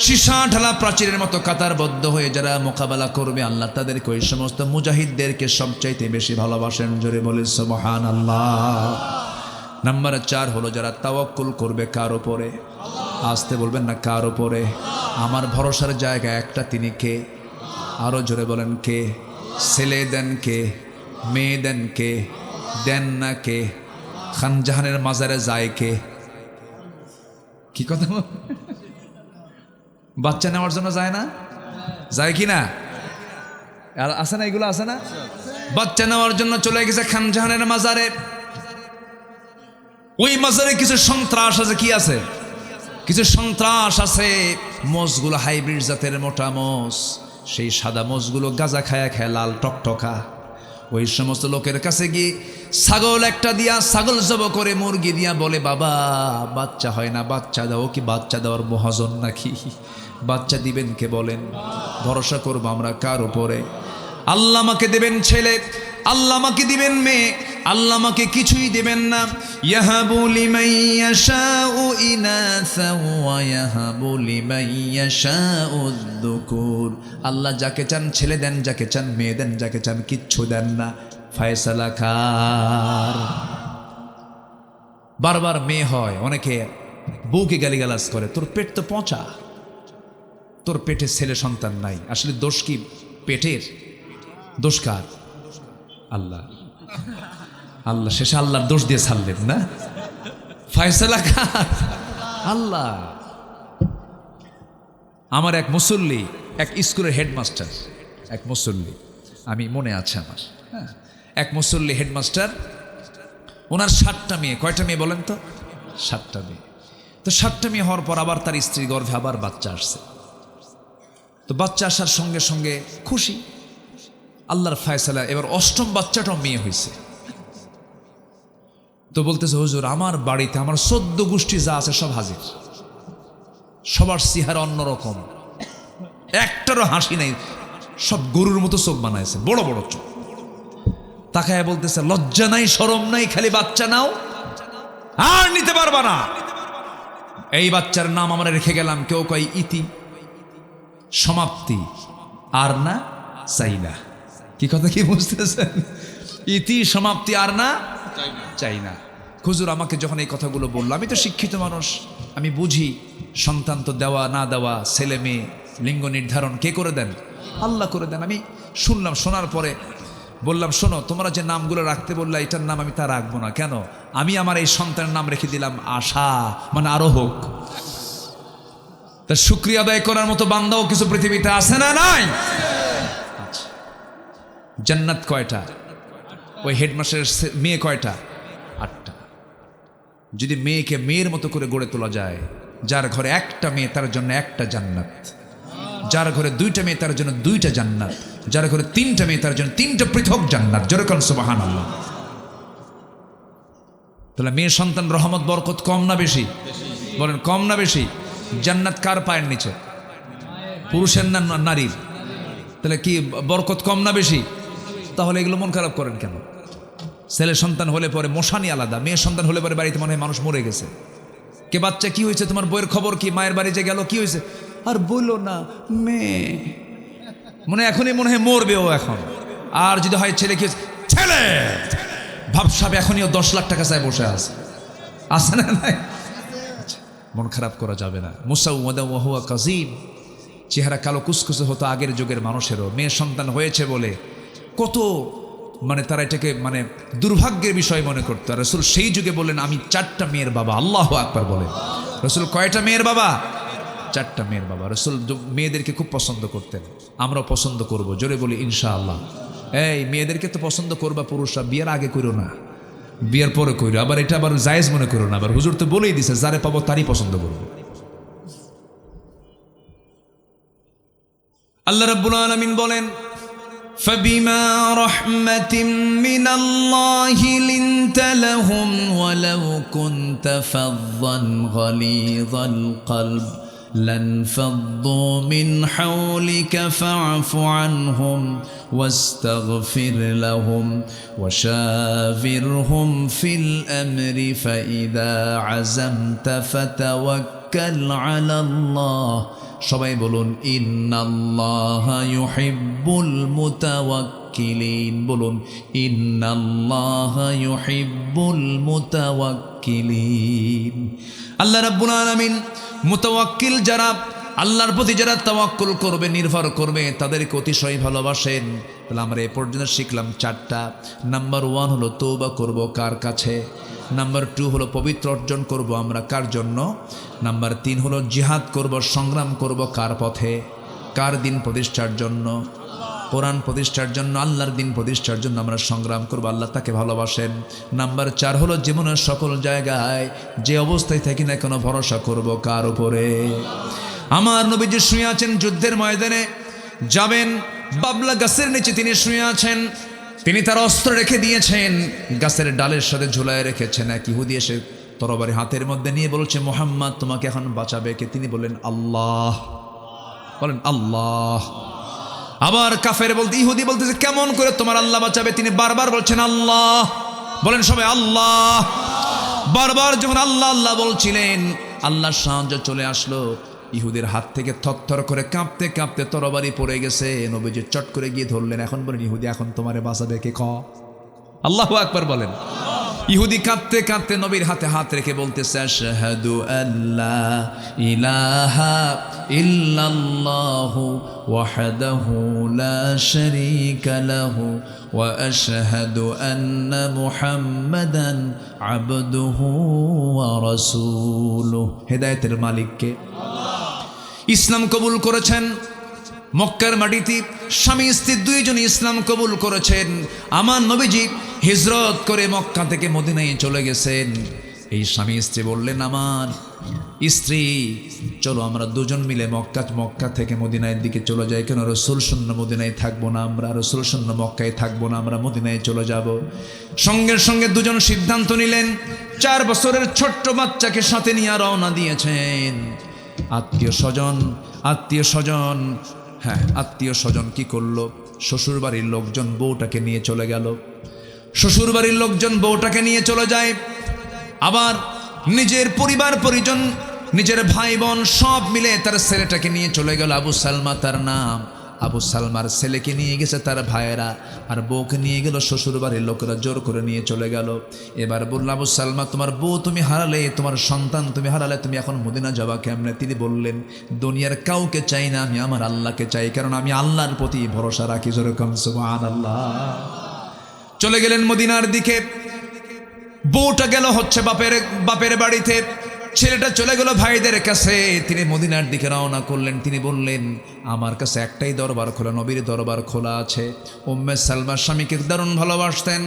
সীসা ঢালা প্রাচীরের মতো কাতারবদ্ধ হয়ে যারা মোকাবেলা করবে, আল্লাহ তাদেরকে ওই সমস্ত মুজাহিদদেরকে সবচাইতে বেশি ভালোবাসেন। জোরে বলি সুবহানাল্লাহ। নাম্বার 4 হলো যারা তাওয়াক্কুল করবে কার উপরে? আসতে বলবেন না, কার উপরে? আমার ভরসার জায়গা একটা, তিনি কে? আরো জোরে বলেন, কে? ছেলে দেন কে? মেয়ে দেন কে? দেন না কে? খানজাহানের মাজারে যায় কে? কি কথা? বাচ্চা নেওয়ার জন্য যায় না? যায় কি না? আর আছে না, এগুলো আছে না? বাচ্চা নেওয়ার জন্য চলে গেছে খানজাহানের মাজারে। ওই মাজারে কিছু সন্ত্রাস আছে। কি আছে? কিছু সন্ত্রাস আছে। মোষগুলো হাইব্রিড জাতের মোটা মোষ, সেই সাদা মোষগুলো গাঁজা খায়া খায় লাল টকটকা। ওই সমস্ত লোকের কাছে গিয়ে ছাগল একটা দিয়া, ছাগল জব করে মুরগি দিয়া বলে, বাবা বাচ্চা হয় না, বাচ্চা দাও। কি বাচ্চা দেওয়ার মহাজন নাকি? বাচ্চা দিবেন কে বলেন? ভরসা করবো আমরা কার উপরে? আল্লাহ আমাকে দেবেন ছেলে, আল্লাহ আমাকে দিবেন মেয়ে, আল্লাহ আমাকে কিছুই দেবেন না। ইয়াহাবু লিমান ইয়াশাউ ইনাসা ওয়া ইয়াহাবু লিমান ইয়াশাউ যুকুর। আল্লাহ যাকে চান ছেলে দেন, যাকে চান মেয়ে দেন, যাকে চান কিচ্ছু দেন না। ফয়সালা কার? বারবার মেয়ে হয়, অনেকে বউকে গালিগালাজ করে, তোর পেট তো পচা, তোর পেটে ছেলে সন্তান নাই। আসলে দোষ কি পেটের? দোষ কার? আল্লাহ। আল্লাহ শেষে আল্লাহর দোষ দিয়ে ছাড়লেন না? ফয়সালা কার? আল্লাহ। আমার এক মুসল্লি, এক স্কুলের হেডমাস্টার, এক মুসল্লি, আমি মনে আছে আমার, হ্যাঁ, এক মুসল্লি হেডমাস্টার, ওনার 7টা মেয়ে। কয়টা মেয়ে বলেন তো? 7টা মেয়ে। তো 7টা মেয়ে হওয়ার পর আবার তার স্ত্রী গর্ভে আবার বাচ্চা আসছে। তো বাচ্চা আসার সঙ্গে সঙ্গে খুশি, আল্লাহর ফয়সালা। এবার 8ম বাচ্চাটাও মেয়ে হয়েছে। তো বলতেছে, হুজুর আমার বাড়িতে আমার 14 গোষ্ঠী যা আছে সব হাজির, সবার চেহারা অন্যরকম, একটারও হাসি নাই, সব গরুর মতো চোখ বানাইছে, বড় বড় চোখ। তাকায় বলতেছে, লজ্জা নাই শরম নাই, খালি বাচ্চা নাও, আর নিতে পারবা না। এই বাচ্চার নাম আমরা রেখে গেলাম, কেউ কয় ইতি, সমাপ্তি, আর না চাই না। কি কথা কি বুঝতেছেন? ইতি, সমাপ্তি, আর না চাই না। হুজুর আমাকে যখন এই কথাগুলো বললো, আমি তো শিক্ষিত মানুষ, আমি বুঝি সন্তান তো দেওয়া না দেওয়া, ছেলে মেয়ে লিঙ্গ নির্ধারণ কে করে দেন? আল্লাহ করে দেন। আমি শুনলাম, শোনার পরে বললাম, শোনো, তোমরা যে নামগুলো রাখতে বললা এটার নাম আমি তা রাখবো না। কেন? আমি আমার এই সন্তানের নাম রেখে দিলাম আশা, মানে আরো হোক। তার শুকরিয়া আদায় করার মতো বান্দাও কিছু পৃথিবীতে আছে না নাই? আচ্ছা, জান্নাত কয়টা? ওই হেডমাস্টারের মেয়ে কয়টা? 8টা। যদি মেয়েকে মেয়ের মতো করে গড়ে তোলা যায়, যার ঘরে একটা মেয়ে তার জন্য একটা জান্নাত, যার ঘরে 2টা মেয়ে তার জন্য 2টা জান্নাত, যার ঘরে 3টা মেয়ে তার জন্য 3টা পৃথক জান্নাত। যেরকম সুবহানাল্লাহ। তাহলে মেয়ে সন্তান রহমত বরকত কম না বেশি? বলেন কম না বেশি? জান্নাত কার পায়ের নিচে? পুরুষের না নারীর? তাহলে কি বরকত কম না বেশি? তাহলে এগুলো মন খারাপ করেন কেন? ছেলে সন্তান হলে পরে মশানি আলাদা, মেয়ে সন্তান হলে পরে বাড়িতে মনে হয় মানুষ মরে গেছে। কে বাচ্চা, কি হয়েছে তোমার বইয়ের খবর কি? মায়ের বাড়ি যে গেল, কি হয়েছে? আর বললো না, মেয়ে, মনে এখনই মনে হয় মরবে ও এখন। আর যদি হয় ছেলে, কি হয়েছে? ছেলে ভাবসাব এখনইও 10 লাখ টাকা চায় বসে আছে না নাই? মন খারাপ করা যাবে না। মুসাউওয়াদা ওয়া হুয়া কাযীম। চেহারা কালো কুসকুসে হতো আগের যুগের মানুষেরও, মেয়ে সন্তান হয়েছে বলে কত মানে তারা এটাকে মানে দুর্ভাগ্যের বিষয় মনে করতো। আর রসুল সেই যুগে বললেন আমি 4টা মেয়ের বাবা। আল্লাহু আকবার বলেন। রসুল কয়টা মেয়ের বাবা? 4টা মেয়ের বাবা। রসুল মেয়েদেরকে খুব পছন্দ করতেন, আমরাও পছন্দ করব, জোরে বলি ইনশাআল্লাহ। এই মেয়েদেরকে তো পছন্দ করবা পুরুষরা, বিয়ের আগে করো না, বিয়ের পরে করো। আবার এটা আবার জায়েজ মনে করো না, আবার হুজুর তো বলেই দিছে যারে পাবো তারই পছন্দ করবো। আল্লাহ রাব্বুল আলামিন বলেন فبما رحمة من الله لنت لهم ولو كنت فظا غليظ القلب لانفضوا من حولك فاعف عنهم واستغفر لهم وشاورهم في الأمر فإذا عزمت فتوكل على الله সবাই বলুন ইন্নাল্লাহা ইউহিব্বুল মুতাওয়াক্কিলিন। বলুন ইন্নাল্লাহা ইউহিব্বুল মুতাওয়াক্কিলিন। আল্লাহ রাব্বুল আলামিন মুতাওয়াক্কিল যারা, আল্লাহর প্রতি যারা তাওয়াক্কুল করবে, নির্ভর করবে, তাদেরকে অতিশয় ভালোবাসেন। তাহলে আমরা এ পর্যন্ত শিখলাম 4টা। নাম্বার 1 হলো তওবা করব কার কাছে। নাম্বার 2 হলো পবিত্র অর্জন করব আমরা কার জন্য। নাম্বার 3 হলো জিহাদ করব, সংগ্রাম করব কার পথে, কার দিন প্রতিষ্ঠার জন্য, কোরআন প্রতিষ্ঠার জন্য, আল্লাহর দিন প্রতিষ্ঠার জন্য আমরা সংগ্রাম করব, আল্লাহ তাকে ভালোবাসেন। নাম্বার 4 হলো জীবনের সকল জায়গায় যে অবস্থায় থাকি না কেন ভরসা করব কার উপরে? আমার নবীজি শুয়ে আছেন যুদ্ধের ময়দানে, যাবেন বাবলা গাছের নিচে তিনি শুয়ে আছেন, তিনি তার অস্ত্র রেখে দিয়েছেন, গাছের ডালের সাথে ঝুলায় রেখেছেন। এক ইহুদি এসে তরবারি হাতের মধ্যে নিয়ে বলছে মুহাম্মদ তোমাকে এখন বাঁচাবে কে? তিনি বললেন আল্লাহ। বলেন আল্লাহ। আবার কাফের বলতে ইহুদি বলতেছে কেমন করে তোমার আল্লাহ বাঁচাবে? তিনি বারবার বলছেন আল্লাহ। বলেন সবাই আল্লাহ। বারবার যখন আল্লাহ আল্লাহ বলছিলেন, আল্লাহর সাহায্য চলে আসলো। ইহুদের হাত থেকে থরথর করে কাঁপতে কাঁপতে তরবারি পড়ে গেছে। নবীজি চট করে গিয়ে ধরলেন। এখন বলেন ইহুদি এখন তোমারে বাঁচাবে কে? আল্লাহু আকবার বলেন। ইহুদি কাঁদতে কাঁদতে নবীর হাতে হাত রেখে বলতেছে আশহাদু আল্লা ইলাহা ইল্লাল্লাহু ওয়াহদাহু লা শারীকা লাহু ওয়া আশহাদু আন্না মুহাম্মাদান আবদুহু ওয়া রাসূলুহু। হেদায়েতের মালিককে ইসলাম কবুল করেছেন মক্কার মাটিতে। স্বামী স্ত্রী দুইজনই ইসলাম কবুল করেছেন। আমার নবীজি হিজরত করে মক্কা থেকে মদিনায় চলে গেছেন। এই স্বামী স্ত্রী বললেন আমার স্ত্রী চলো আমরা দুজন মিলে মক্কা থেকে মদিনার দিকে চলে যাই। কেন? রাসূল শূন্য মদিনায় থাকবো না আমরা, রাসূল শূন্য মক্কায় থাকবো না, আমরা মদিনায় চলে যাব। সঙ্গে সঙ্গে দুজন সিদ্ধান্ত নিলেন। 4 বছরের ছোট্ট বাচ্চাকে সাথে নিয়ে রওনা দিয়েছেন। আত্মীয় স্বজন কি করলো? শ্বশুর বাড়ির লোকজন বউটাকে নিয়ে চলে গেল। শ্বশুর বাড়ির লোকজন বউটাকে নিয়ে চলে যায়। আবার নিজের পরিবার পরিজন, নিজের ভাই বোন সব মিলে তার ছেলেটাকে নিয়ে চলে গেল। আবু সালমা তার নাম। আবু সালমার ছেলেকে নিয়ে গেছে তার ভাইয়েরা, আর বউকে নিয়ে গেল শ্বশুর বাড়ির লোকেরা, জোর করে নিয়ে চলে গেল। এবার বলল আবু সালমা তোমার বউ তুমি হারালে, তোমার সন্তান তুমি হারালে, তুমি এখন মদিনা যাবা কেমনে? তিনি বললেন দুনিয়ার কাউকে চাই না, আমি আমার আল্লাহকে চাই, কারণ আমি আল্লাহর প্রতি ভরসা রাখি। যেরকম সুবহানাল্লাহ। চলে গেলেন মদিনার দিকে। বউটা গেল হচ্ছে বাপের বাড়িতে, ছেলেটা চলে গেল ভাইদের কাছে। তিনি মদিনার দিকে রওনা করলেন। তিনি বললেন আমার কাছে একটাই দরবার খোলা, নবীর দরবার খোলা আছে। উম্মে সালমার স্বামীকে দারুণ ভালোবাসতেন,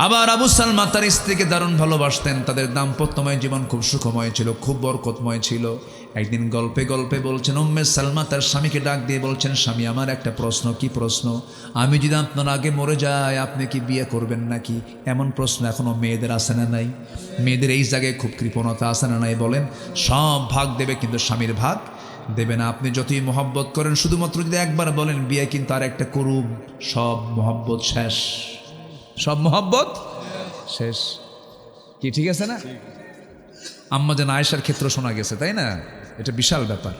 আবার আবু সালমা তার স্ত্রীকে দারুণ ভালোবাসতেন। তাদের দাম্পত্যময় জীবন খুব সুখময় ছিল, খুব বরকতময় ছিল। একদিন গল্পে গল্পে বলছেন উম্মে সালমা তার স্বামীকে ডাক দিয়ে বলছেন স্বামী আমার একটা প্রশ্ন। কি প্রশ্ন? আমি যদি আপনার আগে মরে যাই আপনি কি বিয়ে করবেন নাকি? এমন প্রশ্ন এখনো মেয়েদের আসে না নাই? মেয়েদের এই জায়গায় খুব কৃপণতা আসে না নাই? বলেন সব ভাগ দেবে কিন্তু স্বামীর ভাগ দেবে না। আপনি যতই মহব্বত করেন, শুধুমাত্র যদি একবার বলেন বিয়ে কিন্তু আর একটা করুম, সব মহব্বত শেষ, সব মহব্বত শেষ। কি ঠিক আছে না? আম্মা জান আয়েশার ক্ষেত্রে শোনা গেছে, তাই না? এটা বিশাল ব্যাপার।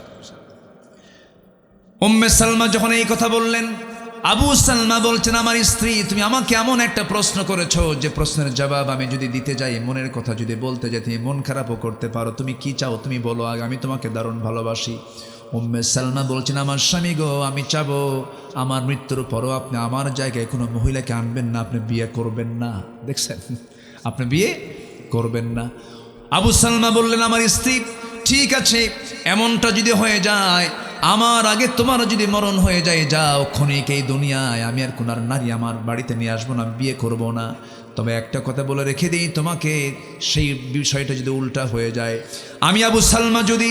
উম্মে সালমা যখন এই কথা বললেন, আবু সালমা বলছেন, আমার স্ত্রী তুমি আমাকে এমন একটা প্রশ্ন করেছো যে প্রশ্নের জবাব আমি যদি দিতে যাই, মনের কথা যদি বলতে যাই, তুমি মন খারাপও করতে পারো। তুমি কি চাও তুমি বলো, আগে আমি তোমাকে দারুণ ভালোবাসি। উম্মে সালমা বলছেন, আমার স্বামী গো, আমি চাবো আমার মৃত্যুর পরও আপনি আমার জায়গায় কোনো মহিলাকে আনবেন না, আপনি বিয়ে করবেন না। দেখছেন, আপনি বিয়ে করবেন না। আবু সালমা বললেন, আমার স্ত্রী ঠিক আছে, এমনটা যদি হয়ে যায়, আমার আগে তোমার যদি মরণ হয়ে যায়, যাও ক্ষণিক এই দুনিয়ায়, আমি আর কোন নারী আমার বাড়িতে নিয়ে আসবো না, বিয়ে করব না। তবে একটা কথা বলে রেখে দিই তোমাকে, সেই বিষয়টা যদি উল্টা হয়ে যায়, আমি আবু সালমা যদি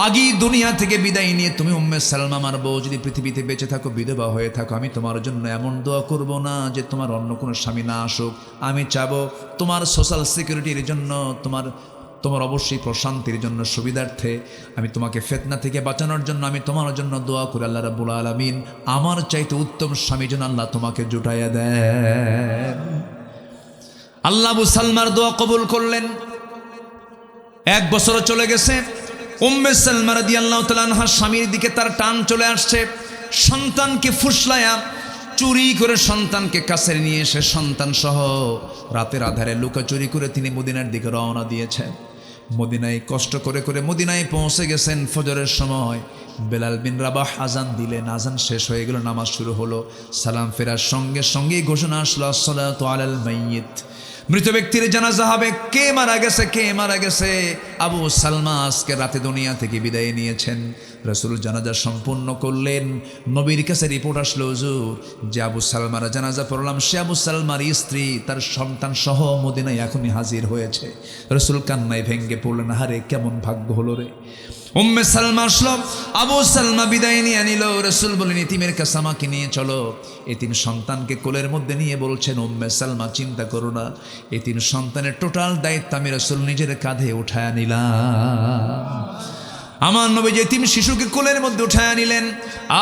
আগেই দুনিয়া থেকে বিদায় নিয়ে তুমি উম্মে সালমা আমার বউ যদি পৃথিবীতে বেঁচে থাকো, বিধবা হয়ে থাকো, আমি তোমার জন্য এমন দোয়া করব না যে তোমার অন্য কোনো স্বামী না আসুক। আমি চাবো তোমার সোশ্যাল সিকিউরিটির জন্য, তোমার অবশ্যই প্রশান্তির জন্য, সুবিধার্থে আমি তোমাকে ফিতনা থেকে বাঁচানোর জন্য আমি তোমার জন্য দোয়া করি, আল্লাহ রাব্বুল আলামিন আমার চাইতে উত্তম স্বামী যেন আল্লাহ তোমাকে জুটাইয়া দেন। আল্লাহ আবু সালমার দোয়া কবুল করলেন। 1 বছর চলে গেছে। উম্মে সালমা রাদিয়াল্লাহু তাআলা আনহা স্বামীর দিকে তার টান চলে আসছে। সন্তানকে ফুসলায়া চুরি করে সন্তানকে কাছে নিয়ে এসে সন্তান সহ রাতের আধারে লুকাচুরি করে তিনি মদিনার দিকে রওনা দিয়েছেন। মদিনায় কষ্ট করে করে মদিনায় পৌঁছে গেছেন। ফজরের সময় বেলাল বিন রাবাহ আজান দিলেন। আজান শেষ হয়ে গেল, নামাজ শুরু হলো। সালাম ফেরার সঙ্গে সঙ্গেই ঘোষণা আসলো, আসসালাতু আলাল মাইয়িত, মৃত ব্যক্তির জানাজা হবে। কে মারা গেছে, কে মারা গেছে? আবু সালমা আজকে রাতে দুনিয়া থেকে বিদায় নিয়েছেন। রাসূল জানাজা সম্পূর্ণ করলেন। নবীর কাছে রিপোর্ট আসলো, হুজুর যে আবু সালমার জানাজা পড়লাম, সে আবু সালমার স্ত্রী তার সন্তান সহ মদিনায় এখনই হাজির হয়েছে। রাসূল কান্নায় ভেঙ্গে পড়লেন, হারে কেমন ভাগ্য হলো রে। উম্মে সালমা আসলো, আবু সালমা বিদায় নিয়ে নিল। রাসূল বলেন, এতিমের কাছে আমাকে নিয়ে চলো। এতিম সন্তানকে কোলের মধ্যে নিয়ে বলছেন, উম্মে সালমা চিন্তা করো না, এতিম সন্তানের টোটাল দায়িত্ব আমি রাসূল নিজের কাঁধে উঠায় নিলাম। আমার নবী যে এতিম শিশুকে কোলের মধ্যে উঠায় নিলেন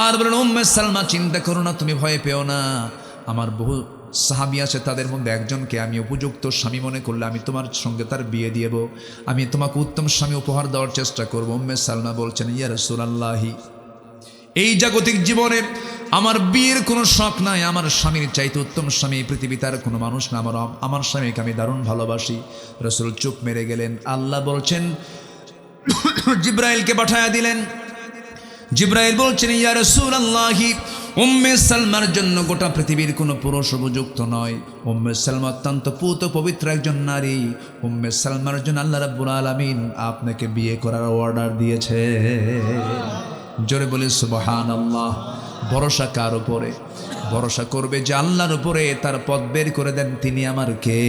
আর বলেন, উম্মে সালমা চিন্তা করো না, তুমি ভয় পেও না। আমার বহু সাহাবী আছে, তাদের মধ্যে একজনকে আমি উপযুক্ত স্বামী মনে করলে আমি তোমার সঙ্গে তার বিয়ে দিব, আমি তোমাকে উত্তম স্বামী উপহার দেওয়ার চেষ্টা করব। উম্মে সালমা বলছেন, ইয়া রাসূলুল্লাহি, এই জাগতিক জীবনে আমার বিয়ের কোনো শখ নাই, আমার স্বামীর চাইতে উত্তম স্বামী পৃথিবীতে আর কোনো মানুষ না, আমার স্বামীকে আমি দারুণ ভালোবাসি। রাসূল চুপ মেরে গেলেন। আল্লাহ বলছেন, জিব্রাইলকে পাঠায়া দিলেন। জিব্রাইল বলছেন, ইয়া রাসূলুল্লাহি, উম্মে সালমার জন্য গোটা পৃথিবীর কোনো পুরুষ উপযুক্ত নয়। উম্মে সালমা অত্যন্ত পুত পবিত্র একজন নারী। উম্মে সালমার জন্য আল্লাহ রাব্বুল আলামিন আপনাকে বিয়ে করার অর্ডার দিয়েছে। জোরে বলে সুবহানাল্লাহ। ভরসা কার উপরে? ভরসা করবে যে আল্লাহর উপরে, তার পথ বের করে দেন, তিনি আমার কে।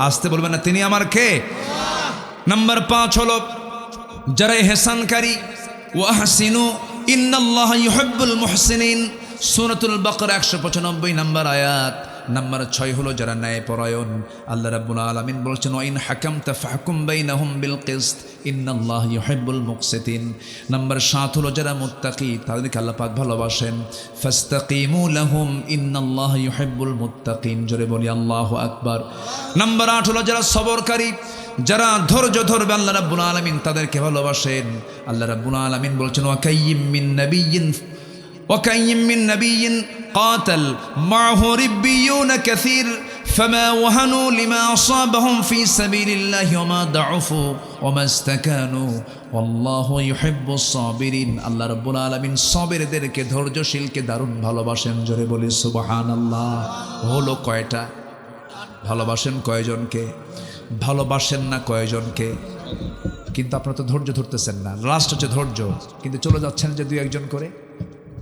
আসতে বলবেন না, তিনি আমার কে। নাম্বার 5 হলো যারা ইহসানকারী। ওয়াহসিনু ইন্নাল্লাহা ইউহিব্বুল মুহসিনিন, সূরাতুল বাকারা 195 নম্বর আয়াত। নাম্বার 6 হলো যারা ন্যায়পরায়ণ। আল্লাহ রাব্বুল আলামিন বলছেন, ওয়া ইন হাকামতা ফাহকুম বাইনাহুম বিল কিসত ইন্নাল্লাহা ইউহিব্বুল মুকসিতিন। নাম্বার 7 হলো যারা মুত্তাকি, তাদেরকে আল্লাহ পাক ভালোবাসেন। ফাস্তাকিমু লাহুম ইন্নাল্লাহা ইউহিব্বুল মুত্তাকিন। জোরে বলি আল্লাহু আকবার। নাম্বার 8 হলো যারা সবরকারী, যারা ধৈর্য ধরবে, আল্লাহ রাব্বুল আলামিন তাদেরকে ভালোবাসেন। আল্লাহ রাব্বুল আলামিন বলছেন, ওয়া কাইয়্যিম মিন নাবিয়্যিন قاتل معه ربيون كثير فما وهنوا لما أصابهم في سبيل الله وما ضعفوا وما استكانوا والله يحب الصابرين। আল্লাহ রাব্বুল আলামিন সাবিরদেরকে, ধৈর্যশীলকে দারুণ ভালোবাসেন। জোরে বলি সুবহানাল্লাহ। হলো কয়টা? ভালোবাসেন কয়জনকে? ভালোবাসেন না কয়জনকে? কিন্তু আপনারা তো ধৈর্য ধরতেছেন না। লাস্ট হচ্ছে ধৈর্য, কিন্তু চলে যাচ্ছেন যে 2-1 জন করে।